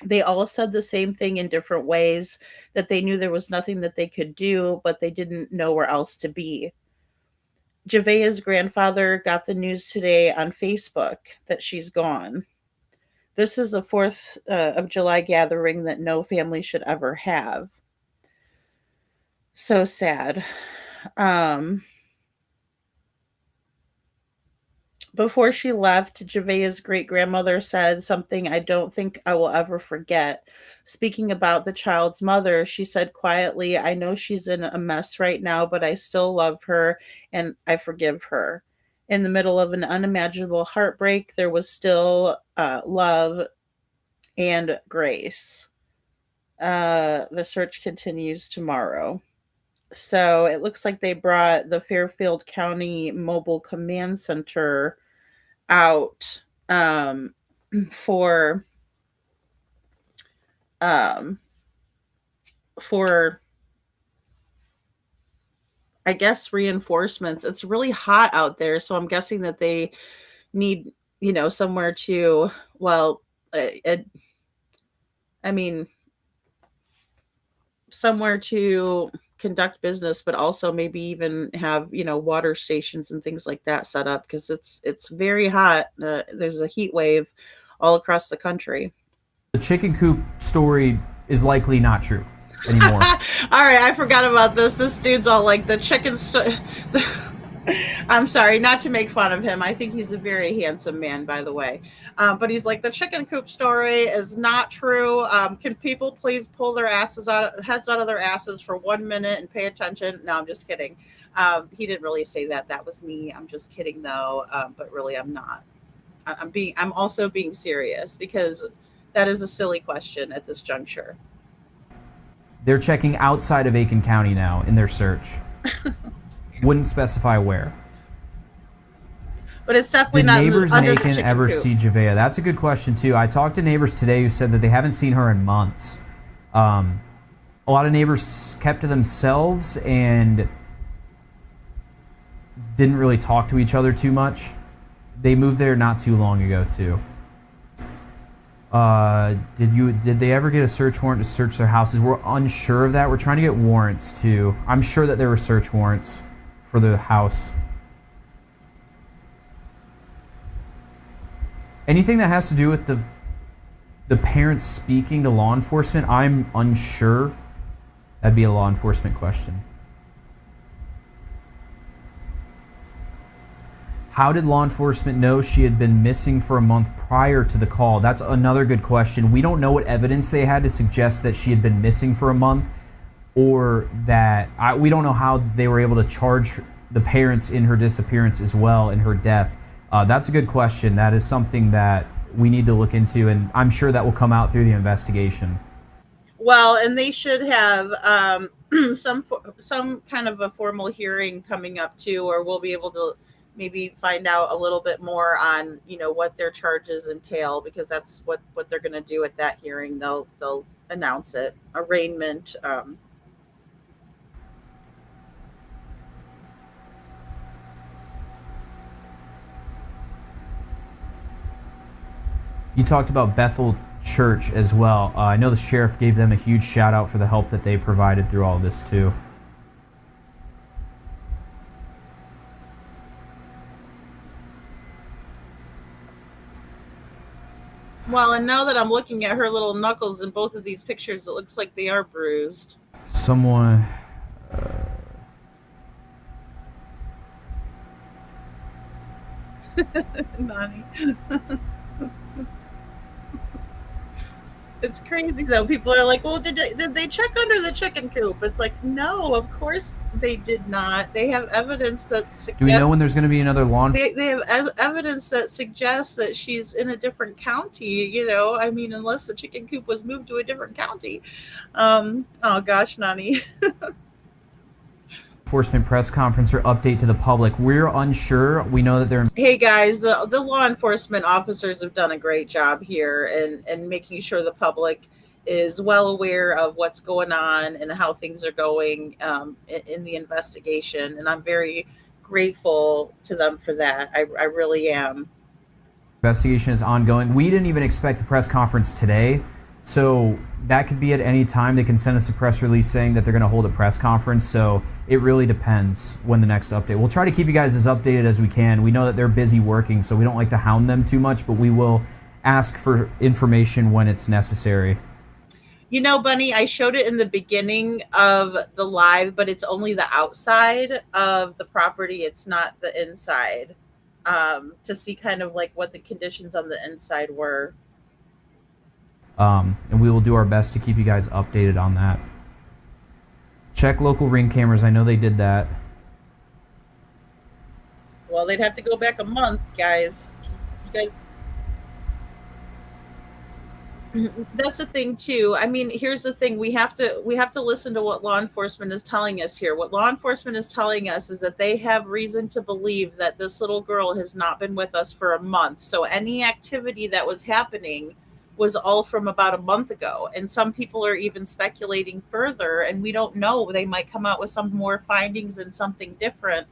Speaker 1: They all said the same thing in different ways, that they knew there was nothing that they could do, but they didn't know where else to be. Javeayah's grandfather got the news today on Facebook that she's gone. This is the 4th of July gathering that no family should ever have. So sad. Um, Before she left, Javeayah's great grandmother said something I don't think I will ever forget. Speaking about the child's mother, she said quietly, I know she's in a mess right now, but I still love her and I forgive her. In the middle of an unimaginable heartbreak, there was still love and grace. The search continues tomorrow. So it looks like they brought the Fairfield County Mobile Command Center out for um, for I guess reinforcements. It's really hot out there, so I'm guessing that they need somewhere to well, uh, I mean somewhere to conduct business, but also maybe even have water stations and things like that set up because it's very hot. There's a heat wave all across the country.
Speaker 10: The chicken coop story is likely not true anymore.
Speaker 1: All right, I forgot about this. This dude's all like the chicken. I'm sorry, not to make fun of him. I think he's a very handsome man, by the way. But he's like, the chicken coop story is not true. Can people please pull their heads out of their asses for 1 minute and pay attention? No, I'm just kidding. He didn't really say that. That was me. I'm just kidding, though. But really, I'm not. I'm also being serious because that is a silly question at this juncture.
Speaker 10: They're checking outside of Aiken County now in their search. Wouldn't specify where.
Speaker 1: But it's definitely
Speaker 10: Did
Speaker 1: not
Speaker 10: neighbors in
Speaker 1: under the
Speaker 10: Aiken
Speaker 1: chicken
Speaker 10: ever
Speaker 1: coop.
Speaker 10: see Javeayah? That's a good question, too. I talked to neighbors today who said that they haven't seen her in months. A lot of neighbors kept to themselves and didn't really talk to each other too much. They moved there not too long ago, too. Did they ever get a search warrant to search their houses? We're unsure of that. We're trying to get warrants, too. I'm sure that there were search warrants for the house. Anything that has to do with the parents speaking to law enforcement, I'm unsure. That'd be a law enforcement question. How did law enforcement know she had been missing for a month prior to the call? That's another good question. We don't know what evidence they had to suggest that she had been missing for a month, or that we don't know how they were able to charge the parents in her disappearance as well, in her death. That's a good question. That is something that we need to look into, and I'm sure that will come out through the investigation.
Speaker 1: Well, and they should have some kind of a formal hearing coming up too, or we'll be able to maybe find out a little bit more on what their charges entail, because that's what they're going to do at that hearing. They'll announce it, arraignment.
Speaker 10: You talked about Bethel Church as well. I know the sheriff gave them a huge shout out for the help that they provided through all this too.
Speaker 1: Well, and now that I'm looking at her little knuckles in both of these pictures, it looks like they are bruised.
Speaker 10: Someone...
Speaker 1: Nani. It's crazy though. People are like, "Well, did they check under the chicken coop?" It's like, no, of course they did not. They have evidence that
Speaker 10: Do we know
Speaker 1: suggests
Speaker 10: when there's going to be another law enforcement?
Speaker 1: they have evidence that suggests that she's in a different county. I mean, unless the chicken coop was moved to a different county. Oh gosh, Nani.
Speaker 10: Press conference or update to the public. We're unsure. We know that they're
Speaker 1: Hey guys, the law enforcement officers have done a great job here and making sure the public is well aware of what's going on and how things are going in the investigation. And I'm very grateful to them for that. I really am.
Speaker 10: investigation is ongoing. We didn't even expect the press conference today, so that could be at any time. They can send us a press release saying that they're going to hold a press conference, so it really depends when the next update. We'll try to keep you guys as updated as we can. We know that they're busy working, so we don't like to hound them too much, but we will ask for information when it's necessary.
Speaker 1: Bunny, I showed it in the beginning of the live, but it's only the outside of the property. It's not the inside, to see kind of like what the conditions on the inside were.
Speaker 10: And we will do our best to keep you guys updated on that. Check local Ring cameras. I know they did that.
Speaker 1: Well, they'd have to go back a month, guys. You guys. That's the thing too. I mean, here's the thing: we have to listen to what law enforcement is telling us here. What law enforcement is telling us is that they have reason to believe that this little girl has not been with us for a month. So any activity that was happening was all from about a month ago. And some people are even speculating further, and we don't know. They might come out with some more findings and something different.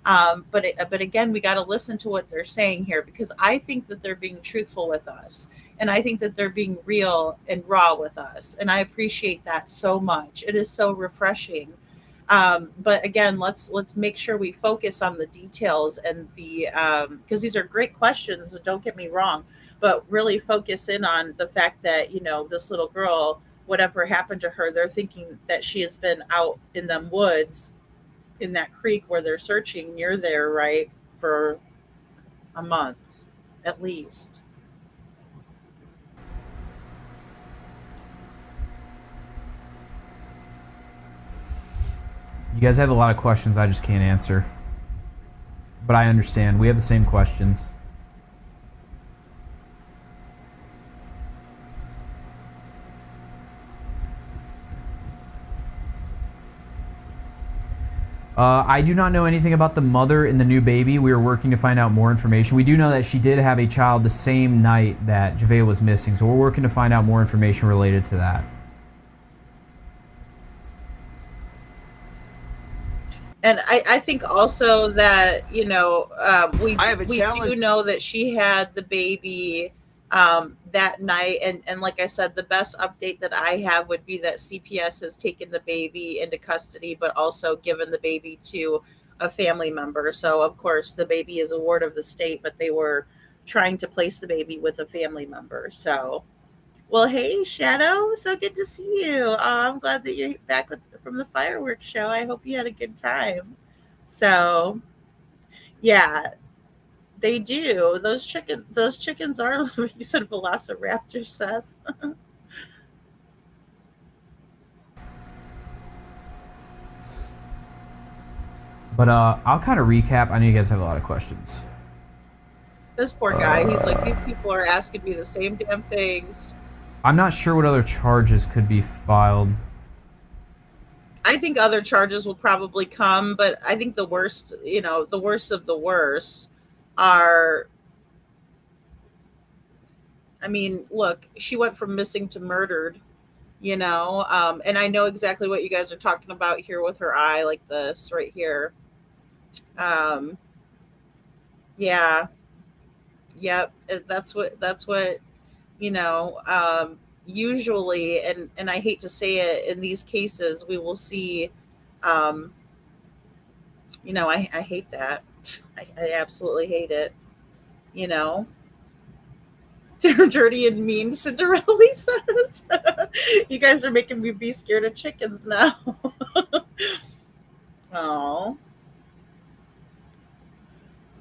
Speaker 1: But again, we got to listen to what they're saying here, because I think that they're being truthful with us. And I think that they're being real and raw with us. And I appreciate that so much. It is so refreshing. But again, let's make sure we focus on the details and the because these are great questions. Don't get me wrong, but really focus in on the fact that this little girl, whatever happened to her, they're thinking that she has been out in them woods, in that creek where they're searching near there, right, for a month at least.
Speaker 10: You guys have a lot of questions I just can't answer. But I understand. We have the same questions. I do not know anything about the mother and the new baby. We are working to find out more information. We do know that she did have a child the same night that Javeayah was missing, so we're working to find out more information related to that.
Speaker 1: And I think also that we do know that she had the baby that night, and like I said, the best update that I have would be that CPS has taken the baby into custody, but also given the baby to a family member. So of course the baby is a ward of the state, but they were trying to place the baby with a family member. So, well, hey Shadow, so good to see you. I'm glad that you're back from the fireworks show. I hope you had a good time. So, yeah, they do. Those chickens are. You said Velociraptor, Seth.
Speaker 10: But I'll kind of recap. I know you guys have a lot of questions.
Speaker 1: This poor guy. He's like, these people are asking me the same damn things.
Speaker 10: I'm not sure what other charges could be filed.
Speaker 1: I think other charges will probably come, but I think the worst of the worst are. I mean, look, she went from missing to murdered, and I know exactly what you guys are talking about here with her eye, like this right here. Yeah, yep, that's what usually, and I hate to say it, in these cases we will see. I hate that. I absolutely hate it. They're dirty and mean, Cinderella says. You guys are making me be scared of chickens now. Oh.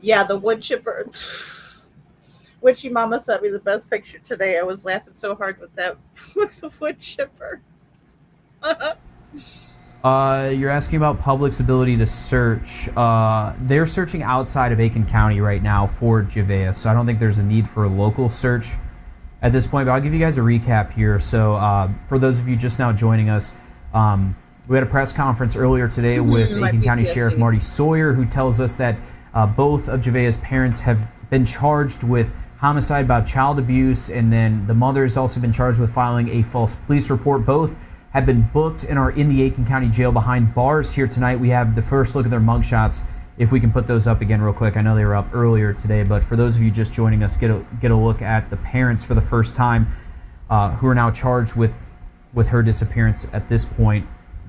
Speaker 1: Yeah, the wood chipper. Witchy Mama sent me the best picture today. I was laughing so hard with that with the wood chipper.
Speaker 10: You're asking about public's ability to search. They're searching outside of Aiken County right now for Javeayah, so I don't think there's a need for a local search at this point. But I'll give you guys a recap here. So for those of you just now joining us, we had a press conference earlier today with Aiken County Sheriff Marty Sawyer, who tells us that both of Javeayah's parents have been charged with homicide by child abuse, and then the mother has also been charged with filing a false police report. Both have been booked and are in the Aiken County Jail behind bars here tonight. We have the first look at their mugshots, if we can put those up again real quick. I know they were up earlier today, but for those of you just joining us, get a look at the parents for the first time, who are now charged with her disappearance at this point.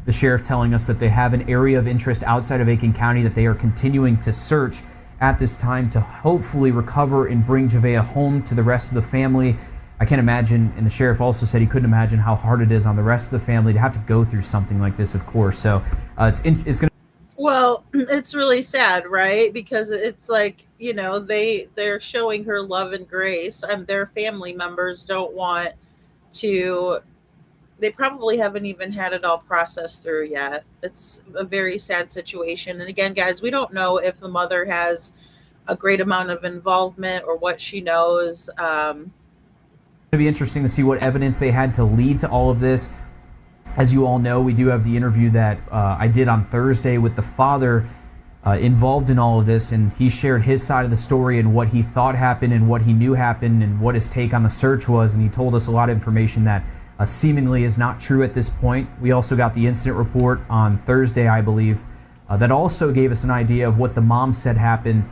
Speaker 10: The sheriff telling us that they have an area of interest outside of Aiken County that they are continuing to search at this time to hopefully recover and bring Javeayah home to the rest of the family. I can't imagine, and the sheriff also said he couldn't imagine how hard it is on the rest of the family to have to go through something like this, of course. So it's going to...
Speaker 1: Well, it's really sad, right? Because it's like, they're showing her love and grace, and their family members don't want to... They probably haven't even had it all processed through yet. It's a very sad situation. And again, guys, we don't know if the mother has a great amount of involvement or what she knows.
Speaker 10: It's going to be interesting to see what evidence they had to lead to all of this. As you all know, we do have the interview that I did on Thursday with the father involved in all of this, and he shared his side of the story and what he thought happened and what he knew happened and what his take on the search was, and he told us a lot of information that seemingly is not true at this point. We also got the incident report on Thursday, I believe, that also gave us an idea of what the mom said happened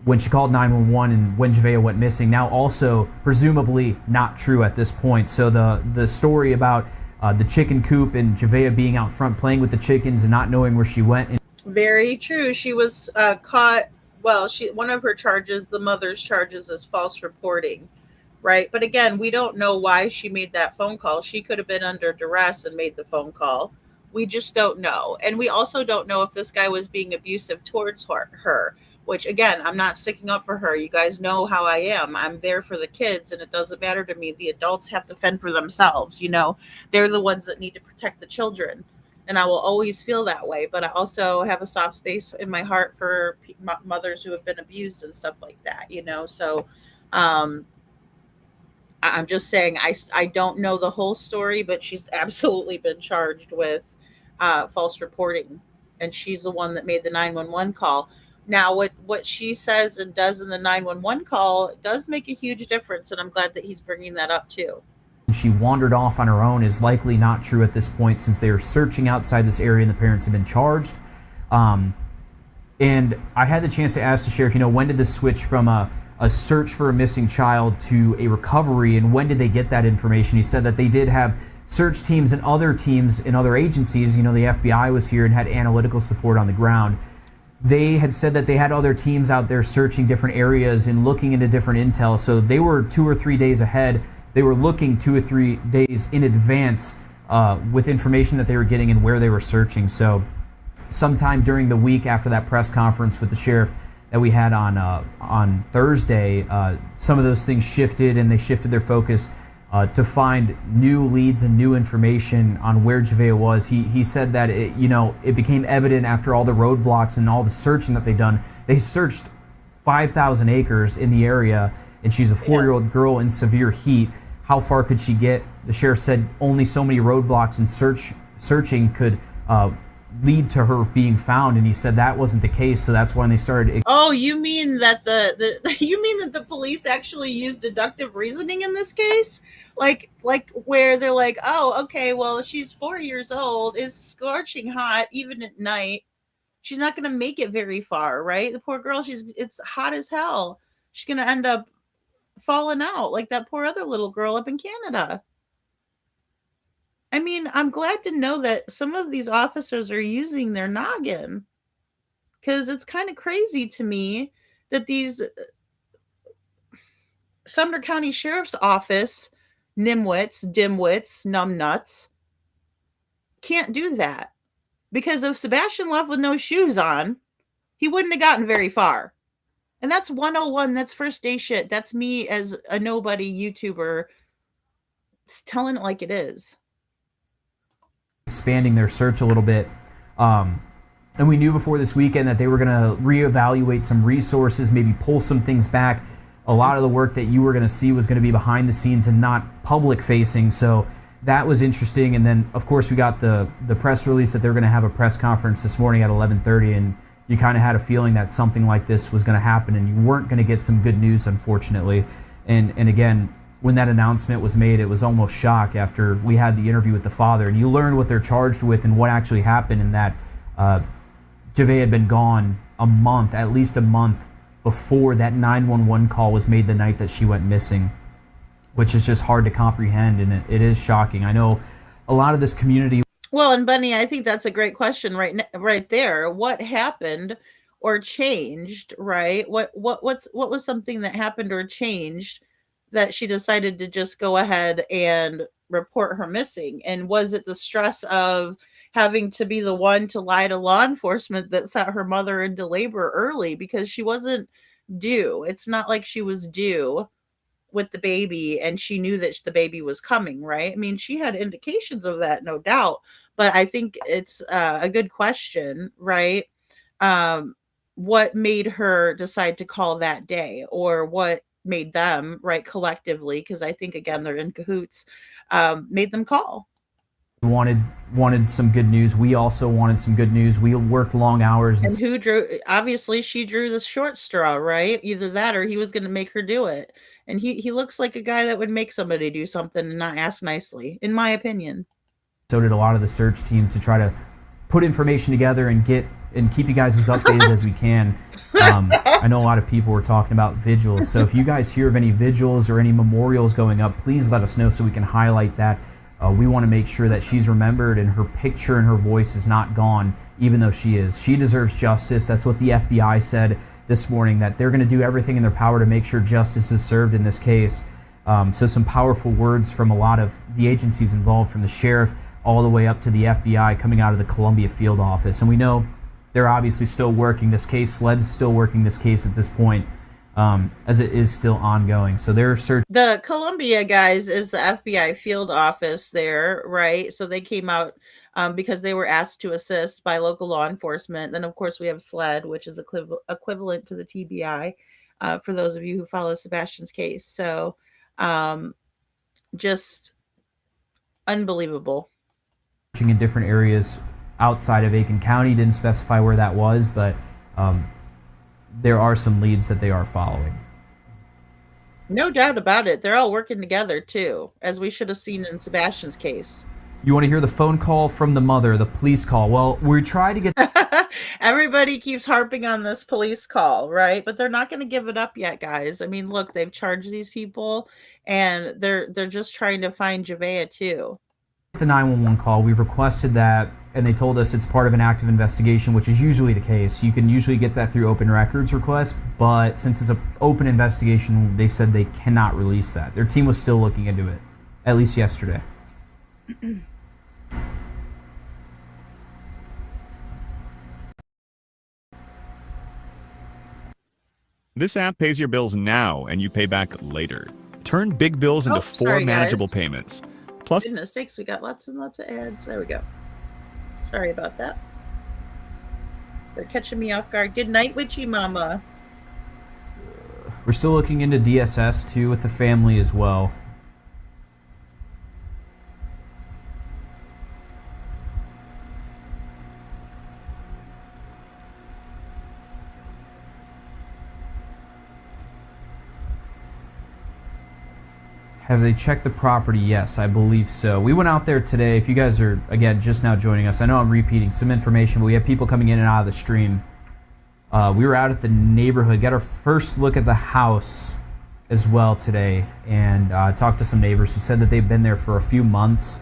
Speaker 10: when she called 911 and when Javeayah went missing. Now also presumably not true at this point. So the story about the chicken coop and Javeayah being out front playing with the chickens and not knowing where she went.
Speaker 1: Very true. She was caught. Well, one of her charges, the mother's charges, is false reporting. Right. But again, we don't know why she made that phone call. She could have been under duress and made the phone call. We just don't know. And we also don't know if this guy was being abusive towards her, which, again, I'm not sticking up for her. You guys know how I am. I'm there for the kids, and it doesn't matter to me. The adults have to fend for themselves. They're the ones that need to protect the children. And I will always feel that way. But I also have a soft space in my heart for mothers who have been abused and stuff like that, So, I'm just saying I don't know the whole story, but she's absolutely been charged with false reporting, and she's the one that made the 911 call. Now, what she says and does in the 911 call does make a huge difference, and I'm glad that he's bringing that up too.
Speaker 10: She wandered off on her own is likely not true at this point, since they are searching outside this area and the parents have been charged. And I had the chance to ask the sheriff, when did this switch from a search for a missing child to a recovery, and when did they get that information? He said that they did have search teams and other teams in other agencies. The FBI was here and had analytical support on the ground. They had said that they had other teams out there searching different areas and looking into different intel, so they were 2 or 3 days ahead. They were looking 2 or 3 days in advance with information that they were getting and where they were searching. So sometime during the week after that press conference with the sheriff that we had on Thursday, some of those things shifted, and they shifted their focus to find new leads and new information on where Javeayah was. He said that it became evident after all the roadblocks and all the searching that they've done. They searched 5,000 acres in the area, and she's a 4-year-old girl in severe heat. How far could she get? The sheriff said only so many roadblocks and searching could lead to her being found, and he said that wasn't the case, so that's when they started.
Speaker 1: Oh, you mean that the police actually used deductive reasoning in this case? Like where they're like, oh, okay, well, she's 4 years old, it's scorching hot even at night. She's not going to make it very far, right? The poor girl, it's hot as hell. She's going to end up falling out like that poor other little girl up in Canada. I mean, I'm glad to know that some of these officers are using their noggin, because it's kind of crazy to me that these Sumner County Sheriff's Office nimwits, dimwits, numbnuts can't do that. Because if Sebastian left with no shoes on, he wouldn't have gotten very far. And that's 101. That's first day shit. That's me as a nobody YouTuber telling it like it is.
Speaker 10: Expanding their search a little bit. And we knew before this weekend that they were going to reevaluate some resources, maybe pull some things back. A lot of the work that you were going to see was going to be behind the scenes and not public facing. So that was interesting. And then, of course, we got the press release that they're going to have a press conference this morning at 11:30. And you kind of had a feeling that something like this was going to happen, and you weren't going to get some good news, unfortunately. And again, when that announcement was made, it was almost shock after we had the interview with the father, and you learned what they're charged with and what actually happened, and that Javeayah had been gone a month, at least a month, before that 911 call was made the night that she went missing, which is just hard to comprehend, and it is shocking. I know a lot of this community.
Speaker 1: Well, and Bunny, I think that's a great question right there. What happened or changed, right? What was something that happened or changed that she decided to just go ahead and report her missing? And was it the stress of having to be the one to lie to law enforcement that sent her mother into labor early, because she wasn't due? It's not like she was due with the baby and she knew that the baby was coming, right? I mean, she had indications of that, no doubt. But I think it's a good question, right? What made her decide to call that day, or what made them, right, collectively, because I think, again, they're in cahoots, made them call?
Speaker 10: Wanted some good news. We also wanted some good news. We worked long hours.
Speaker 1: And who drew? Obviously, she drew the short straw, right? Either that or he was going to make her do it. And he looks like a guy that would make somebody do something and not ask nicely, in my opinion.
Speaker 10: So did a lot of the search teams to try to put information together and keep you guys as updated as we can. I know a lot of people were talking about vigils. So if you guys hear of any vigils or any memorials going up, please let us know so we can highlight that. We want to make sure that she's remembered and her picture and her voice is not gone, even though she is. She deserves justice. That's what the FBI said this morning, that they're going to do everything in their power to make sure justice is served in this case. So some powerful words from a lot of the agencies involved, from the sheriff all the way up to the FBI, coming out of the Columbia field office. And we know they're obviously still working this case. SLED's still working this case at this point, as it is still ongoing. So they're searching.
Speaker 1: The Columbia guys is the FBI field office there, right? So they came out because they were asked to assist by local law enforcement. Then, of course, we have SLED, which is equivalent to the TBI, for those of you who follow Sebastian's case. So just unbelievable.
Speaker 10: In different areas outside of Aiken County, didn't specify where that was, but there are some leads that they are following.
Speaker 1: No doubt about it. They're all working together, too, as we should have seen in Sebastian's case.
Speaker 10: You want to hear the phone call from the mother, the police call? Well, we try to get...
Speaker 1: Everybody keeps harping on this police call, right? But they're not going to give it up yet, guys. I mean, look, they've charged these people, and they're just trying to find Javeayah, too.
Speaker 10: The 911 call, we've requested that, and they told us it's part of an active investigation, which is usually the case. You can usually get that through open records request, but since it's an open investigation, they said they cannot release that. Their team was still looking into it, at least yesterday.
Speaker 17: This app pays your bills now, and you pay back later. Turn big bills into 4 manageable payments. Plus,
Speaker 1: goodness sakes, we got lots and lots of ads. There we go. Sorry about that. They're catching me off guard. Good night, witchy mama.
Speaker 10: We're still looking into DSS, too, with the family as well. Have they checked the property? Yes, I believe so. We went out there today. If you guys are, again, just now joining us, I know I'm repeating some information, but we have people coming in and out of the stream. We were out at the neighborhood, got our first look at the house as well today, and talked to some neighbors who said that they've been there for a few months.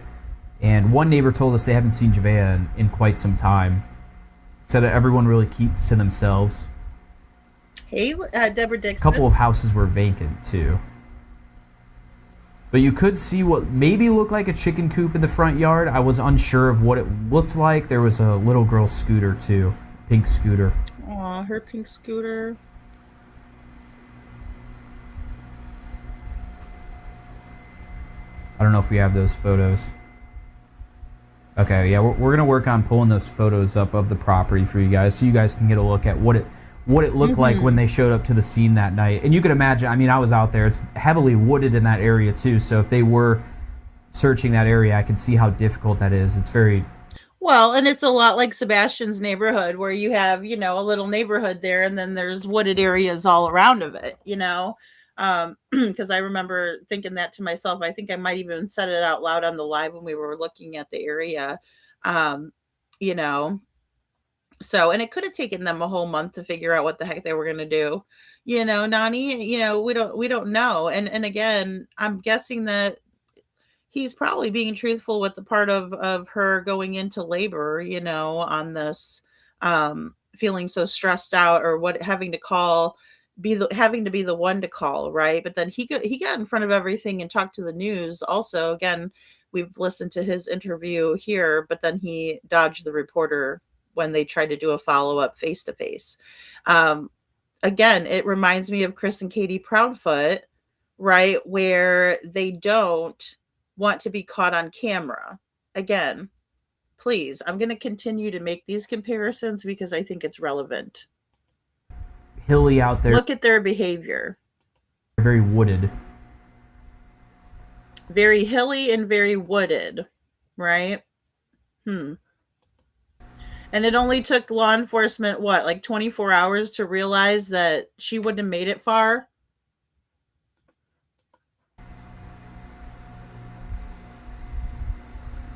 Speaker 10: And one neighbor told us they haven't seen Javeayah in quite some time. Said that everyone really keeps to themselves.
Speaker 1: Hey, Deborah Dixon.
Speaker 10: A couple of houses were vacant, too. But you could see what maybe looked like a chicken coop in the front yard. I was unsure of what it looked like. There was a little girl's scooter, too. Pink scooter.
Speaker 1: Aw, her pink scooter.
Speaker 10: I don't know if we have those photos. Okay, yeah, we're going to work on pulling those photos up of the property for you guys so you guys can get a look at what it looked like when they showed up to the scene that night. And you could imagine, I mean, I was out there. It's heavily wooded in that area too, so if they were searching that area, I can see how difficult that is. It's very...
Speaker 1: Well, and it's a lot like Sebastian's neighborhood where you have, you know, a little neighborhood there and then there's wooded areas all around of it, you know? Because I remember thinking that to myself. I think I might even said it out loud on the live when we were looking at the area. Um, you know, so, and it could have taken them a whole month to figure out what the heck they were going to do. You know, Nani, you know, we don't know. And again, I'm guessing that he's probably being truthful with the part of her going into labor, you know, on this feeling so stressed out or what having to call having to be the one to call, right? But then he got in front of everything and talked to the news also. Again, we've listened to his interview here, but then he dodged the reporter when they tried to do a follow-up face to face. Again, it reminds me of Chris and Katie Proudfoot, right? Where they don't want to be caught on camera. Again, please, I'm going to continue to make these comparisons because I think it's relevant.
Speaker 10: Hilly out there.
Speaker 1: Look at their behavior.
Speaker 10: Very wooded.
Speaker 1: Very hilly and very wooded, right? And it only took law enforcement, what, like 24 hours to realize that she wouldn't have made it far?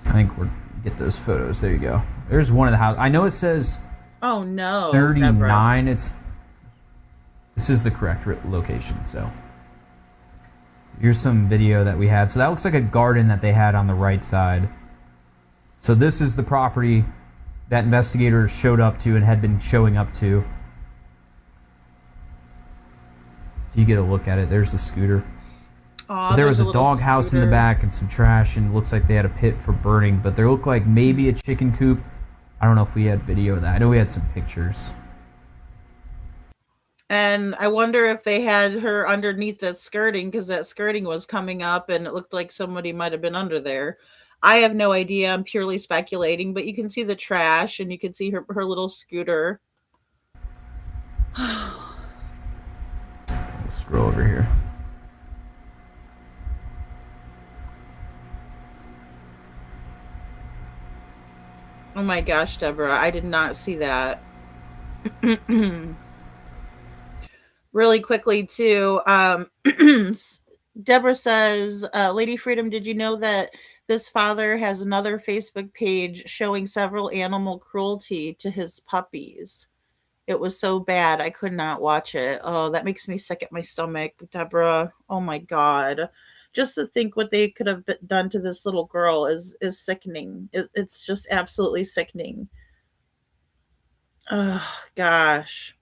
Speaker 10: I think we'll get those photos. There you go. There's one of the houses. I know it says...
Speaker 1: Oh, no.
Speaker 10: 39. This is the correct location, so... Here's some video that we had. So that looks like a garden that they had on the right side. So this is the property that investigators showed up to and had been showing up to. If you get a look at it, there's the scooter. But there was a dog house in the back and some trash, and it looks like they had a pit for burning, but there looked like maybe a chicken coop. I don't know if we had video of that. I know we had some pictures.
Speaker 1: And I wonder if they had her underneath that skirting, because that skirting was coming up and it looked like somebody might have been under there. I have no idea. I'm purely speculating, but you can see the trash and you can see her little scooter.
Speaker 10: We'll scroll over here.
Speaker 1: Oh my gosh, Deborah, I did not see that. Really quickly, too, Deborah says, Lady Freedom, did you know that this father has another Facebook page showing several animal cruelty to his puppies? It was so bad, I could not watch it. Oh, that makes me sick at my stomach, Deborah. Oh my God. Just to think what they could have done to this little girl is sickening. It's just absolutely sickening. Oh, gosh.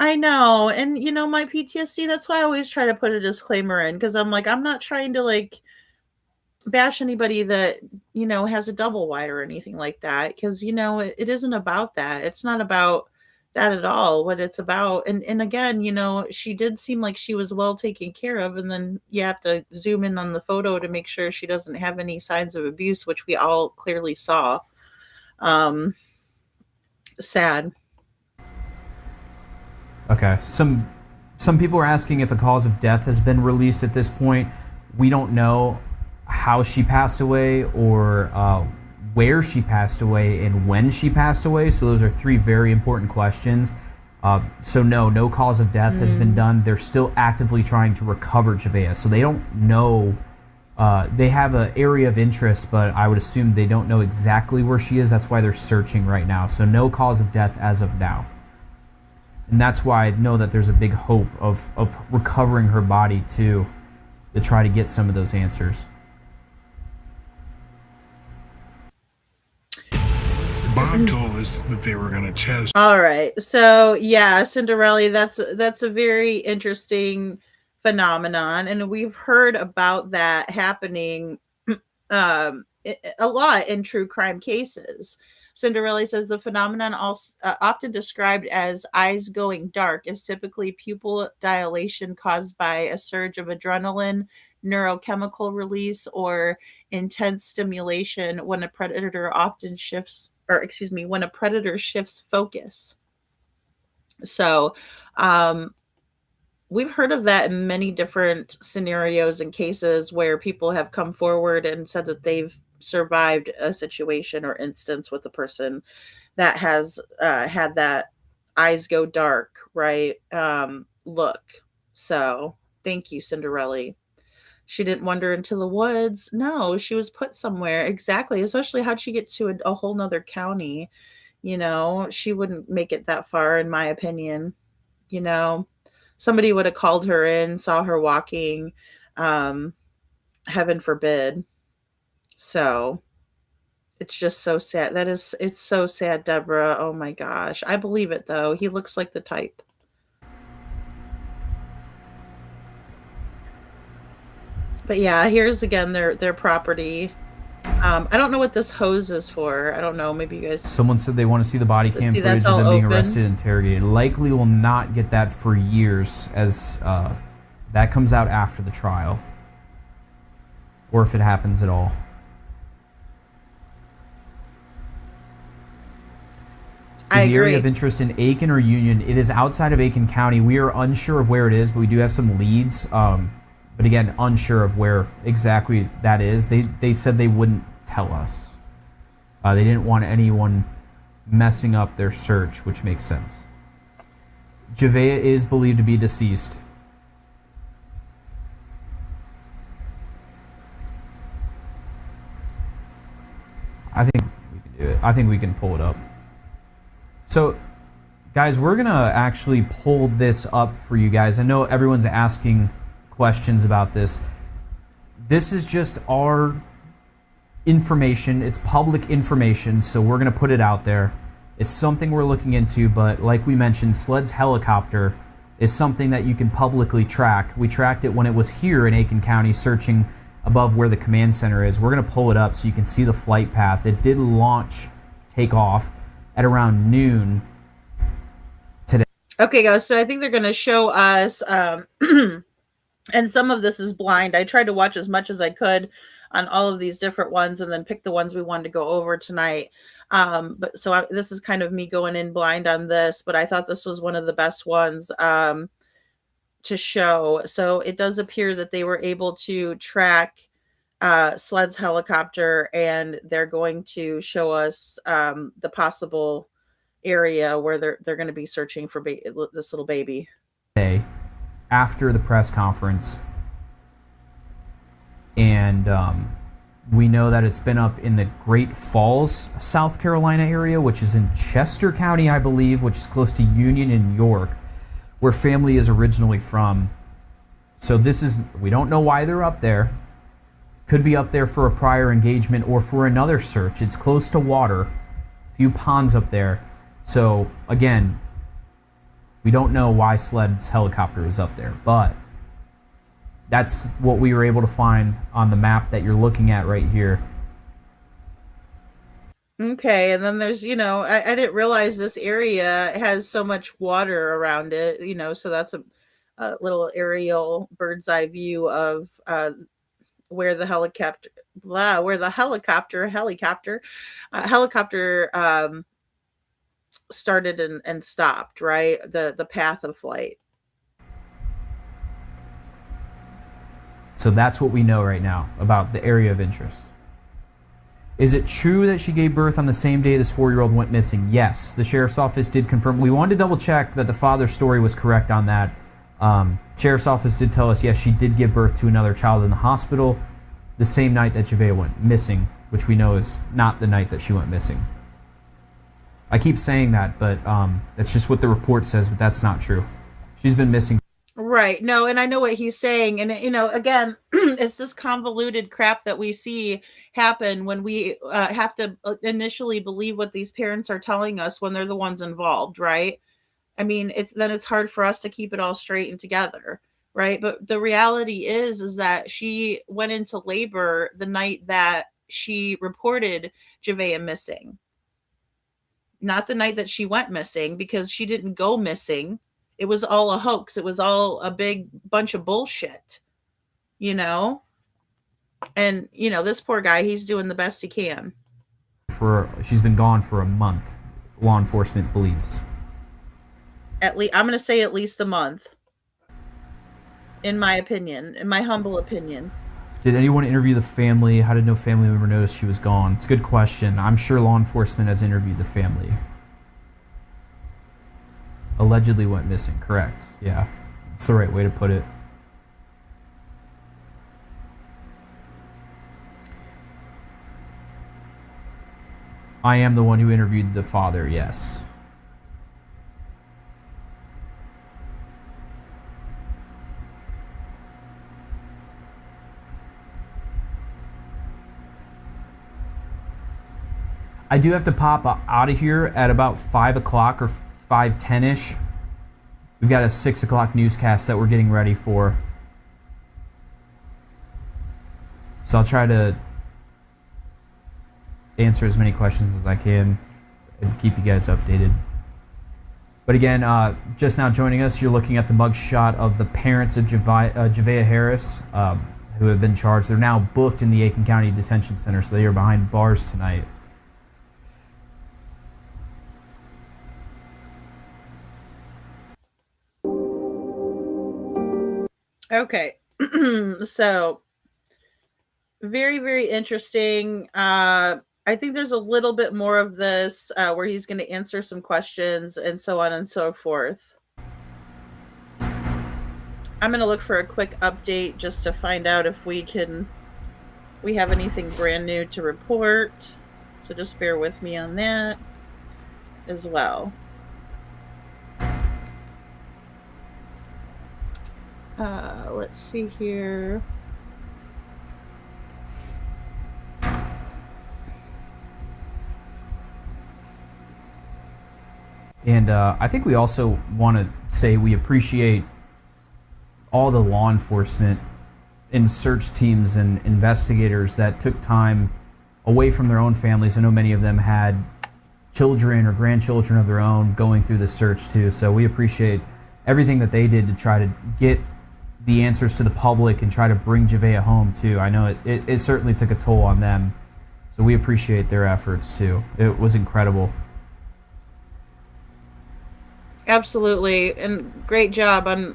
Speaker 1: I know. And, you know, my PTSD, that's why I always try to put a disclaimer in, because I'm like, I'm not trying to, like, bash anybody that, you know, has a double wide or anything like that, because, you know, it isn't about that. It's not about that at all. What it's about, and again, you know, she did seem like she was well taken care of, and then you have to zoom in on the photo to make sure she doesn't have any signs of abuse, which we all clearly saw. Sad.
Speaker 10: Okay, some people are asking if a cause of death has been released at this point. We don't know how she passed away or where she passed away and when she passed away. So those are three very important questions. So no cause of death has been done. They're still actively trying to recover Javeayah. So they don't know. They have an area of interest, but I would assume they don't know exactly where she is. That's why they're searching right now. So no cause of death as of now. And that's why I know that there's a big hope of recovering her body too, to try to get some of those answers.
Speaker 18: Bob told us that they were going to test.
Speaker 1: All right. So, yeah, Cinderella, that's a very interesting phenomenon. And we've heard about that happening a lot in true crime cases. Cinderella says the phenomenon, also often described as eyes going dark, is typically pupil dilation caused by a surge of adrenaline, neurochemical release, or intense stimulation when a predator often shifts, or excuse me, when a predator shifts focus. So, we've heard of that in many different scenarios and cases where people have come forward and said that they've survived a situation or instance with a person that has had that eyes go dark, right? Look. So, thank you, Cinderella. She didn't wander into the woods. No, she was put somewhere. Exactly. Especially how'd she get to a whole nother county? She wouldn't make it that far, in my opinion. You know, somebody would have called her in, saw her walking, um, heaven forbid. So it's just so sad. It's so sad, Deborah. Oh my gosh. I believe it though. He looks like the type. But yeah, here's again their property. I don't know what this hose is for. I don't know. Maybe you guys.
Speaker 10: Someone said they want to see the body cam
Speaker 1: See,
Speaker 10: footage
Speaker 1: that's
Speaker 10: of them
Speaker 1: all
Speaker 10: being
Speaker 1: open.
Speaker 10: arrested and interrogated. Likely will not get that for years, as that comes out after the trial, or if it happens at all. Is the area of interest in Aiken or Union? It is outside of Aiken County. We are unsure of where it is, but we do have some leads. But again, unsure of where exactly that is. They said they wouldn't tell us. They didn't want anyone messing up their search, which makes sense. Javeayah is believed to be deceased. I think we can do it. I think we can pull it up. So, guys, we're going to actually pull this up for you guys. I know everyone's asking questions about this. This is just our information. It's public information, so we're going to put it out there. It's something we're looking into, but like we mentioned, SLED's helicopter is something that you can publicly track. We tracked it when it was here in Aiken County, searching above where the command center is. We're going to pull it up so you can see the flight path. It did take off at around noon today.
Speaker 1: Okay, guys, so I think they're going to show us, and some of this is blind. I tried to watch as much as I could on all of these different ones and then pick the ones we wanted to go over tonight. This is kind of me going in blind on this, but I thought this was one of the best ones to show. So it does appear that they were able to track SLED's helicopter, and they're going to show us the possible area where they're going to be searching for this little baby.
Speaker 10: After the press conference, and we know that it's been up in the Great Falls, South Carolina area, which is in Chester County, I believe, which is close to Union and York, where family is originally from. So we don't know why they're up there. Could be up there for a prior engagement or for another search. It's close to water, a few ponds up there. So again, we don't know why SLED's helicopter is up there, but that's what we were able to find on the map that you're looking at right here.
Speaker 1: Okay, and then there's, I didn't realize this area has so much water around it, so that's a little aerial bird's eye view of where the helicopter started and stopped, right? The path of flight.
Speaker 10: So that's what we know right now about the area of interest. Is it true that she gave birth on the same day this 4-year-old went missing? Yes, the sheriff's office did confirm. We wanted to double check that the father's story was correct on that. Sheriff's office did tell us, yes, she did give birth to another child in the hospital the same night that Javeayah went missing, which we know is not the night that she went missing. I keep saying that, but that's just what the report says, but that's not true. She's been missing.
Speaker 1: Right. No, and I know what he's saying. And, again, it's this convoluted crap that we see happen when we have to initially believe what these parents are telling us when they're the ones involved, right? I mean, it's hard for us to keep it all straight and together, right? But the reality is that she went into labor the night that she reported Javeayah missing. Not the night that she went missing, because she didn't go missing. It was all a hoax. It was all a big bunch of bullshit, you know? And, you know, this poor guy, he's doing the best he can.
Speaker 10: She's been gone for a month, law enforcement believes.
Speaker 1: I'm going to say at least a month. In my opinion, in my humble opinion.
Speaker 10: Did anyone interview the family? How did no family member notice she was gone? It's a good question. I'm sure law enforcement has interviewed the family. Allegedly went missing, correct. Yeah, it's the right way to put it. I am the one who interviewed the father, yes. I do have to pop out of here at about 5 o'clock or 5:10-ish. We've got a 6 o'clock newscast that we're getting ready for. So I'll try to answer as many questions as I can and keep you guys updated. But again, just now joining us, you're looking at the mugshot of the parents of Javeayah Harris, who have been charged. They're now booked in the Aiken County Detention Center, so they are behind bars tonight.
Speaker 1: Okay. So very, very interesting. I think there's a little bit more of this where he's going to answer some questions and so on and so forth. I'm going to look for a quick update just to find out if we have anything brand new to report. So just bear with me on that as well. Let's see here.
Speaker 10: And I think we also want to say we appreciate all the law enforcement and search teams and investigators that took time away from their own families. I know many of them had children or grandchildren of their own going through the search too. So we appreciate everything that they did to try to get the answers to the public and try to bring Javeayah home too. I know it certainly took a toll on them. So we appreciate their efforts too. It was incredible.
Speaker 1: Absolutely. And great job on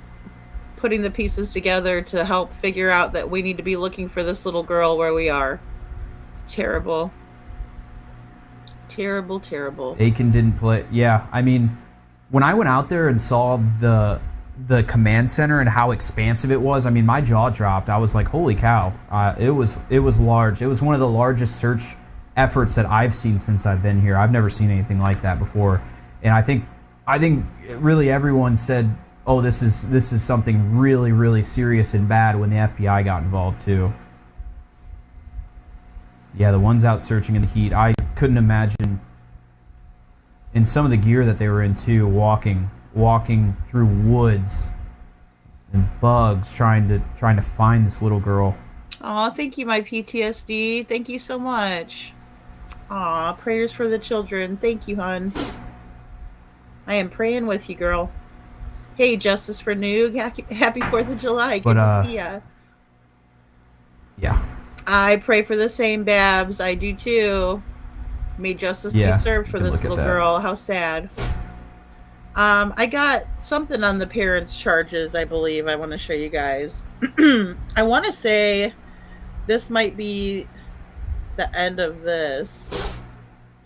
Speaker 1: putting the pieces together to help figure out that we need to be looking for this little girl where we are. Terrible. Terrible, terrible.
Speaker 10: Aiken didn't play. Yeah, I mean, when I went out there and saw the command center and how expansive it was, I mean, my jaw dropped. I was like, holy cow. It was large. It was one of the largest search efforts that I've seen since I've been here. I've never seen anything like that before. And I think really everyone said, oh, this is something really, really serious and bad when the FBI got involved too. Yeah, the ones out searching in the heat, I couldn't imagine in some of the gear that they were in too, walking through woods and bugs trying to find this little girl.
Speaker 1: Aw, thank you, my PTSD. Thank you so much. Aw, prayers for the children. Thank you, hon. I am praying with you, girl. Hey, Justice for Noog. Happy 4th of July. Good to see ya.
Speaker 10: Yeah.
Speaker 1: I pray for the same, Babs. I do too. May justice be served for this little girl. How sad. I got something on the parents' charges, I believe. I want to show you guys. I want to say this might be the end of this.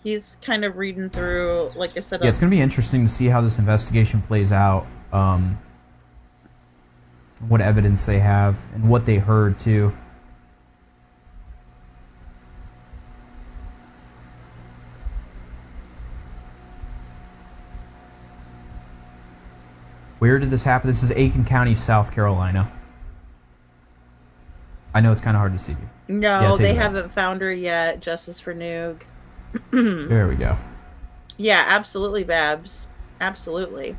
Speaker 1: He's kind of reading through, like I said.
Speaker 10: Yeah, it's going to be interesting to see how this investigation plays out. What evidence they have and what they heard too. Where did this happen? This is Aiken County, South Carolina. I know it's kind of hard to see.
Speaker 1: No, they haven't found her yet. Justice for Noog.
Speaker 10: There we go.
Speaker 1: Yeah, absolutely, Babs. Absolutely.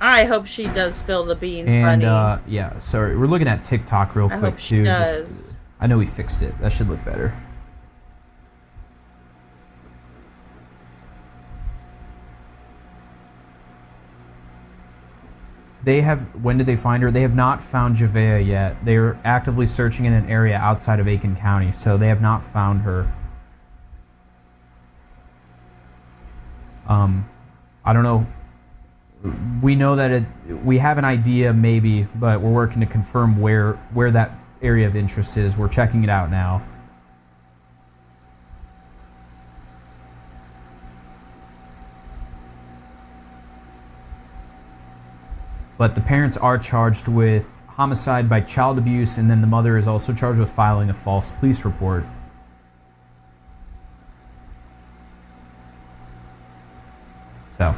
Speaker 1: I hope she does spill the beans,
Speaker 10: and,
Speaker 1: honey.
Speaker 10: yeah, sorry. We're looking at TikTok real quick,
Speaker 1: hope she
Speaker 10: too.
Speaker 1: does.
Speaker 10: I know we fixed it. That should look better. When did they find her? They have not found Javeayah yet. They're actively searching in an area outside of Aiken County, so they have not found her. I don't know. We know that we have an idea maybe, but we're working to confirm where that area of interest is. We're checking it out now. But the parents are charged with homicide by child abuse, and then the mother is also charged with filing a false police report. So.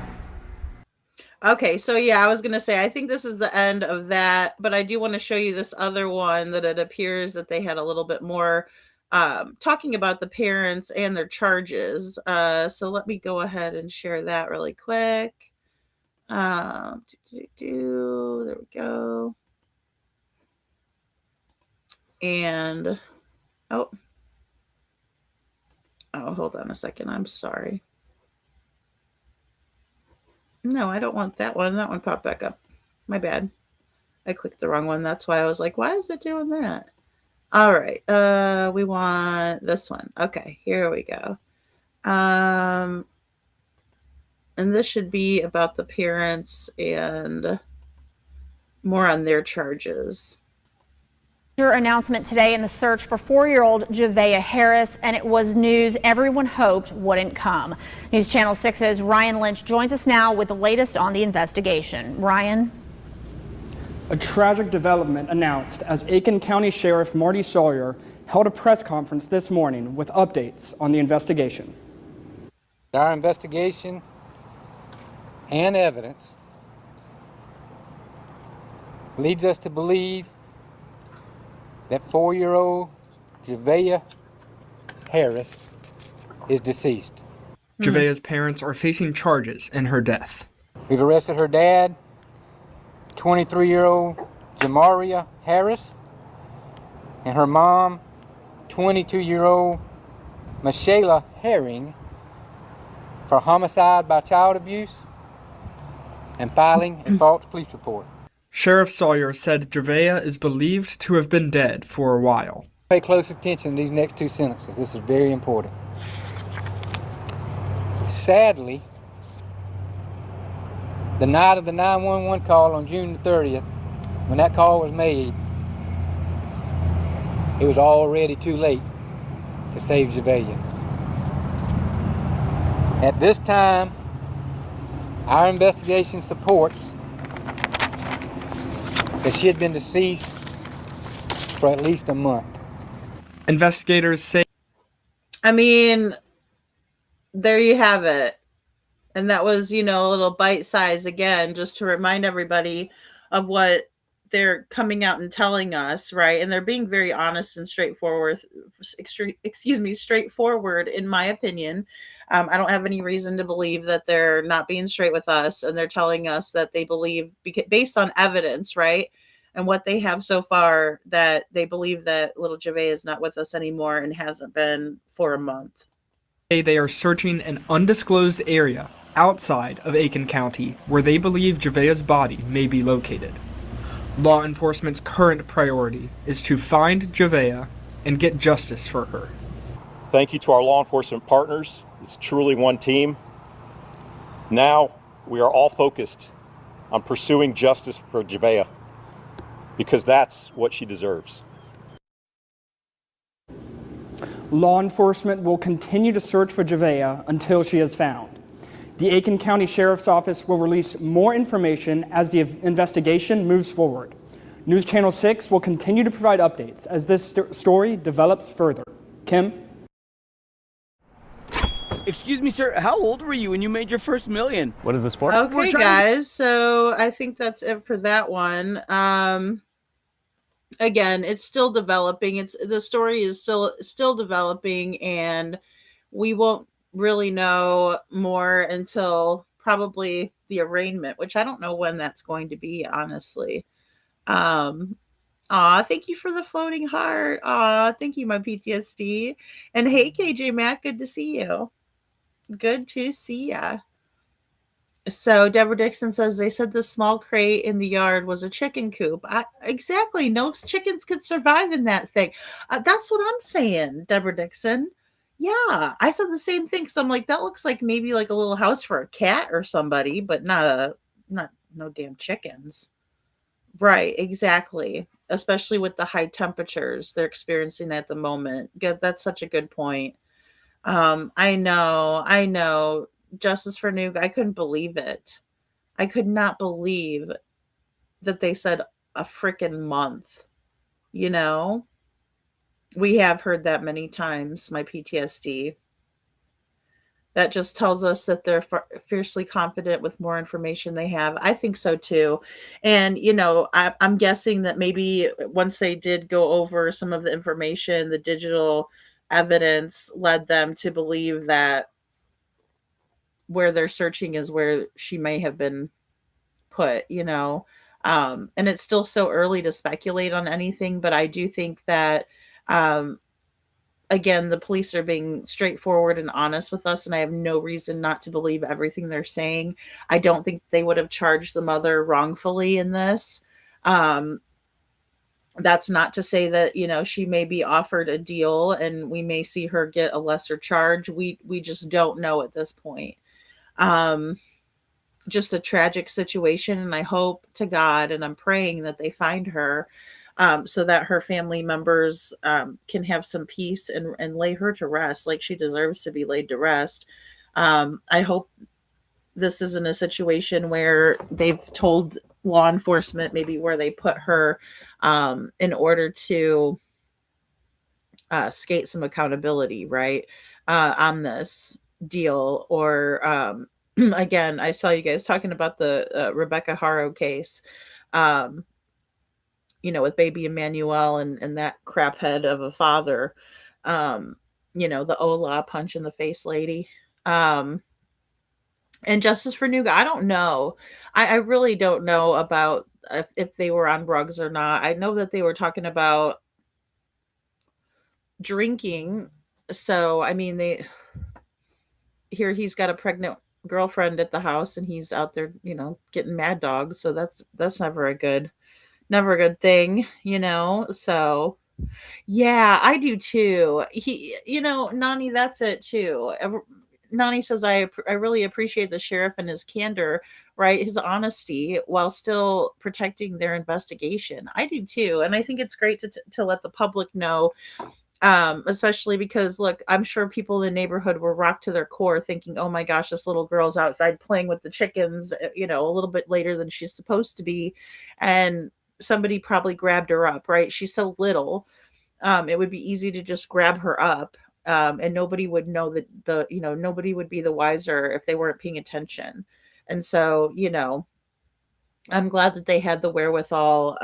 Speaker 1: Okay, so yeah, I was going to say, I think this is the end of that, but I do want to show you this other one that it appears that they had a little bit more talking about the parents and their charges. So let me go ahead and share that really quick. There we go. And, oh, hold on a second. I'm sorry. No, I don't want that one. That one popped back up. My bad. I clicked the wrong one. That's why I was like, why is it doing that? All right. We want this one. Okay, here we go. And this should be about the parents and more on their charges.
Speaker 19: Announcement today in the search for 4-year-old Javeayah Harris, and it was news everyone hoped wouldn't come. News Channel 6's Ryan Lynch joins us now with the latest on the investigation. Ryan?
Speaker 20: A tragic development announced as Aiken County Sheriff Marty Sawyer held a press conference this morning with updates on the investigation.
Speaker 4: Our investigation and evidence leads us to believe that 4-year-old Javeayah Harris is deceased.
Speaker 21: Javeayah's parents are facing charges in her death.
Speaker 4: We've arrested her dad, 23-year-old Javeayah Harris, and her mom, 22-year-old Michelle Herring, for homicide by child abuse and filing a false police report.
Speaker 21: Sheriff Sawyer said Javeayah is believed to have been dead for a while.
Speaker 4: Pay close attention to these next two sentences. This is very important. Sadly, the night of the 911 call on June the 30th, when that call was made, it was already too late to save Javeayah. At this time, our investigation supports that she had been deceased for at least a month.
Speaker 21: Investigators say...
Speaker 1: I mean, there you have it. And that was, a little bite size again, just to remind everybody of what they're coming out and telling us, right? And they're being very honest and straightforward, straightforward, in my opinion. I don't have any reason to believe that they're not being straight with us, and they're telling us that they believe, based on evidence, right? And what they have so far, that they believe that little Javeayah is not with us anymore and hasn't been for a month.
Speaker 21: They are searching an undisclosed area outside of Aiken County where they believe Javeayah's body may be located. Law enforcement's current priority is to find Javeayah and get justice for her.
Speaker 6: Thank you to our law enforcement partners. It's truly one team. Now we are all focused on pursuing justice for Javeayah, because that's what she deserves.
Speaker 20: Law enforcement will continue to search for Javeayah until she is found. The Aiken County Sheriff's Office will release more information as the investigation moves forward. News Channel 6 will continue to provide updates as this story develops further. Kim?
Speaker 22: Excuse me, sir. How old were you when you made your first million?
Speaker 23: What is the sport?
Speaker 1: Okay, guys. So I think that's it for that one. Again, it's still developing. The story is still developing, and we won't really know more until probably the arraignment, which I don't know when that's going to be, honestly. Thank you for the floating heart. Thank you, my PTSD. And hey, KJ Matt, good to see you. Good to see ya. So Deborah Dixon says they said the small crate in the yard was a chicken coop. Exactly. No chickens could survive in that thing. That's what I'm saying, Deborah Dixon. Yeah, I said the same thing. So I'm like, that looks like maybe like a little house for a cat or somebody, but not no damn chickens. Right, exactly. Especially with the high temperatures they're experiencing at the moment. Good, that's such a good point. I know. Justice for Nuke, I couldn't believe it. I could not believe that they said a freaking month, you know? We have heard that many times, my PTSD. That just tells us that they're fiercely confident with more information they have. I think so too. And, I'm guessing that maybe once they did go over some of the information, the digital evidence led them to believe that where they're searching is where she may have been put. And it's still so early to speculate on anything, but I do think that, um, again, the police are being straightforward and honest with us, and I have no reason not to believe everything they're saying. I don't think they would have charged the mother wrongfully in this. Um, that's not to say that, she may be offered a deal and we may see her get a lesser charge. We just don't know at this point. Um, just a tragic situation, and I hope to God and I'm praying that they find her, so that her family members can have some peace and lay her to rest like she deserves to be laid to rest. I hope this isn't a situation where they've told law enforcement maybe where they put her, in order to skate some accountability, right, on this deal. Or again, I saw you guys talking about the Rebecca Haro case, um, with baby Emmanuel and that craphead of a father, um, the Ola punch in the face lady. Um, and Justice for Nuga, I don't know. I really don't know about if they were on drugs or not. I know that they were talking about drinking. So, I mean, here he's got a pregnant girlfriend at the house and he's out there, getting mad dogs. So that's never a good thing. So yeah, I do too. Nani, that's it too. Nani says, I really appreciate the sheriff and his candor, right? His honesty while still protecting their investigation. I do too. And I think it's great to let the public know, especially because, look, I'm sure people in the neighborhood were rocked to their core thinking, oh my gosh, this little girl's outside playing with the chickens, a little bit later than she's supposed to be. And somebody probably grabbed her up, right? She's so little. It would be easy to just grab her up. And nobody would know that nobody would be the wiser if they weren't paying attention. And so, I'm glad that they had the wherewithal,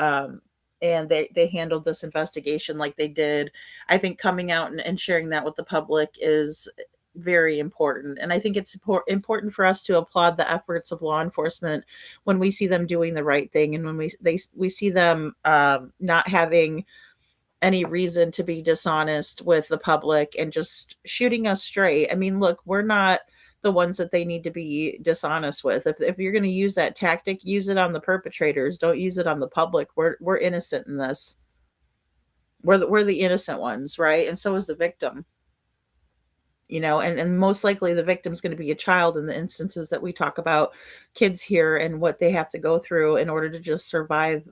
Speaker 1: and they handled this investigation like they did. I think coming out and sharing that with the public is very important. And I think it's important for us to applaud the efforts of law enforcement when we see them doing the right thing, and when we see them not having any reason to be dishonest with the public and just shooting us straight. I mean, look, we're not the ones that they need to be dishonest with. If you're going to use that tactic, use it on the perpetrators. Don't use it on the public. We're innocent in this. We're the innocent ones, right? And so is the victim. And most likely the victim's going to be a child in the instances that we talk about kids here and what they have to go through in order to just survive.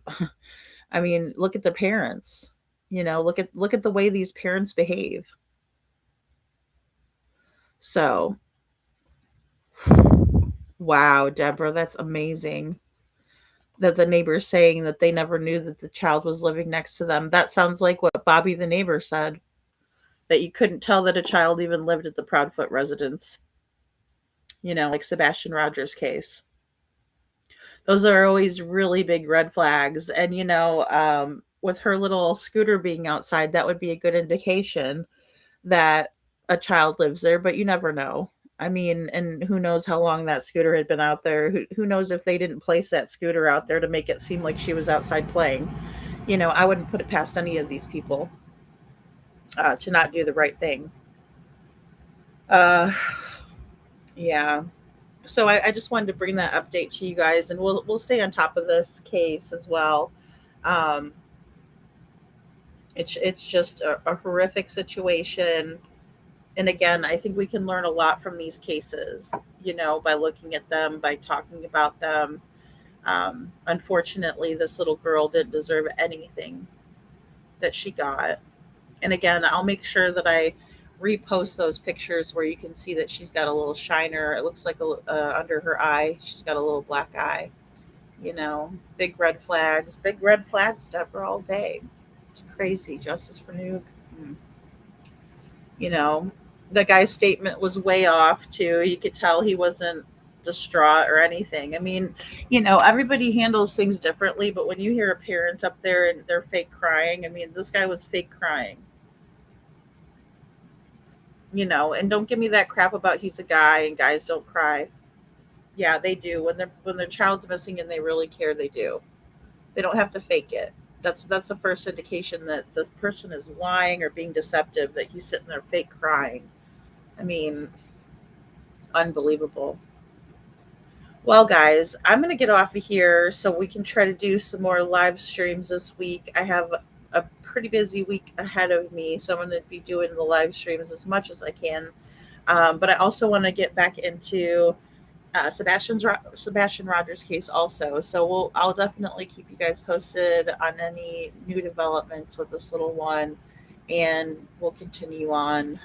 Speaker 1: I mean, look at their parents. Look at the way these parents behave. So, wow, Deborah, that's amazing that the neighbor's saying that they never knew that the child was living next to them. That sounds like what Bobby the neighbor said, that you couldn't tell that a child even lived at the Proudfoot residence, like Sebastian Rogers' case. Those are always really big red flags. And, with her little scooter being outside, that would be a good indication that a child lives there, but you never know. I mean, and who knows how long that scooter had been out there? Who knows if they didn't place that scooter out there to make it seem like she was outside playing? I wouldn't put it past any of these people to not do the right thing. Uh, yeah. So I just wanted to bring that update to you guys, and we'll stay on top of this case as well. Um, it's just a horrific situation, and again, I think we can learn a lot from these cases. By looking at them, by talking about them. Unfortunately, this little girl didn't deserve anything that she got. And again, I'll make sure that I repost those pictures where you can see that she's got a little shiner. It looks like under her eye, she's got a little black eye. Big red flags, Deborah, all day. It's crazy. Justice for Nuke. Mm. You know, the guy's statement was way off too. You could tell he wasn't distraught or anything. I mean, everybody handles things differently, but when you hear a parent up there and they're fake crying, I mean, this guy was fake crying. And don't give me that crap about he's a guy and guys don't cry. Yeah, they do. When their child's missing and they really care, they do. They don't have to fake it. That's the first indication that the person is lying or being deceptive, that he's sitting there fake crying. I mean, unbelievable. Well, guys, I'm going to get off of here so we can try to do some more live streams this week. I have a pretty busy week ahead of me, so I'm going to be doing the live streams as much as I can. But I also want to get back into Sebastian Rogers' case also. So I'll definitely keep you guys posted on any new developments with this little one, and we'll continue on.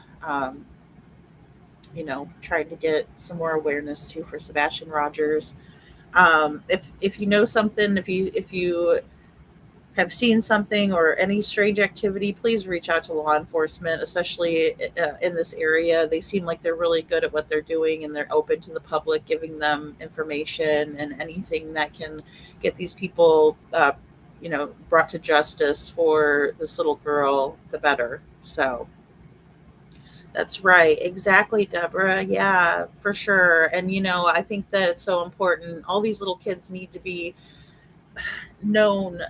Speaker 1: Trying to get some more awareness too for Sebastian Rogers. If you know something, if you have seen something or any strange activity, please reach out to law enforcement, especially in this area. They seem like they're really good at what they're doing, and they're open to the public, giving them information and anything that can get these people, brought to justice for this little girl, the better. So that's right. Exactly, Deborah. Yeah, for sure. And, I think that it's so important. All these little kids need to be known.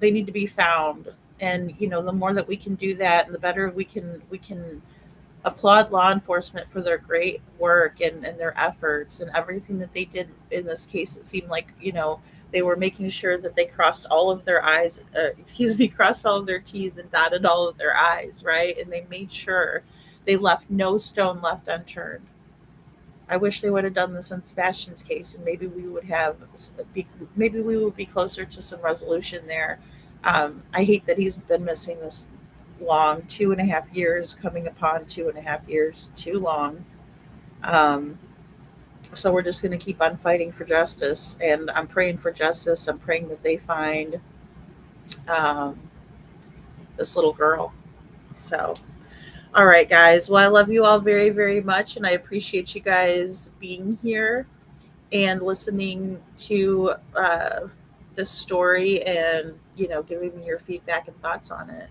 Speaker 1: They need to be found. And, the more that we can do that, and the better we can applaud law enforcement for their great work and their efforts and everything that they did in this case. It seemed like, they were making sure that they crossed all of their crossed all of their T's and dotted all of their I's, right? And they made sure they left no stone left unturned. I wish they would have done this in Sebastian's case, and maybe we would be closer to some resolution there. I hate that he's been missing this long, 2.5 years, coming upon 2.5 years, too long. So we're just going to keep on fighting for justice, and I'm praying for justice. I'm praying that they find this little girl. So. All right, guys. Well, I love you all very, very much, and I appreciate you guys being here and listening to this story and, giving me your feedback and thoughts on it.